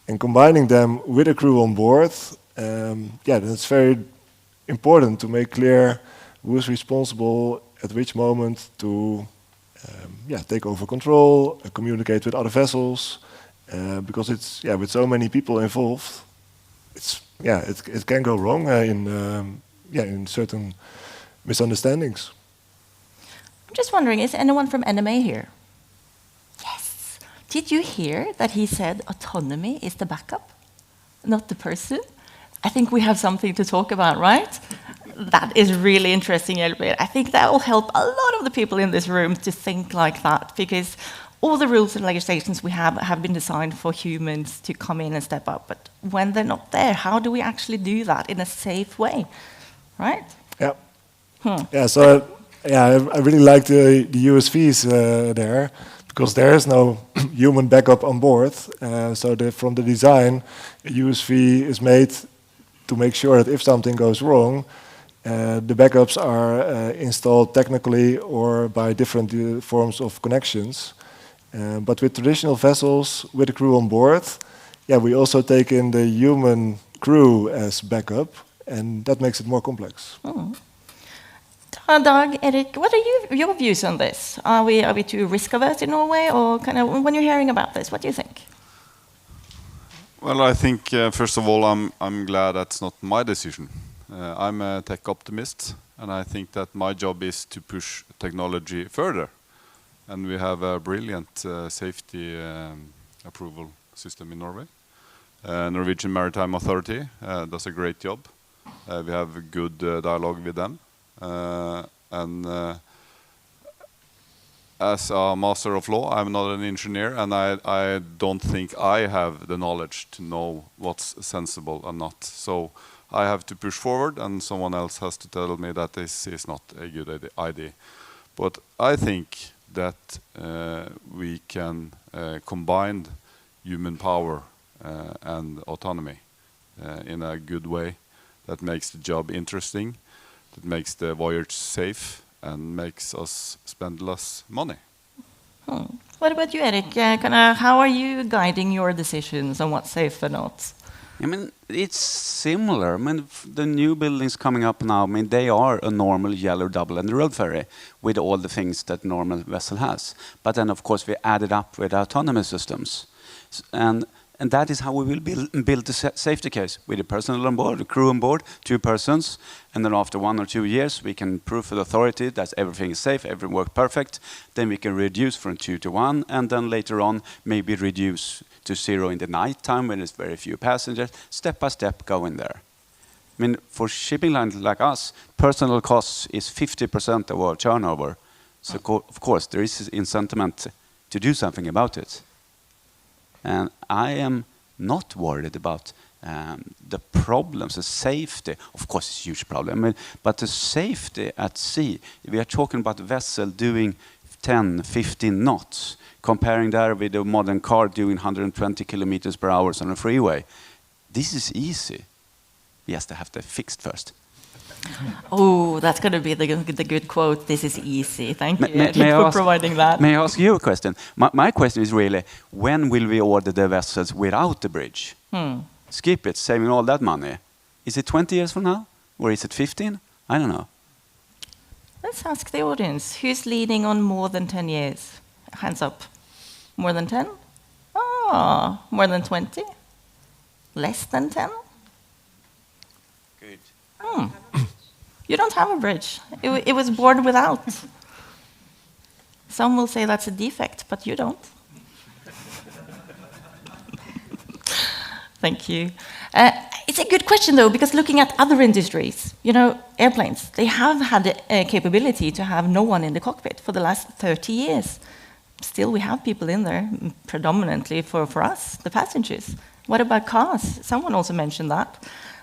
And combining them with a crew on board, then it's very important to make clear who is responsible at which moment to take over control, communicate with other vessels, because it's with so many people involved, it can go wrong in certain misunderstandings. I'm just wondering, is anyone from NMA here? Yes. Did you hear that he said autonomy is the backup, not the person? I think we have something to talk about, right? That is really interesting, Elbert. I think that will help a lot of the people in this room to think like that, because all the rules and legislations we have been designed for humans to come in and step up. But when they're not there, how do we actually do that in a safe way, right? Yeah. Yeah. So I really like the USVs there, because there is no human backup on board. So from the design, a USV is made to make sure that if something goes wrong, the backups are installed technically or by different forms of connections. But with traditional vessels, with a crew on board, we also take in the human crew as backup, and that makes it more complex. Oh. Dag, Erik, what are your views on this? Are we too risk-averse in Norway, or kind of when you're hearing about this, what do you think? Well, I think first of all, I'm glad that's not my decision. I'm a tech optimist, and I think that my job is to push technology further. And we have a brilliant safety approval system in Norway. Norwegian Maritime Authority does a great job. We have a good dialogue with them. As a master of law, I'm not an engineer, and I don't think I have the knowledge to know what's sensible and not. So I have to push forward, and someone else has to tell me that this is not a good idea. But I think that we can combine human power and autonomy in a good way that makes the job interesting, that makes the voyage safe, and makes us spend less money. What about you, Erik? How are you guiding your decisions on what's safe or not? I mean, it's similar. I mean, the new buildings coming up now, I mean, they are a normal yellow double-ended road ferry with all the things that normal vessel has. But then, of course, we added up with autonomous systems. And that is how we will build the safety case with the personnel on board, the crew on board, 2 persons. And then after 1 or 2 years, we can prove to the authority that everything is safe, everything works perfect. Then we can reduce from 2 to 1, and then later on, maybe reduce to 0 in the night time when there's very few passengers, step by step going there. I mean, for shipping lines like us, personal costs is 50% of our turnover. So of course, there is incentive to do something about it. And I am not worried about the problems, the safety. Of course, it's a huge problem. I mean, but the safety at sea, we are talking about a vessel doing 10, 15 knots, comparing that with a modern car doing 120 kilometers per hour on a freeway. This is easy. We just have to fix it first. Oh, that's going to be the good quote. This is easy. Thank you for providing that. May I ask you a question? My question is really, when will we order the vessels without the bridge? Skip it, saving all that money. Is it 20 years from now? Or is it 15? I don't know. Let's ask the audience. Who's leading on more than 10 years? Hands up. More than 10? Oh, more than 20? Less than 10? Good. You don't have a bridge. It was born without. Some will say that's a defect, but you don't. Thank you. It's a good question, though, because looking at other industries, you know, airplanes, they have had a capability to have no one in the cockpit for the last 30 years. Still, we have people in there, predominantly for us, the passengers. What about cars? Someone also mentioned that.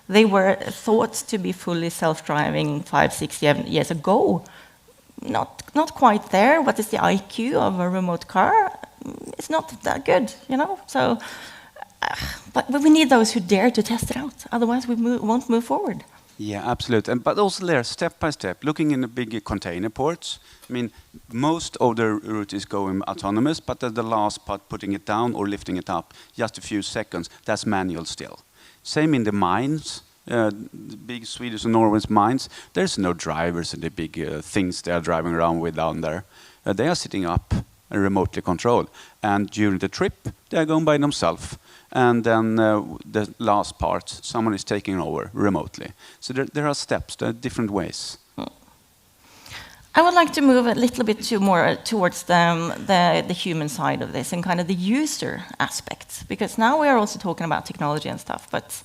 They were thought to be fully self-driving 5, 6, 7 years ago. Not quite there. What is the IQ of a remote car? It's not that good, you know? So, but we need those who dare to test it out. Otherwise, we won't move forward. Yeah, absolutely. But also there, step by step, looking in the big container ports. I mean, most of the route is going autonomous, but the last part, putting it down or lifting it up, just a few seconds, that's manual still. Same in the mines, the big Swedish and Norwegian mines. There's no drivers in the big things they are driving around with down there. They are sitting up and remotely controlled. And during the trip, they are going by themselves. And then the last part, someone is taking over remotely. So there are steps, there are different ways. I would like to move a little bit more towards the human side of this and kind of the user aspect, because now we are also talking about technology and stuff, but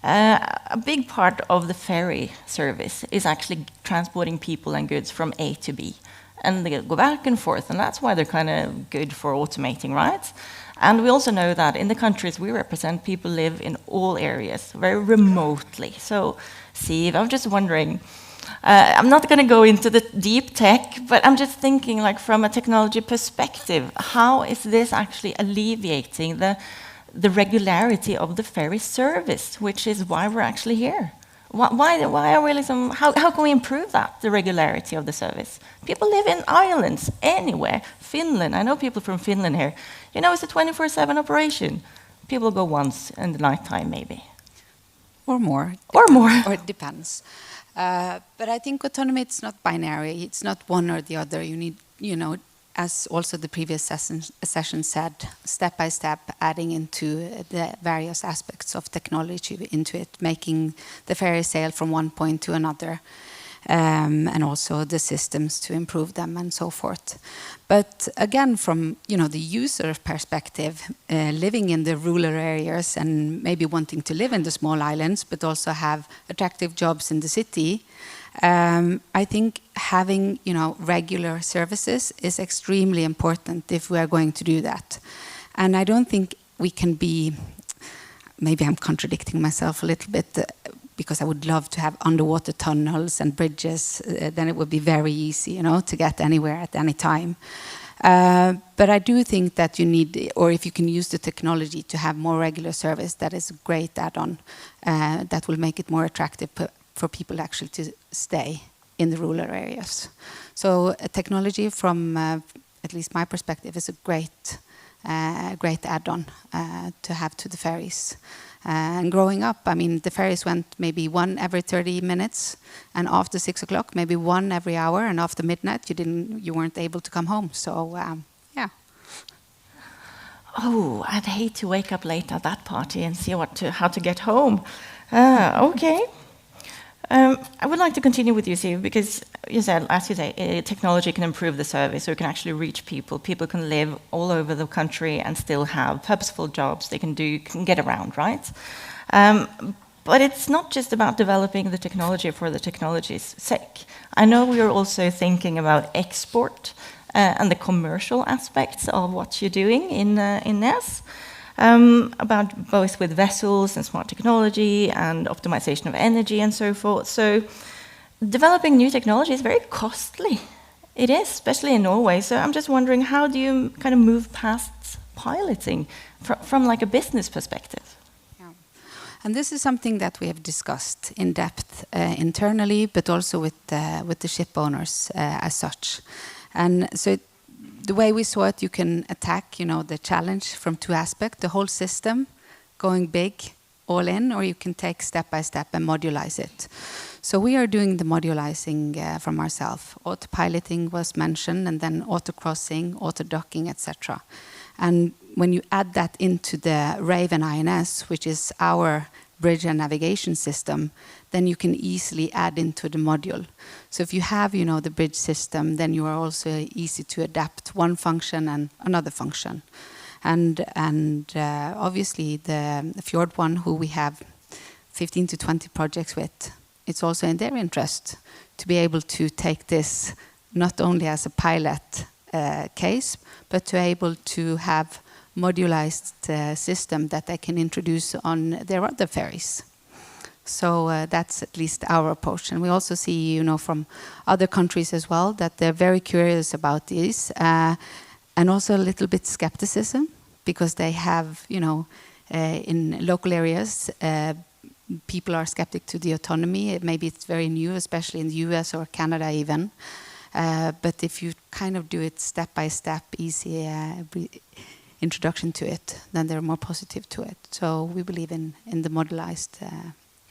a big part of the ferry service is actually transporting people and goods from A to B. And they go back and forth, and that's why they're kind of good for automating, right? And we also know that in the countries we represent, people live in all areas, very remotely. So, Siv, I'm just wondering, I'm not going to go into the deep tech, but I'm just thinking, like, from a technology perspective, how is this actually alleviating the regularity of the ferry service, which is why we're actually here? Why are we how can we improve that, the regularity of the service? People live in islands, anywhere. Finland, I know people from Finland here. You know, it's a 24/7 operation. People go once in the nighttime, maybe. Or more. Or more. Or it depends. But I think autonomy, it's not binary. It's not one or the other. You need, you know, as also the previous session said, step by step, adding into the various aspects of technology into it, making the ferry sail from one point to another, and also the systems to improve them and so forth. But again, from, you know, the user perspective, living in the rural areas and maybe wanting to live in the small islands, but also have attractive jobs in the city, I think having, you know, regular services is extremely important if we are going to do that. And I don't think we can be, maybe I'm contradicting myself a little bit, because I would love to have underwater tunnels and bridges, then it would be very easy, you know, to get anywhere at any time. But I do think that you need, or if you can use the technology to have more regular service, that is a great add-on that will make it more attractive for people actually to stay in the rural areas. So technology, from at least my perspective, is a great add-on to have to the ferries. And growing up, I mean, the ferries went maybe one every 30 minutes, and after 6 o'clock, maybe one every hour, and after midnight, you weren't able to come home. So, yeah. Oh, I'd hate to wake up late at that party and see how to get home. Okay. I would like to continue with you, Siv, because you said, as you say, technology can improve the service, so it can actually reach people. People can live all over the country and still have purposeful jobs they can get around, right? But it's not just about developing the technology for the technology's sake. I know we are also thinking about export and the commercial aspects of what you're doing in NES. About both with vessels and smart technology and optimization of energy and so forth. So developing new technology is very costly. It is, especially in Norway. So I'm just wondering, how do you kind of move past piloting from like a business perspective? Yeah. And this is something that we have discussed in depth internally, but also with the ship owners as such. And so the way we saw it, you can attack, you know, the challenge from two aspects: the whole system, going big, all in, or you can take step by step and modulize it. So we are doing the modularizing from ourselves. Autopiloting was mentioned, and then auto-crossing, auto-docking, etc. And when you add that into the Raven INS, which is our bridge and navigation system, then you can easily add into the module. So if you have, the bridge system, then you are also easy to adapt one function and another function. And obviously the Fjord one, who we have 15 to 20 projects with, it's also in their interest to be able to take this not only as a pilot case, but to able to have modularized system that they can introduce on their other ferries. So that's at least our approach. And we also see, from other countries as well, that they're very curious about this, and also a little bit skepticism, because they have, in local areas, people are skeptic to the autonomy. Maybe it's very new, especially in the US or Canada even. But if you kind of do it step by step, easy introduction to it, then they're more positive to it. So we believe in the modularized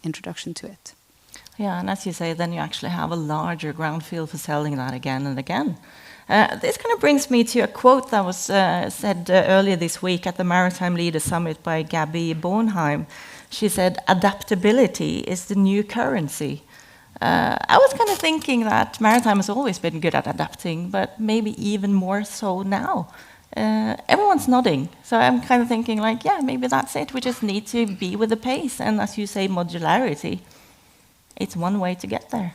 introduction to it. Yeah, and as you say, then you actually have a larger ground field for selling that again and again. This kind of brings me to a quote that was said earlier this week at the Maritime Leaders Summit by Gabby Bornheim. She said, "Adaptability is the new currency." I was kind of thinking that maritime has always been good at adapting, but maybe even more so now. Everyone's nodding, so I'm kind of thinking like, yeah, maybe that's it. We just need to be with the pace, and as you say, modularity. It's one way to get there.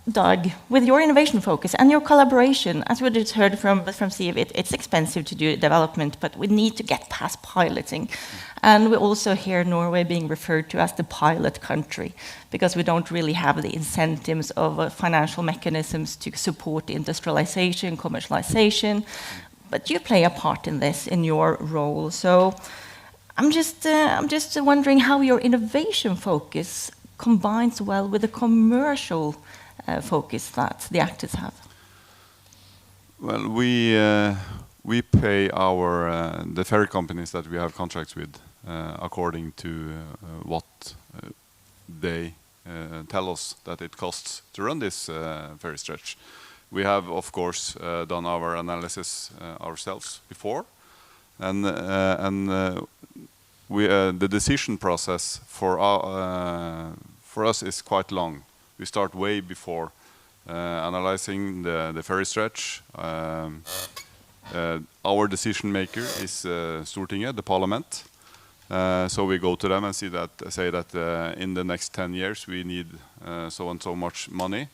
Doug, with your innovation focus and your collaboration, as we just heard from Steve, it's expensive to do development, but we need to get past piloting. And we also hear Norway being referred to as the pilot country, because we don't really have the incentives of financial mechanisms to support industrialization, commercialization. But you play a part in this in your role. So I'm just wondering how your innovation focus combines well with the commercial focus that the actors have. Well, we pay the ferry companies that we have contracts with according to what they tell us that it costs to run this ferry stretch. We have, of course, done our analysis ourselves before, and the decision process for us is quite long. We start way before analyzing the ferry stretch. Our decision maker is Stortinget, the parliament. So we go to them and say that in the next 10 years we need so and so much money.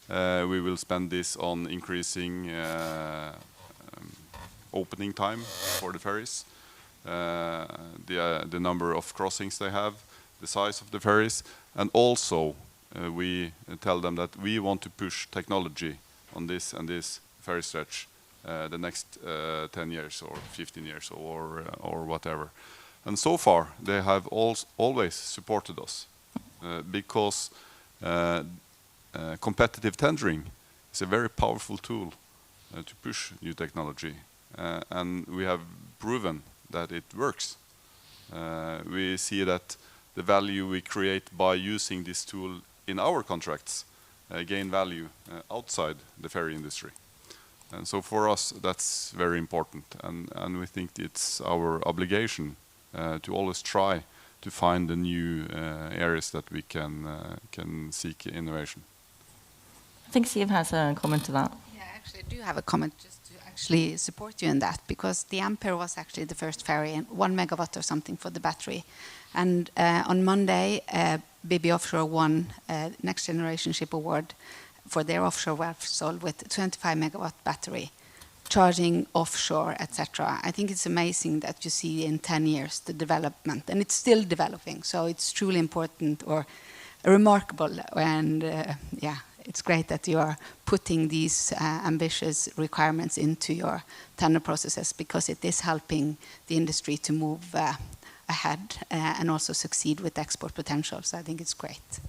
We will spend this on increasing opening time for the ferries, the number of crossings they have, the size of the ferries, and also we tell them that we want to push technology on this and this ferry stretch the next 10 years or 15 years or whatever. And so far they have always supported us because competitive tendering is a very powerful tool to push new technology, and we have proven that it works. We see that the value we create by using this tool in our contracts gain value outside the ferry industry. And so for us that's very important, and we think it's our obligation to always try to find the new areas that we can seek innovation. I think Siv has a comment to that. Yeah, actually I do have a comment just to actually support you in that, because the Ampere was actually the first ferry, and 1 megawatt or something for the battery. And on Monday, BB Offshore won Next Generation Ship Award for their offshore vessel with 25 megawatt battery, charging offshore, etc. I think it's amazing that you see in 10 years the development, and it's still developing. So it's truly important or remarkable, and yeah, it's great that you are putting these ambitious requirements into your tender processes, because it is helping the industry to move ahead and also succeed with export potential. So I think it's great.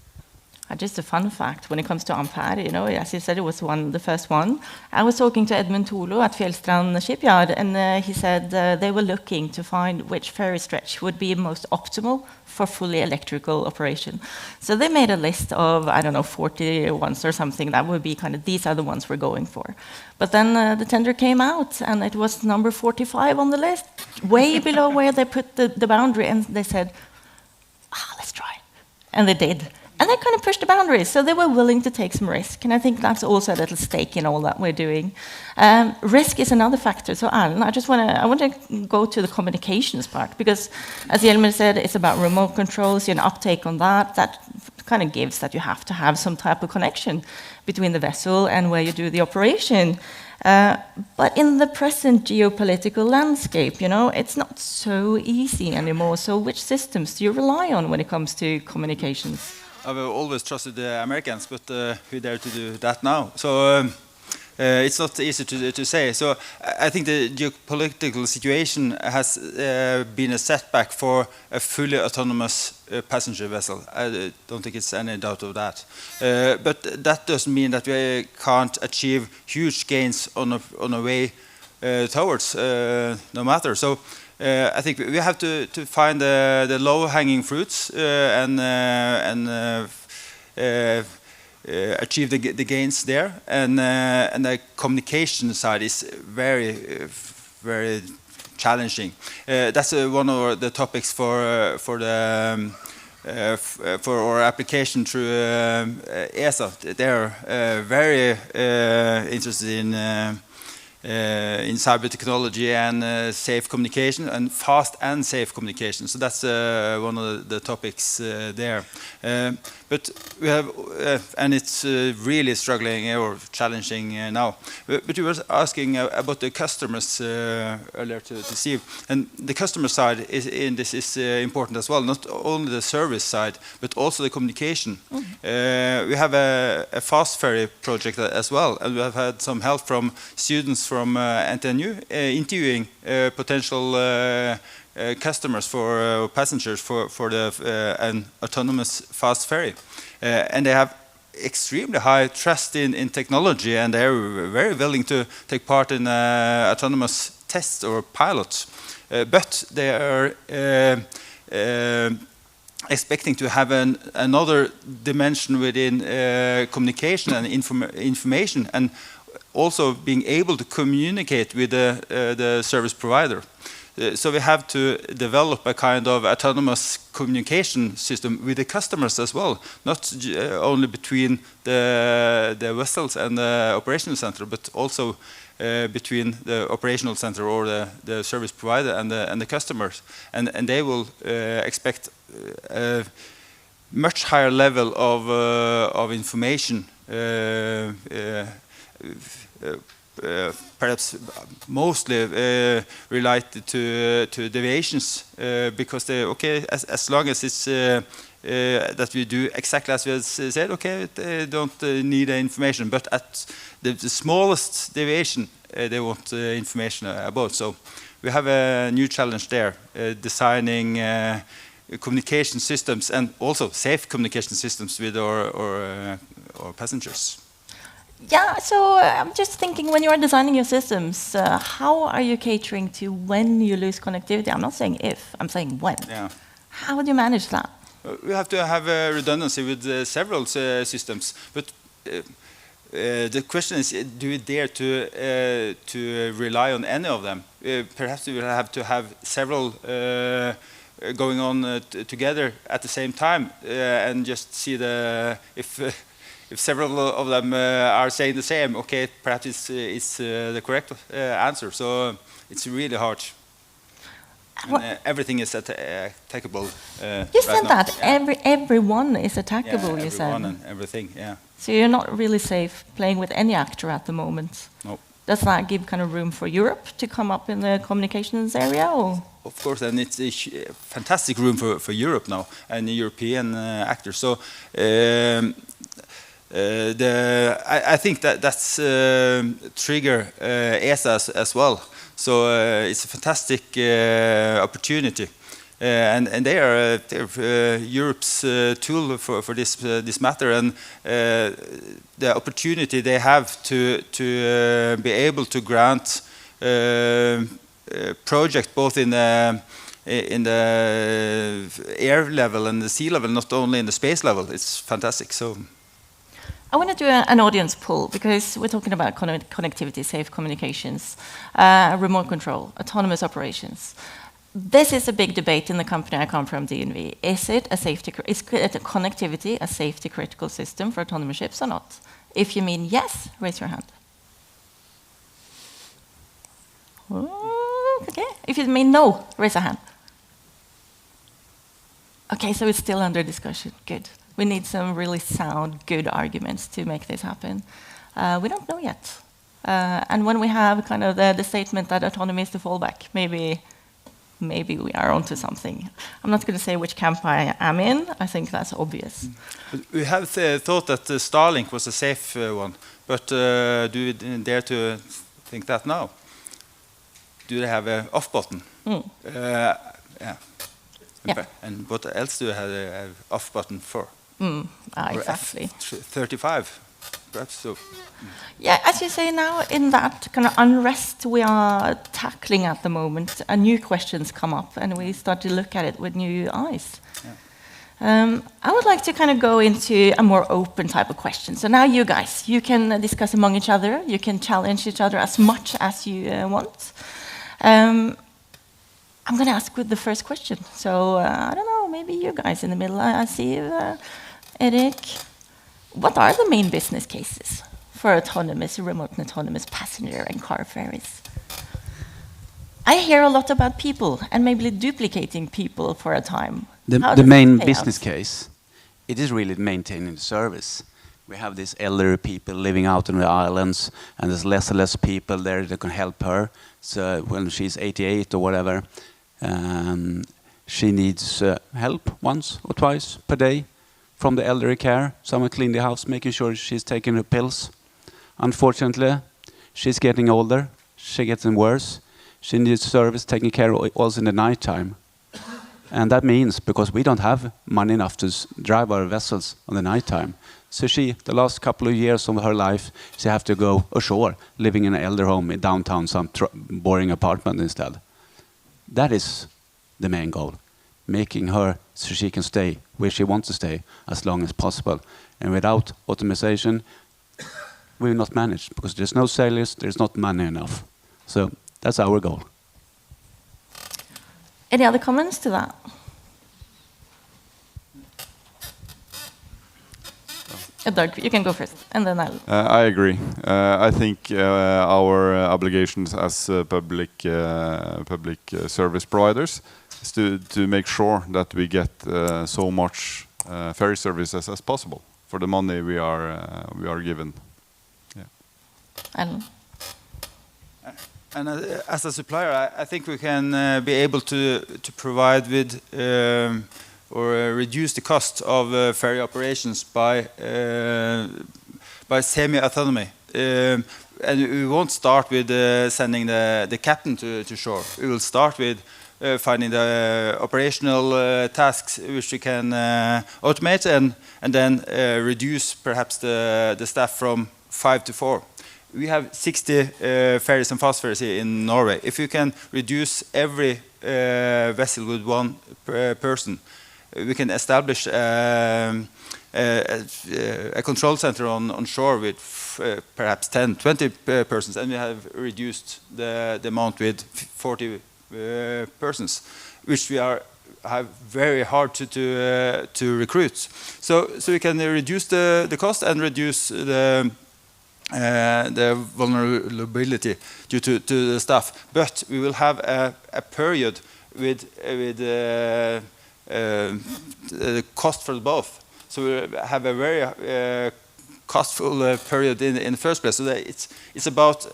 Just a fun fact, when it comes to Ampere, as you said, it was the first one. I was talking to Edmund Tolo at Fjellstrand Shipyard, and he said they were looking to find which ferry stretch would be most optimal for fully electrical operation. So they made a list of, 40 ones or something that would be these are the ones we're going for. But then the tender came out, and it was number 45 on the list, way below where they put the boundary, and they said, let's try. And they did. And they kind of pushed the boundaries, so they were willing to take some risk. And I think that's also a little stake in all that we're doing. Risk is another factor. So Alan, I want to go to the communications part, because as Hjelmer said, it's about remote controls, an uptake on that. That kind of gives that you have to have some type of connection between the vessel and where you do the operation. But in the present geopolitical landscape, it's not so easy anymore. So which systems do you rely on when it comes to communications? I've always trusted the Americans, but who dare to do that now? So it's not easy to say. So I think the geopolitical situation has been a setback for a fully autonomous passenger vessel. I don't think it's any doubt of that. But that doesn't mean that we can't achieve huge gains on a way towards, no matter. So I think we have to find the low-hanging fruits and achieve the gains there, and the communication side is very challenging. That's one of the topics for our application through ESA. They're very interested in cyber technology and safe communication, and fast and safe communication. So that's one of the topics there. But we have, and it's really struggling or challenging now. But you were asking about the customers earlier to Steve, and the customer side in this is important as well. Not only the service side, but also the communication. We have a fast ferry project as well, and we have had some help from students from NTNU interviewing potential customers for passengers for an autonomous fast ferry, and they have extremely high trust in technology, and they're very willing to take part in autonomous tests or pilots, but they are expecting to have another dimension within communication and information, and also being able to communicate with the service provider. So we have to develop a kind of autonomous communication system with the customers as well, not only between the vessels and the operational center, but also between the operational center or the service provider and the customers. And they will expect a much higher level of information, perhaps mostly related to deviations, because as long as it's that we do exactly as we have said, they don't need the information, but at the smallest deviation they want information about. So we have a new challenge there, designing communication systems and also safe communication systems with our passengers. Yeah, so I'm just thinking, when you are designing your systems, how are you catering to when you lose connectivity? I'm not saying if, I'm saying when. Yeah. How do you manage that? We have to have redundancy with several systems, but the question is, do we dare to rely on any of them? Perhaps we will have to have several going on together at the same time, and just see if several of them are saying the same, perhaps it's the correct answer. So it's really hard. And, everything is attackable. You said that everyone is attackable. Yeah, you said. Everyone and everything. Yeah. So you're not really safe playing with any actor at the moment. No. Does that give kind of room for Europe to come up in the communications area, or? Of course, and it's a fantastic room for Europe now and the European actors. So. I think that's trigger ESA as well. So it's a fantastic opportunity, and they are Europe's tool for this matter, and the opportunity they have to be able to grant project both in the air level and the sea level, not only in the space level. It's fantastic. So. I want to do an audience poll, because we're talking about connectivity, safe communications, remote control, autonomous operations. this is a big debate in the company I come from, DNV. Is it a connectivity a safety critical system for autonomous ships or not? If you mean yes, raise your hand. Okay. If you mean no, raise a hand. Okay, so it's still under discussion. Good. We need some really sound, good arguments to make this happen. We don't know yet. And when we have kind of the statement that autonomy is the fallback, maybe we are onto something. I'm not going to say which camp I am in. I think that's obvious. But we have thought that Starlink was a safe one, but do we dare to think that now? Do they have an off button? Yeah. And what else do you have an off button for? Exactly. F-35, perhaps so. Yeah, as you say now, in that kind of unrest we are tackling at the moment, new questions come up, and we start to look at it with new eyes. Yeah. I would like to kind of go into a more open type of question. So now you guys, you can discuss among each other, you can challenge each other as much as you want. I'm going to ask with the first question. So I don't know, maybe you guys in the middle. I see you, Erik. What are the main business cases for autonomous, remote and autonomous passenger and car ferries? I hear a lot about people and maybe duplicating people for a time. The main business case, it is really maintaining the service. We have these elderly people living out on the islands, and there's less and less people there that can help her. So when she's 88 or whatever, she needs help once or twice per day from the elderly care. Someone clean the house, making sure she's taking her pills. Unfortunately, she's getting older. She gets worse. She needs service taken care of also in the night time. And that means, because we don't have money enough to drive our vessels on the night time, so the last couple of years of her life, she have to go ashore, living in an elder home in downtown, some boring apartment instead. That is the main goal, making her so she can stay where she wants to stay as long as possible. And without automation, we will not manage, because there's no sailors, there's not money enough. So that's our goal. Any other comments to that? Doug, you can go first, and then I'll... I agree. I think our obligations as public service providers is to make sure that we get so much ferry services as possible for the money we are given. Yeah. And as a supplier, I think we can be able to provide with or reduce the cost of ferry operations by semi-autonomy. And we won't start with sending the captain to shore. We will start with finding the operational tasks which we can automate and then reduce perhaps the staff from 5 to 4. We have 60 ferries and fast ferries here in Norway. If you can reduce every vessel with one person, we can establish a control center on shore with perhaps 10, 20 persons, and we have reduced the amount with 40 persons, which we have very hard to recruit. So we can reduce the cost and reduce the vulnerability due to the staff, but we will have a period with cost for both. So we have a very costful period in the first place. So it's about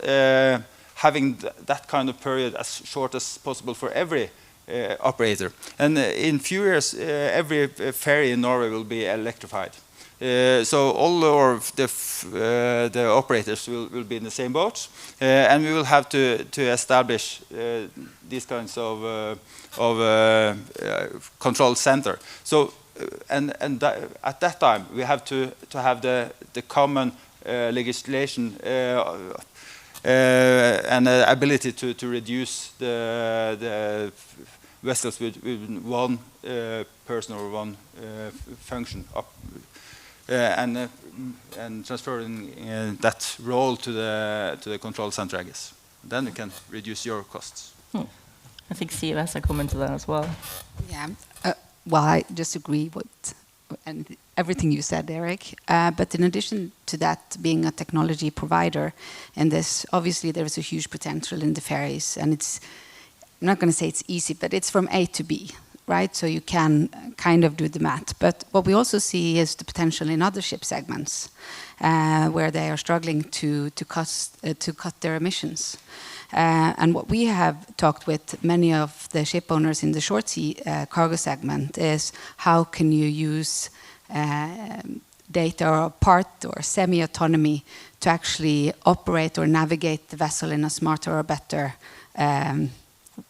having that kind of period as short as possible for every operator. And in few years, every ferry in Norway will be electrified. So all of the operators will be in the same boat, and we will have to establish these kinds of control center. So at that time we have to have the common legislation and ability to reduce the vessels with one person or one function up. And transferring that role to the control center, I guess. Then you can reduce your costs. I think Steve has a comment to that as well. Yeah, well, I just agree with and everything you said, Eric. But in addition to that, being a technology provider in this, obviously there is a huge potential in the ferries, and it's, I'm not going to say it's easy, but it's from A to B, right? So you can kind of do the math. But what we also see is the potential in other ship segments, where they are struggling to cut their emissions. And what we have talked with many of the ship owners in the short sea cargo segment is how can you use data or part or semi-autonomy to actually operate or navigate the vessel in a smarter or better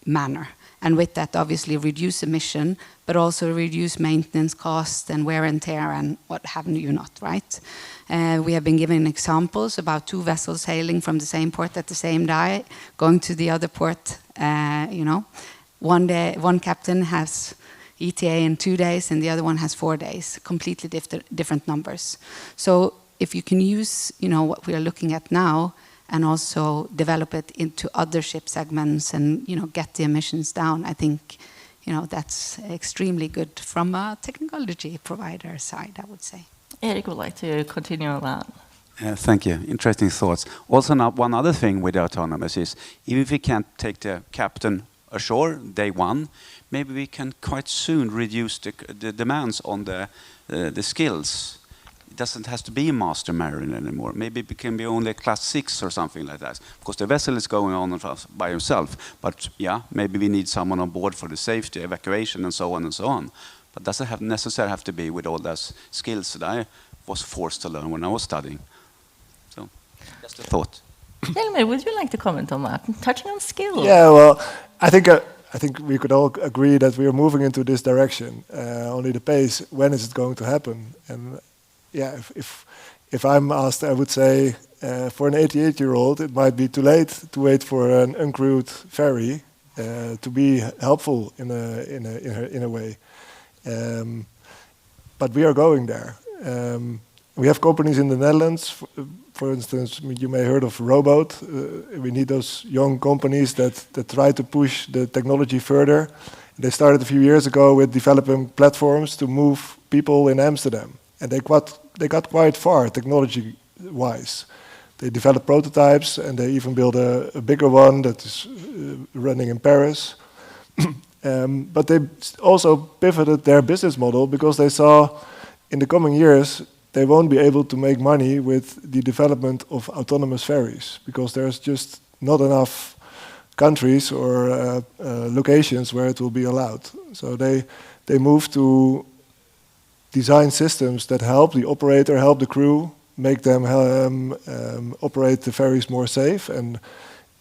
manner. And with that, obviously, reduce emission, but also reduce maintenance costs and wear and tear and what have you not, right? We have been given examples about 2 vessels sailing from the same port at the same day, going to the other port, One day, one captain has ETA in 2 days and the other one has 4 days, completely different numbers. So if you can use, what we are looking at now and also develop it into other ship segments and, get the emissions down, I think, that's extremely good from a technology provider side, I would say. Erik would like to continue on that. Thank you. Interesting thoughts. Also, now one other thing with the autonomous is, even if we can't take the captain ashore day one, maybe we can quite soon reduce the demands on the skills. It doesn't have to be a master mariner anymore. Maybe it can be only a class 6 or something like that. Because the vessel is going on by himself. But yeah, maybe we need someone on board for the safety, evacuation, and so on and so on. But doesn't necessarily have to be with all those skills that I was forced to learn when I was studying. So, just a thought. Najmeh, would you like to comment on that? Touching on skills. Yeah, well, I think we could all agree that we are moving into this direction. Only the pace, when is it going to happen? And yeah, if I'm asked, I would say for an 88-year-old, it might be too late to wait for an uncrewed ferry to be helpful in a way. But we are going there. We have companies in the Netherlands. For instance, you may have heard of Rowboat. We need those young companies that try to push the technology further. They started a few years ago with developing platforms to move people in Amsterdam. And they got quite far technology-wise. They developed prototypes and they even built a bigger one that is running in Paris. But they also pivoted their business model because they saw in the coming years they won't be able to make money with the development of autonomous ferries because there's just not enough countries or locations where it will be allowed. So they moved to design systems that help the operator, help the crew, make them operate the ferries more safe. And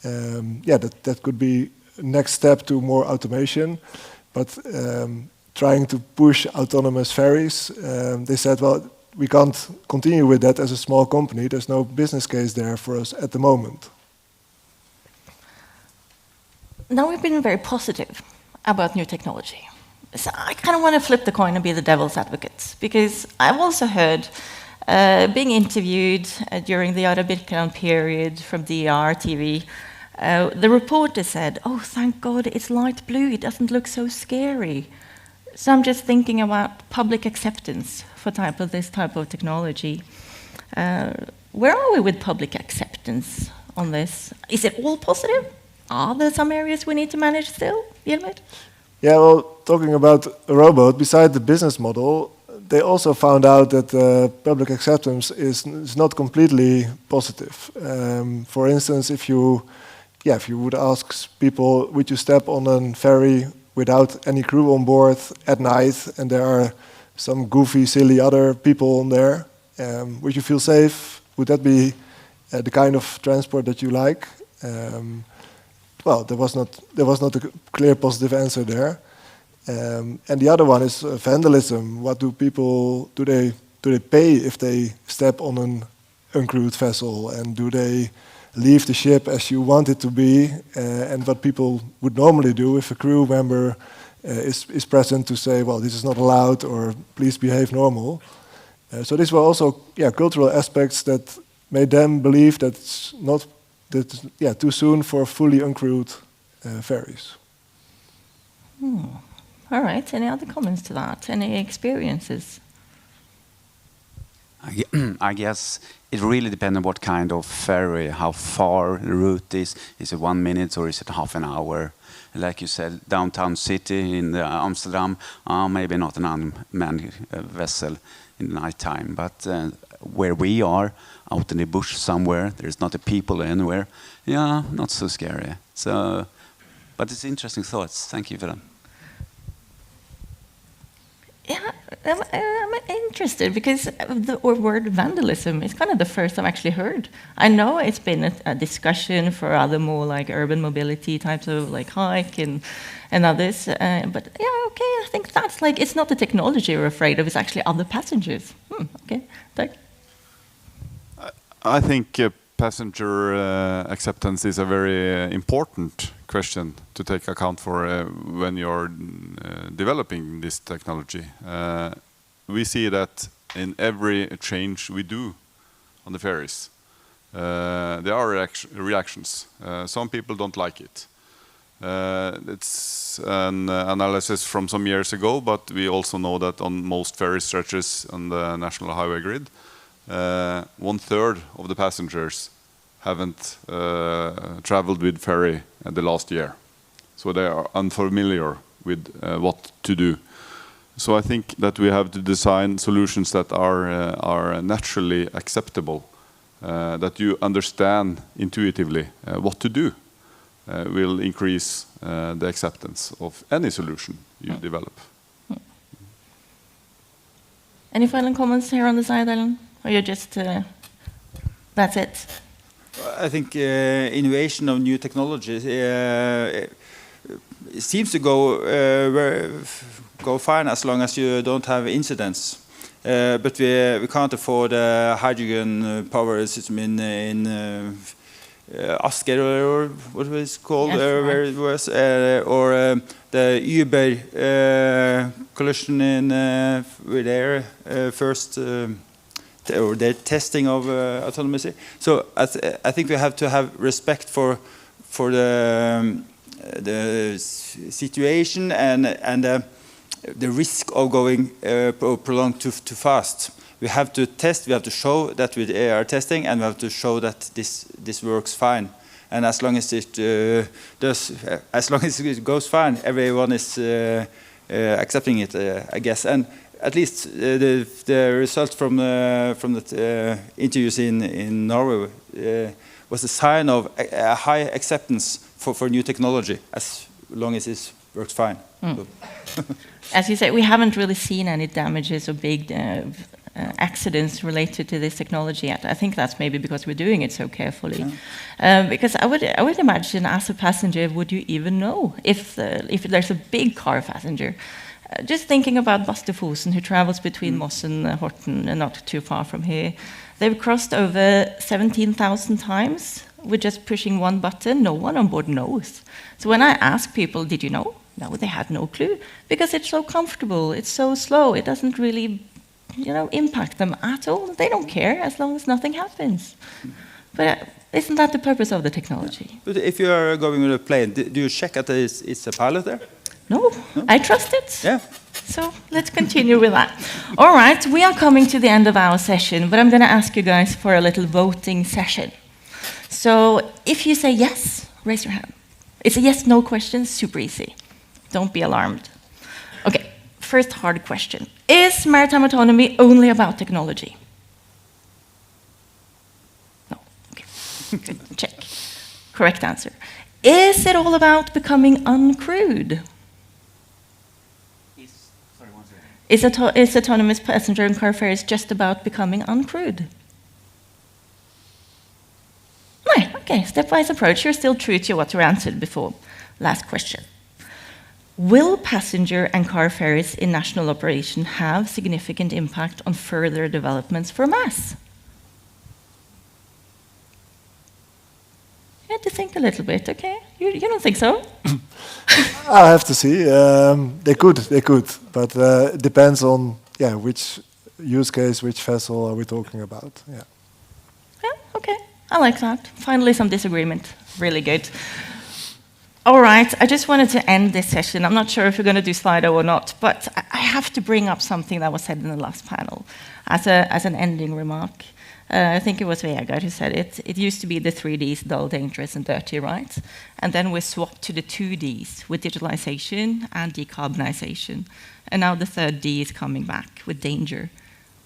that could be next step to more automation, but trying to push autonomous ferries, they said, well, we can't continue with that as a small company. There's no business case there for us at the moment. Now we've been very positive about new technology. So I kind of want to flip the coin and be the devil's advocate, because I've also heard being interviewed during the Arbitron period from DR TV, the reporter said, oh, thank God, it's light blue, it doesn't look so scary. So I'm just thinking about public acceptance for this type of technology. Where are we with public acceptance on this? Is it all positive? Are there some areas we need to manage still? Yilmaz? Yeah, well, talking about a Rowboat, beside the business model, they also found out that public acceptance is not completely positive. For instance, if you would ask people, would you step on a ferry without any crew on board at night, and there are some goofy, silly other people on there, would you feel safe? Would that be the kind of transport that you like? Well, there was not a clear positive answer there. And the other one is vandalism. What do people do they pay if they step on an uncrewed vessel, and do they leave the ship as you want it to be? And what people would normally do if a crew member is present to say, well, this is not allowed, or please behave normal. So these were also cultural aspects that made them believe that too soon for fully uncrewed ferries. All right, any other comments to that? Any experiences? I guess it really depends on what kind of ferry, how far the route is. Is it 1 minute or is it half an hour? Like you said, downtown city in Amsterdam, maybe not an unmanned vessel in the night time. But where we are, out in the bush somewhere, there's not a people anywhere. Yeah, not so scary. So, but it's interesting thoughts. Thank you for them. Yeah, I'm interested because the word vandalism is kind of the first I've actually heard. I know it's been a discussion for other more like urban mobility types of like hike and others, but yeah, okay, I think that's like, it's not the technology we're afraid of, it's actually other passengers. Okay, thanks. I think passenger acceptance is a very important question to take account for when you're developing this technology. We see that in every change we do on the ferries, there are reactions. Some people don't like it. It's an analysis from some years ago, but we also know that on most ferry stretches on the national highway grid, 1/3 of the passengers haven't traveled with ferry the last year. So they are unfamiliar with what to do. So I think that we have to design solutions that are naturally acceptable, that you understand intuitively what to do, will increase the acceptance of any solution you develop. Any final comments here on the side, Ellen? Or you're just, that's it? I think innovation of new technologies seems to go fine as long as you don't have incidents. But we can't afford a hydrogen power system in Asker, or what was it called, yes, where it was, or the Uber collision in with their first. Or the testing of autonomy. So I think we have to have respect for the situation and the risk of going prolonged too fast. We have to test. We have to show that we are testing, and we have to show that this works fine. And as long as it goes fine, everyone is accepting it, I guess. And at least the result from the interviews in Norway was a sign of a high acceptance for new technology, as long as it works fine. As you say, we haven't really seen any damages or big accidents related to this technology yet. I think that's maybe because we're doing it so carefully. Because I would imagine, as a passenger, would you even know if there's a big car passenger? Just thinking about Buster Fosen, who travels between Moss and Horten, and not too far from here. They've crossed over 17,000 times with just pushing one button. No one on board knows. So when I ask people, did you know? No, they had no clue, because it's so comfortable, it's so slow, it doesn't really, impact them at all. They don't care as long as nothing happens. But isn't that the purpose of the technology? But if you are going with a plane, do you check that it's a pilot there? No, I trust it. Yeah. So let's continue with that. All right, we are coming to the end of our session, but I'm going to ask you guys for a little voting session. So if you say yes, raise your hand. It's a yes-no question, super easy. Don't be alarmed. Okay, first hard question. Is maritime autonomy only about technology? No, okay, good, check. Correct answer. Is it all about becoming uncrewed? Is autonomous passenger and car ferries just about becoming uncrewed? No, okay, stepwise approach. You're still true to what you answered before. Last question. Will passenger and car ferries in national operation have significant impact on further developments for mass? You had to think a little bit, okay? You don't think so? I have to see. They could, but it depends on which use case, which vessel are we talking about. Yeah, okay. I like that. Finally, some disagreement. Really good. All right, I just wanted to end this session. I'm not sure if we're going to do Slido or not, but I have to bring up something that was said in the last panel as an ending remark. I think it was Vegard who said it. It used to be the 3Ds, dull, dangerous, and dirty, right? And then we swapped to the 2Ds with digitalization and decarbonization. And now the third D is coming back with danger.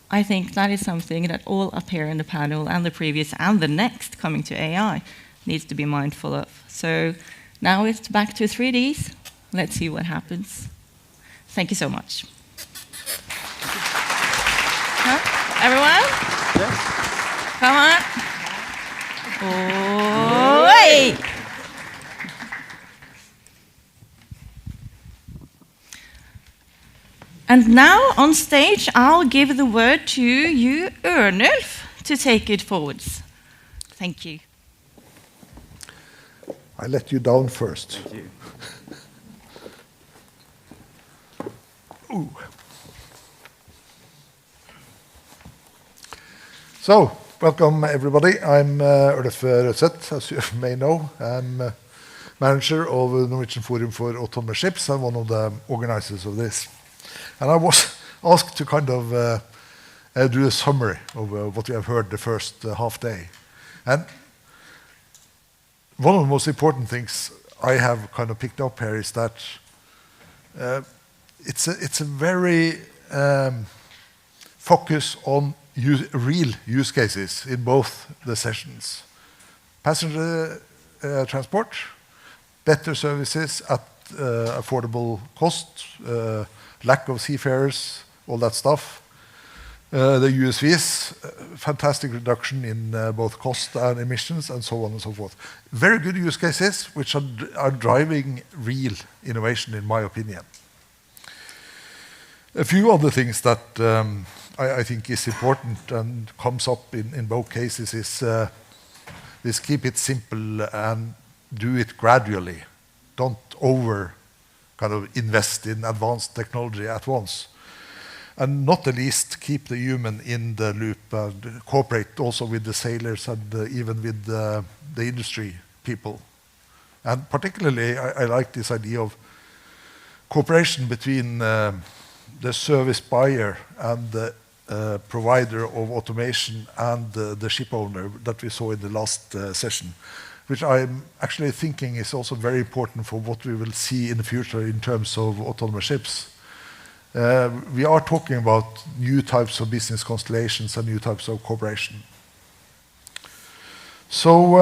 I think that is something that all up here in the panel and the previous and the next coming to AI needs to be mindful of. So now it's back to 3Ds. Let's see what happens. Thank you so much. Huh? Everyone? Yes. Come on. Oh, hey! And now on stage, I'll give the word to you, Ørnulf, to take it forwards. Thank you. I let you down first. Thank you. Ooh. So, welcome everybody. I'm Ørnulf Rødseth, as you may know. I'm manager of the Norwegian Forum for Autonomous Ships and one of the organizers of this. And I was asked to kind of do a summary of what we have heard the first half day. And one of the most important things I have kind of picked up here is that it's a very focus on real use cases in both the sessions. Passenger transport, better services at affordable cost, lack of seafarers, all that stuff. The USVs, fantastic reduction in both cost and emissions and so on and so forth. Very good use cases which are driving real innovation in my opinion. A few other things that I think is important and comes up in both cases is keep it simple and do it gradually. Don't over kind of invest in advanced technology at once. And not the least, keep the human in the loop and cooperate also with the sailors and even with the industry people. And particularly, I like this idea of cooperation between the service buyer and the provider of automation and the ship owner that we saw in the last session, which I'm actually thinking is also very important for what we will see in the future in terms of autonomous ships. We are talking about new types of business constellations and new types of cooperation. So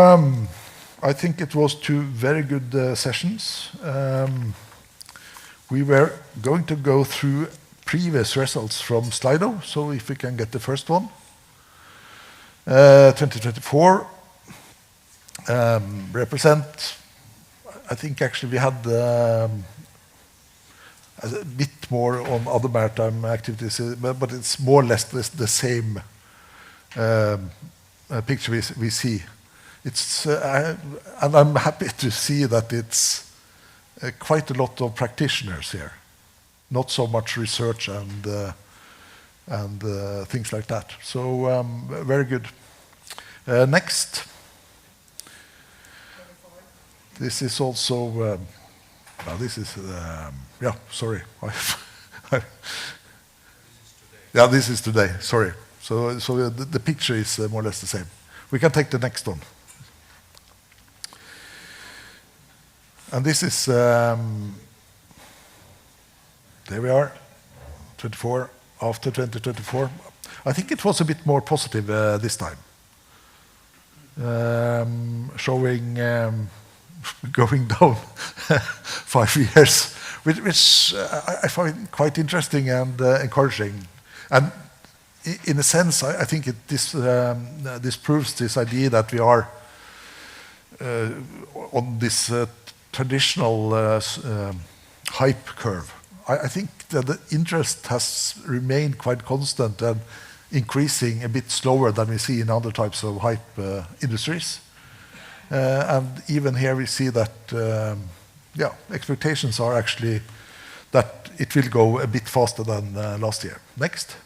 I think it was two very good sessions. We were going to go through previous results from Slido, so if we can get the first one. 2024 represent, I think actually we had a bit more on other maritime activities, but it's more or less the same picture we see. It's, and I'm happy to see that it's quite a lot of practitioners here, not so much research and things like that. So very good. Next. This is also, this is, yeah, sorry. Yeah, this is today, sorry. So the picture is more or less the same. We can take the next one. And this is, there we are, 24, after 2024. I think it was a bit more positive this time. Showing going down 5 years, which I find quite interesting and encouraging. And in a sense, I think this proves this idea that we are on this traditional hype curve. I think that the interest has remained quite constant and increasing a bit slower than we see in other types of hype industries. And even here we see that yeah, expectations are actually that it will go a bit faster than last year. Next.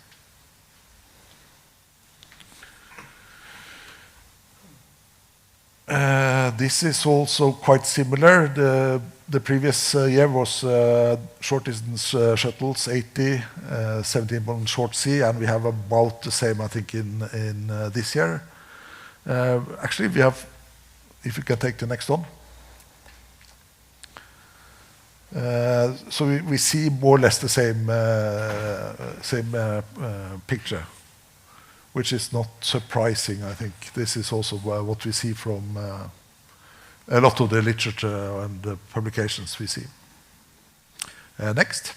This is also quite similar. The previous year was short distance shuttles, 80, 17 on short sea, and we have about the same, I think, in this year. Actually, we have, if you can take the next one. So we see more or less the same picture, which is not surprising, I think. This is also what we see from a lot of the literature and the publications we see. Next.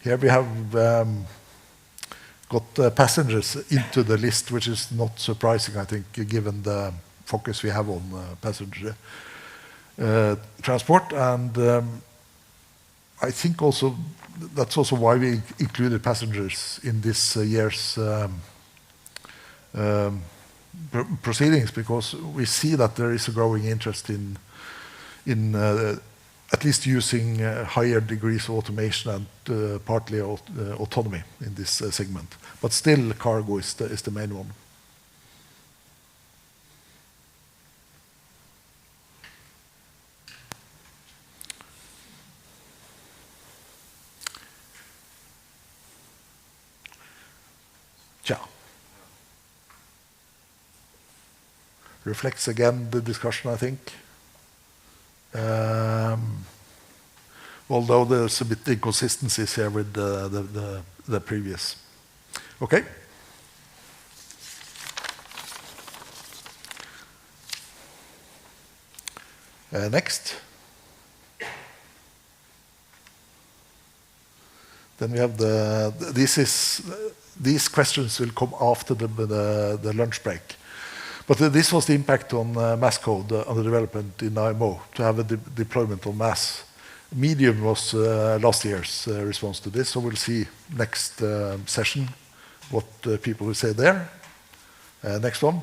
Here we have got passengers into the list, which is not surprising, I think, given the focus we have on passenger transport. And I think also that's also why we included passengers in this year's proceedings, because we see that there is a growing interest in at least using higher degrees of automation and partly autonomy in this segment. But still, cargo is the main one. Reflects again the discussion, I think. Although there's a bit inconsistencies here with the previous. Okay. Next. Then we have these questions will come after the lunch break. But this was the impact on mass code, on the development in IMO, to have a deployment on mass. Medium was last year's response to this, so we'll see next session what people will say there. Next one.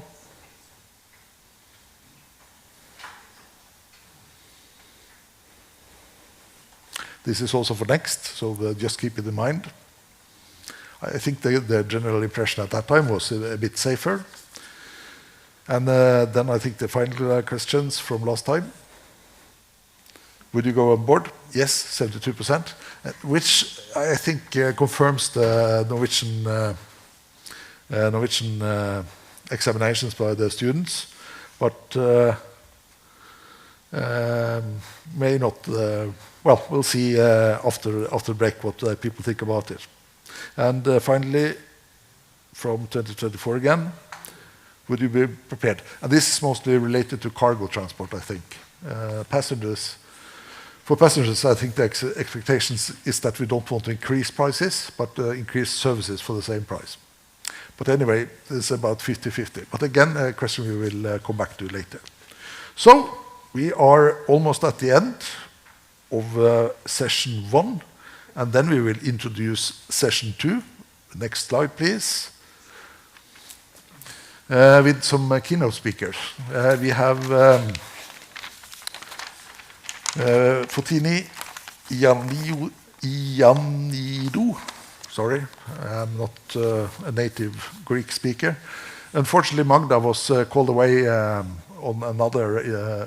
This is also for next, so just keep it in mind. I think the general impression at that time was a bit safer. And then I think the final questions from last time. Would you go on board? Yes, 72%, which I think confirms the Norwegian examinations by the students, but may not. Well, we'll see after break what people think about it. And finally, from 2024 again. Would you be prepared? And this is mostly related to cargo transport, I think. For passengers, I think the expectations is that we don't want to increase prices, but increase services for the same price. But anyway, it's about 50-50. But again, a question we will come back to later. So, we are almost at the end of session 1, and then we will introduce session 2. Next slide, please. With some keynote speakers. We have Fotini Ioannidou. Sorry, I'm not a native Greek speaker. Unfortunately, Magda was called away on another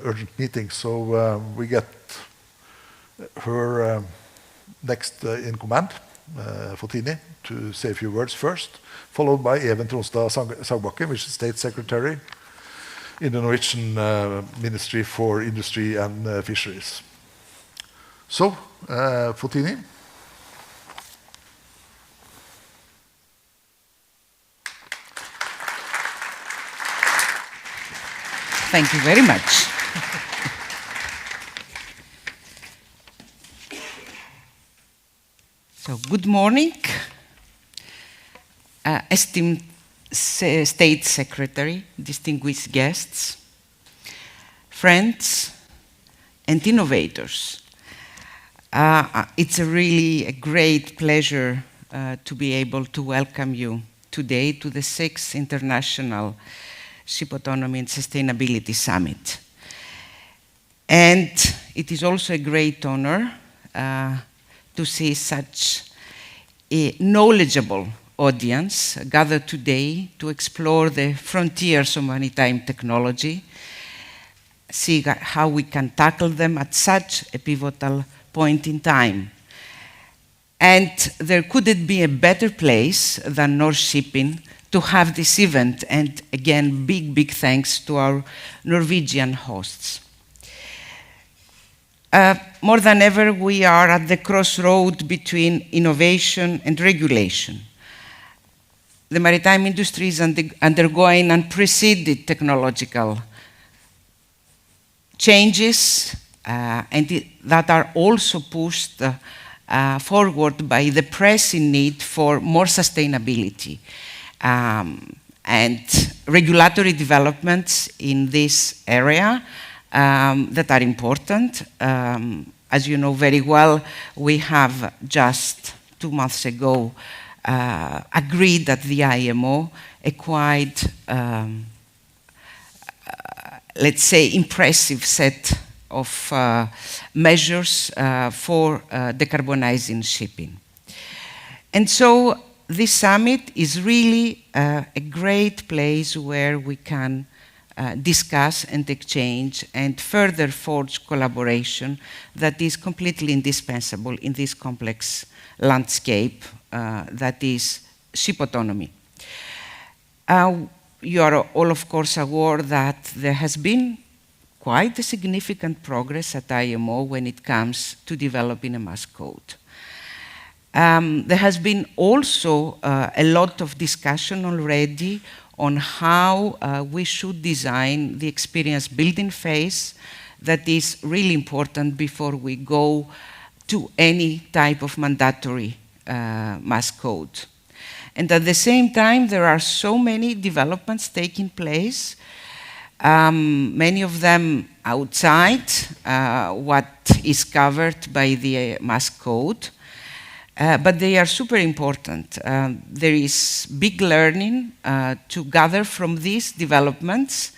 urgent meeting, so we get her next in command, Fotini, to say a few words first, followed by Even Tronstad Sagbakke, which is State Secretary in the Norwegian Ministry for Industry and Fisheries. So, Fotini. Thank you very much. So, good morning, esteemed State Secretary, distinguished guests, friends, and innovators. It's really a great pleasure to be able to welcome you today to the 6th International Ship Autonomy and Sustainability Summit. And it is also a great honor to see such a knowledgeable audience gathered today to explore the frontiers of maritime technology, see how we can tackle them at such a pivotal point in time. And there couldn't be a better place than North Shipping to have this event. And again, big thanks to our Norwegian hosts. More than ever, we are at the crossroad between innovation and regulation. The maritime industry is undergoing unprecedented technological changes that are also pushed forward by the pressing need for more sustainability and regulatory developments in this area that are important. As you know very well, we have just 2 months ago agreed that the IMO a quite, let's say, impressive set of measures for decarbonizing shipping. And so this summit is really a great place where we can discuss and exchange and further forge collaboration that is completely indispensable in this complex landscape that is ship autonomy. You are all, of course, aware that there has been quite a significant progress at IMO when it comes to developing a mass code. There has been also a lot of discussion already on how we should design the experience building phase that is really important before we go to any type of mandatory mass code. And at the same time, there are so many developments taking place, many of them outside what is covered by the mass code, but they are super important. There is big learning to gather from these developments,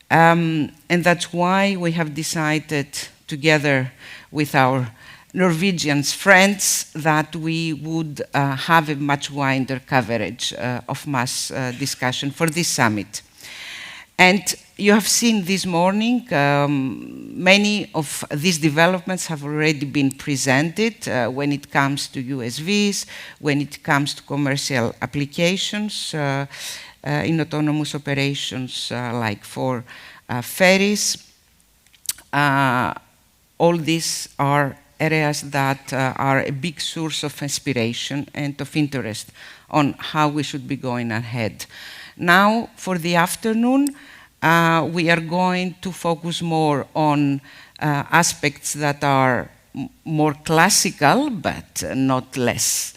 and that's why we have decided together with our Norwegian friends that we would have a much wider coverage of mass discussion for this summit. And you have seen this morning, many of these developments have already been presented when it comes to USVs, when it comes to commercial applications in autonomous operations like for ferries. All these are areas that are a big source of inspiration and of interest on how we should be going ahead. Now, for the afternoon, we are going to focus more on aspects that are more classical, but not less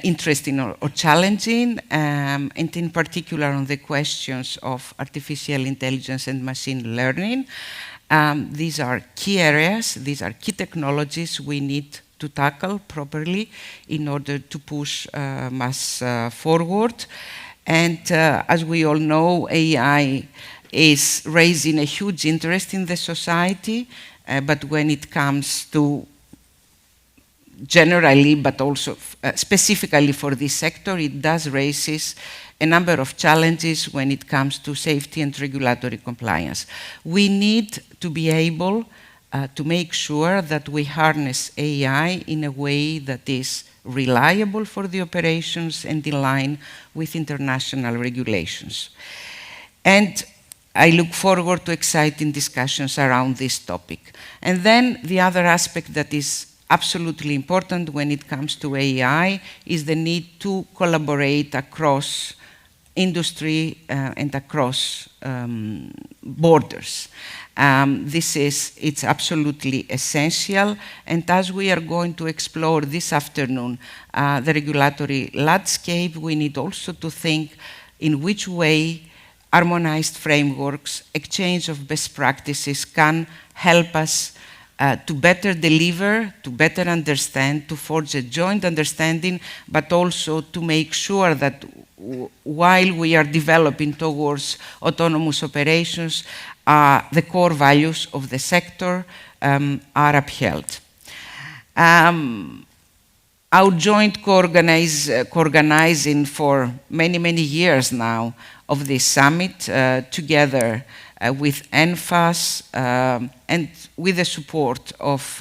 interesting or challenging, and in particular on the questions of artificial intelligence and machine learning. These are key areas, these are key technologies we need to tackle properly in order to push mass forward. And as we all know, AI is raising a huge interest in the society, but when it comes to generally, but also specifically for this sector, it does raises a number of challenges when it comes to safety and regulatory compliance. We need to be able to make sure that we harness AI in a way that is reliable for the operations and in line with international regulations. And I look forward to exciting discussions around this topic. And then the other aspect that is absolutely important when it comes to AI is the need to collaborate across industry and across borders. It's absolutely essential, and as we are going to explore this afternoon the regulatory landscape, we need also to think in which way harmonized frameworks, exchange of best practices can help us to better deliver, to better understand, to forge a joint understanding, but also to make sure that while we are developing towards autonomous operations, the core values of the sector are upheld. our joint co-organizing for many, many years now of this summit together with ENFAS and with the support of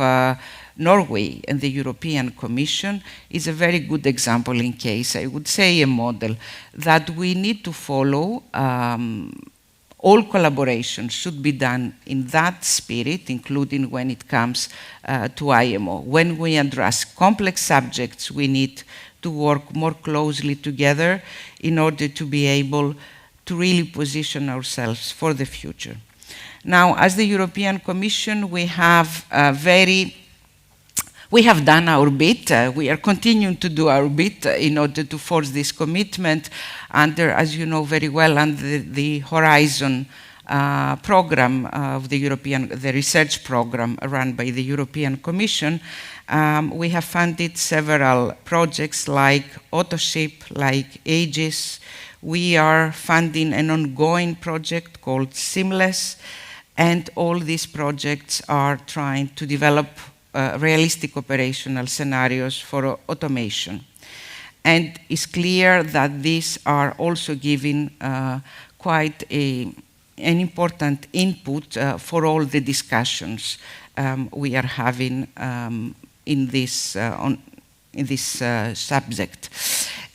Norway and the European Commission is a very good example in case, I would say a model, that we need to follow. All collaboration should be done in that spirit, including when it comes to IMO. When we address complex subjects, we need to work more closely together in order to be able to really position ourselves for the future. Now, as the European Commission, we have done our bit. We are continuing to do our bit in order to force this commitment under, as you know very well, under the Horizon program of the research program run by the European Commission. We have funded several projects like Autoship, like Aegis. We are funding an ongoing project called Seamless, and all these projects are trying to develop realistic operational scenarios for automation. And it's clear that these are also giving quite an important input for all the discussions we are having in this subject.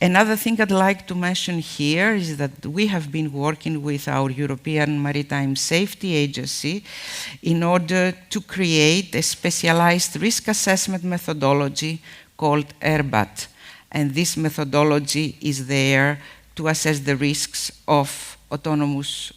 Another thing I'd like to mention here is that we have been working with our European Maritime Safety Agency in order to create a specialized risk assessment methodology called AIRBAT. And this methodology is there to assess the risks of autonomous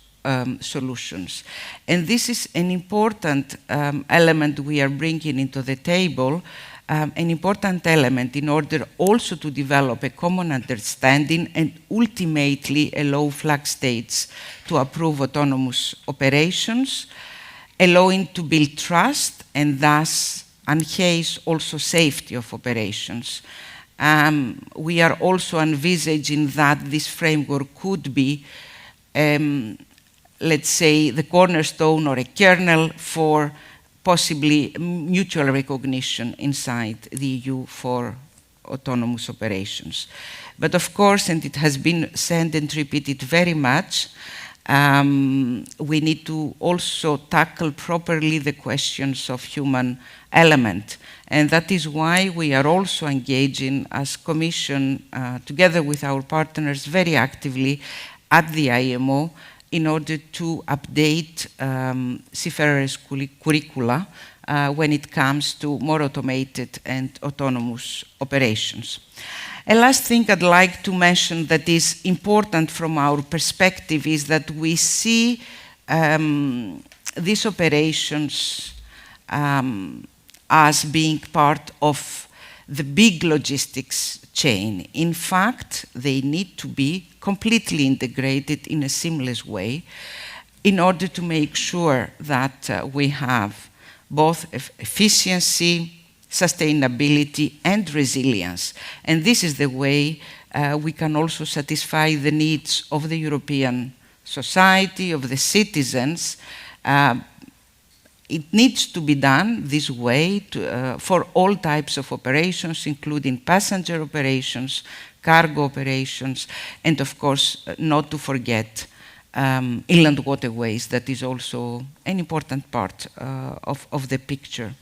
solutions. And this is an important element we are bringing into the table, an important element in order also to develop a common understanding and ultimately allow flag states to approve autonomous operations, allowing to build trust and thus enhance also safety of operations. We are also envisaging that this framework could be, let's say, the cornerstone or a kernel for possibly mutual recognition inside the EU for autonomous operations. But of course, and it has been said and repeated very much, we need to also tackle properly the questions of human element. And that is why we are also engaging as Commission, together with our partners, very actively at the IMO in order to update seafarers' curricula when it comes to more automated and autonomous operations. A last thing I'd like to mention that is important from our perspective is that we see these operations as being part of the big logistics chain. In fact, they need to be completely integrated in a seamless way in order to make sure that we have both efficiency, sustainability, and resilience. And this is the way we can also satisfy the needs of the European society, of the citizens. It needs to be done this way for all types of operations, including passenger operations, cargo operations, and of course, not to forget inland waterways. That is also an important part of the picture.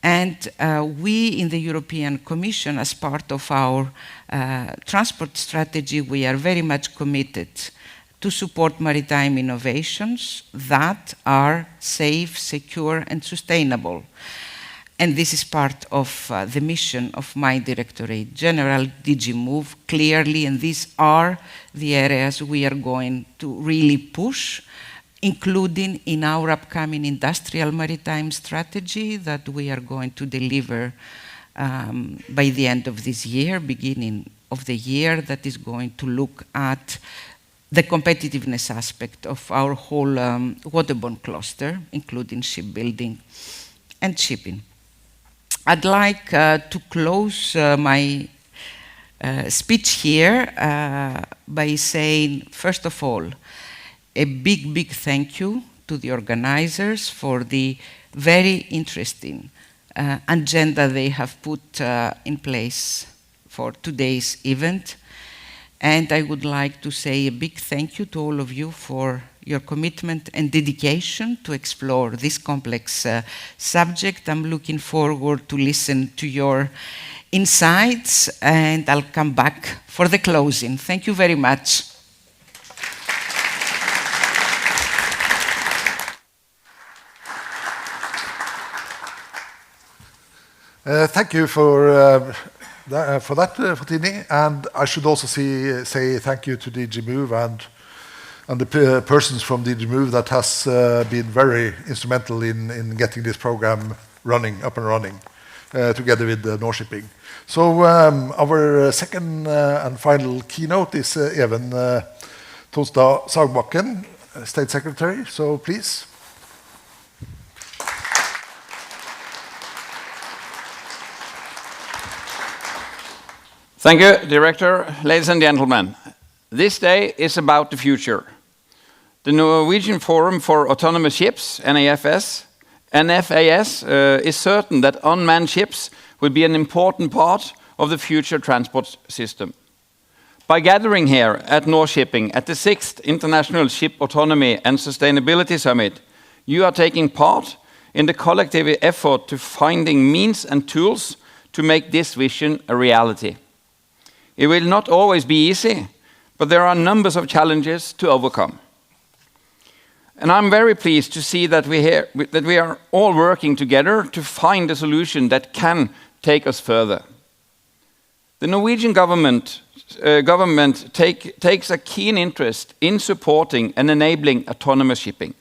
And we in the European Commission, as part of our transport strategy, we are very much committed to support maritime innovations that are safe, secure, and sustainable. And this is part of the mission of my Directorate General, DG Move, clearly, and these are the areas we are going to really push, including in our upcoming industrial maritime strategy that we are going to deliver by the end of this year, beginning of the year, that is going to look at the competitiveness aspect of our whole waterborne cluster, including shipbuilding and shipping. I'd like to close my speech here by saying, first of all, a big thank you to the organizers for the very interesting, agenda they have put in place for today's event. And I would like to say a big thank you to all of you for your commitment and dedication to explore this complex subject. I'm looking forward to listen to your insights, and I'll come back for the closing. Thank you very much. Thank you for that, Fatini, and I should also say thank you to DG Move and the persons from DG Move that has been very instrumental in getting this program up and running, together with North Shipping. So our second and final keynote is Even Tonstad Sagbakken, State Secretary. So please. Thank you, Director. Ladies and gentlemen, this day is about the future. The Norwegian Forum for Autonomous Ships, NFAS, is certain that unmanned ships will be an important part of the future transport system. By gathering here at North Shipping at the 6th International Ship Autonomy and Sustainability Summit, you are taking part in the collective effort to finding means and tools to make this vision a reality. It will not always be easy, but there are numbers of challenges to overcome. And I'm very pleased to see that we are all working together to find a solution that can take us further. The Norwegian government takes a keen interest in supporting and enabling autonomous shipping.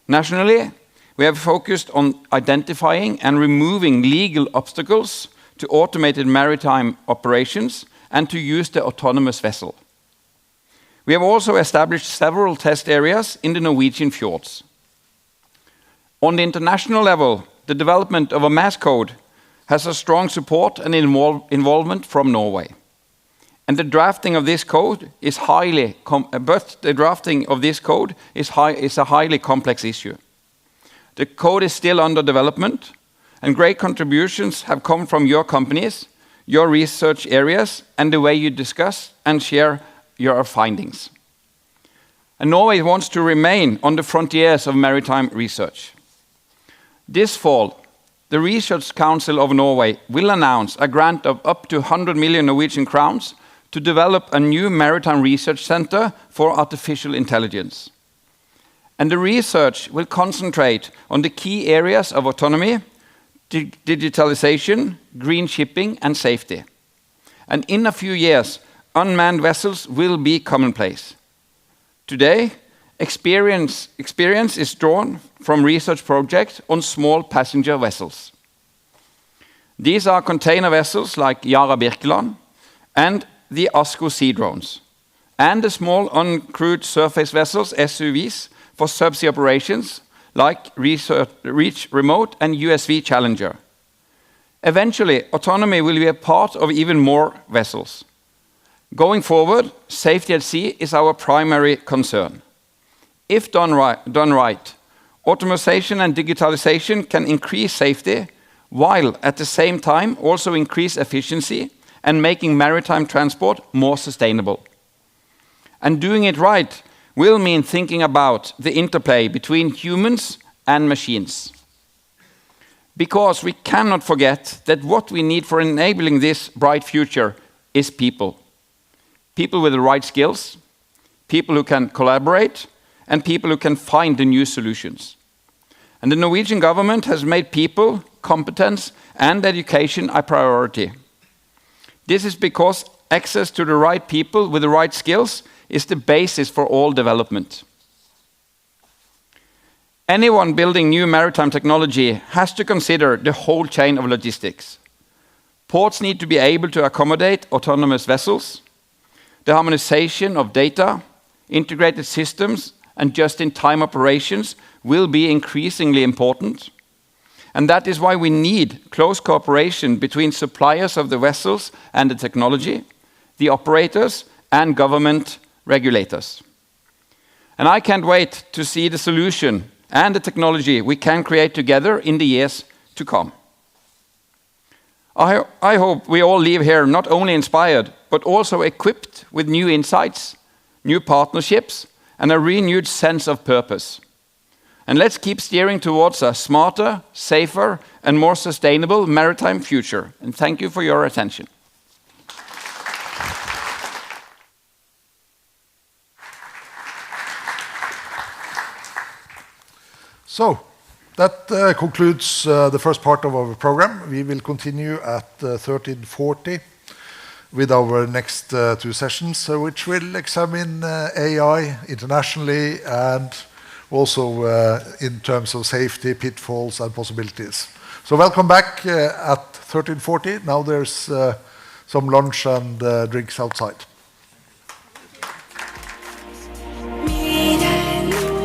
Nationally, we have focused on identifying and removing legal obstacles to automated maritime operations and to use the autonomous vessel. We have also established several test areas in the Norwegian fjords. On the international level, the development of a mass code has a strong support and involvement from Norway. And the drafting of this code is a highly complex issue. The code is still under development, and great contributions have come from your companies, your research areas, and the way you discuss and share your findings. And Norway wants to remain on the frontiers of maritime research. This fall, the Research Council of Norway will announce a grant of up to 100 million Norwegian crowns to develop a new maritime research center for artificial intelligence. And the research will concentrate on the key areas of autonomy, digitalization, green shipping, and safety. And in a few years, unmanned vessels will be commonplace. Today, experience is drawn from research projects on small passenger vessels. These are container vessels like Yara Birkeland and the ASCO sea drones, and the small uncrewed surface vessels, USVs, for subsea operations like Reach Remote and USV Challenger. Eventually, autonomy will be a part of even more vessels. Going forward, safety at sea is our primary concern. If done right, automation and digitalization can increase safety, while at the same time also increase efficiency and making maritime transport more sustainable. And doing it right will mean thinking about the interplay between humans and machines. Because we cannot forget that what we need for enabling this bright future is people. People with the right skills, people who can collaborate, and people who can find the new solutions. And the Norwegian government has made people, competence, and education a priority. This is because access to the right people with the right skills is the basis for all development. Anyone building new maritime technology has to consider the whole chain of logistics. Ports need to be able to accommodate autonomous vessels. The harmonization of data, integrated systems, and just-in-time operations will be increasingly important. And that is why we need close cooperation between suppliers of the vessels and the technology, the operators, and government regulators. And I can't wait to see the solution and the technology we can create together in the years to come. I hope we all leave here not only inspired, but also equipped with new insights, new partnerships, and a renewed sense of purpose. And let's keep steering towards a smarter, safer, and more sustainable maritime future. And thank you for your attention. So, that concludes the first part of our program. We will continue at 13:40 with our next two sessions, which will examine AI internationally and also in terms of safety, pitfalls, and possibilities. So welcome back at 13:40. Now there's some lunch and drinks outside.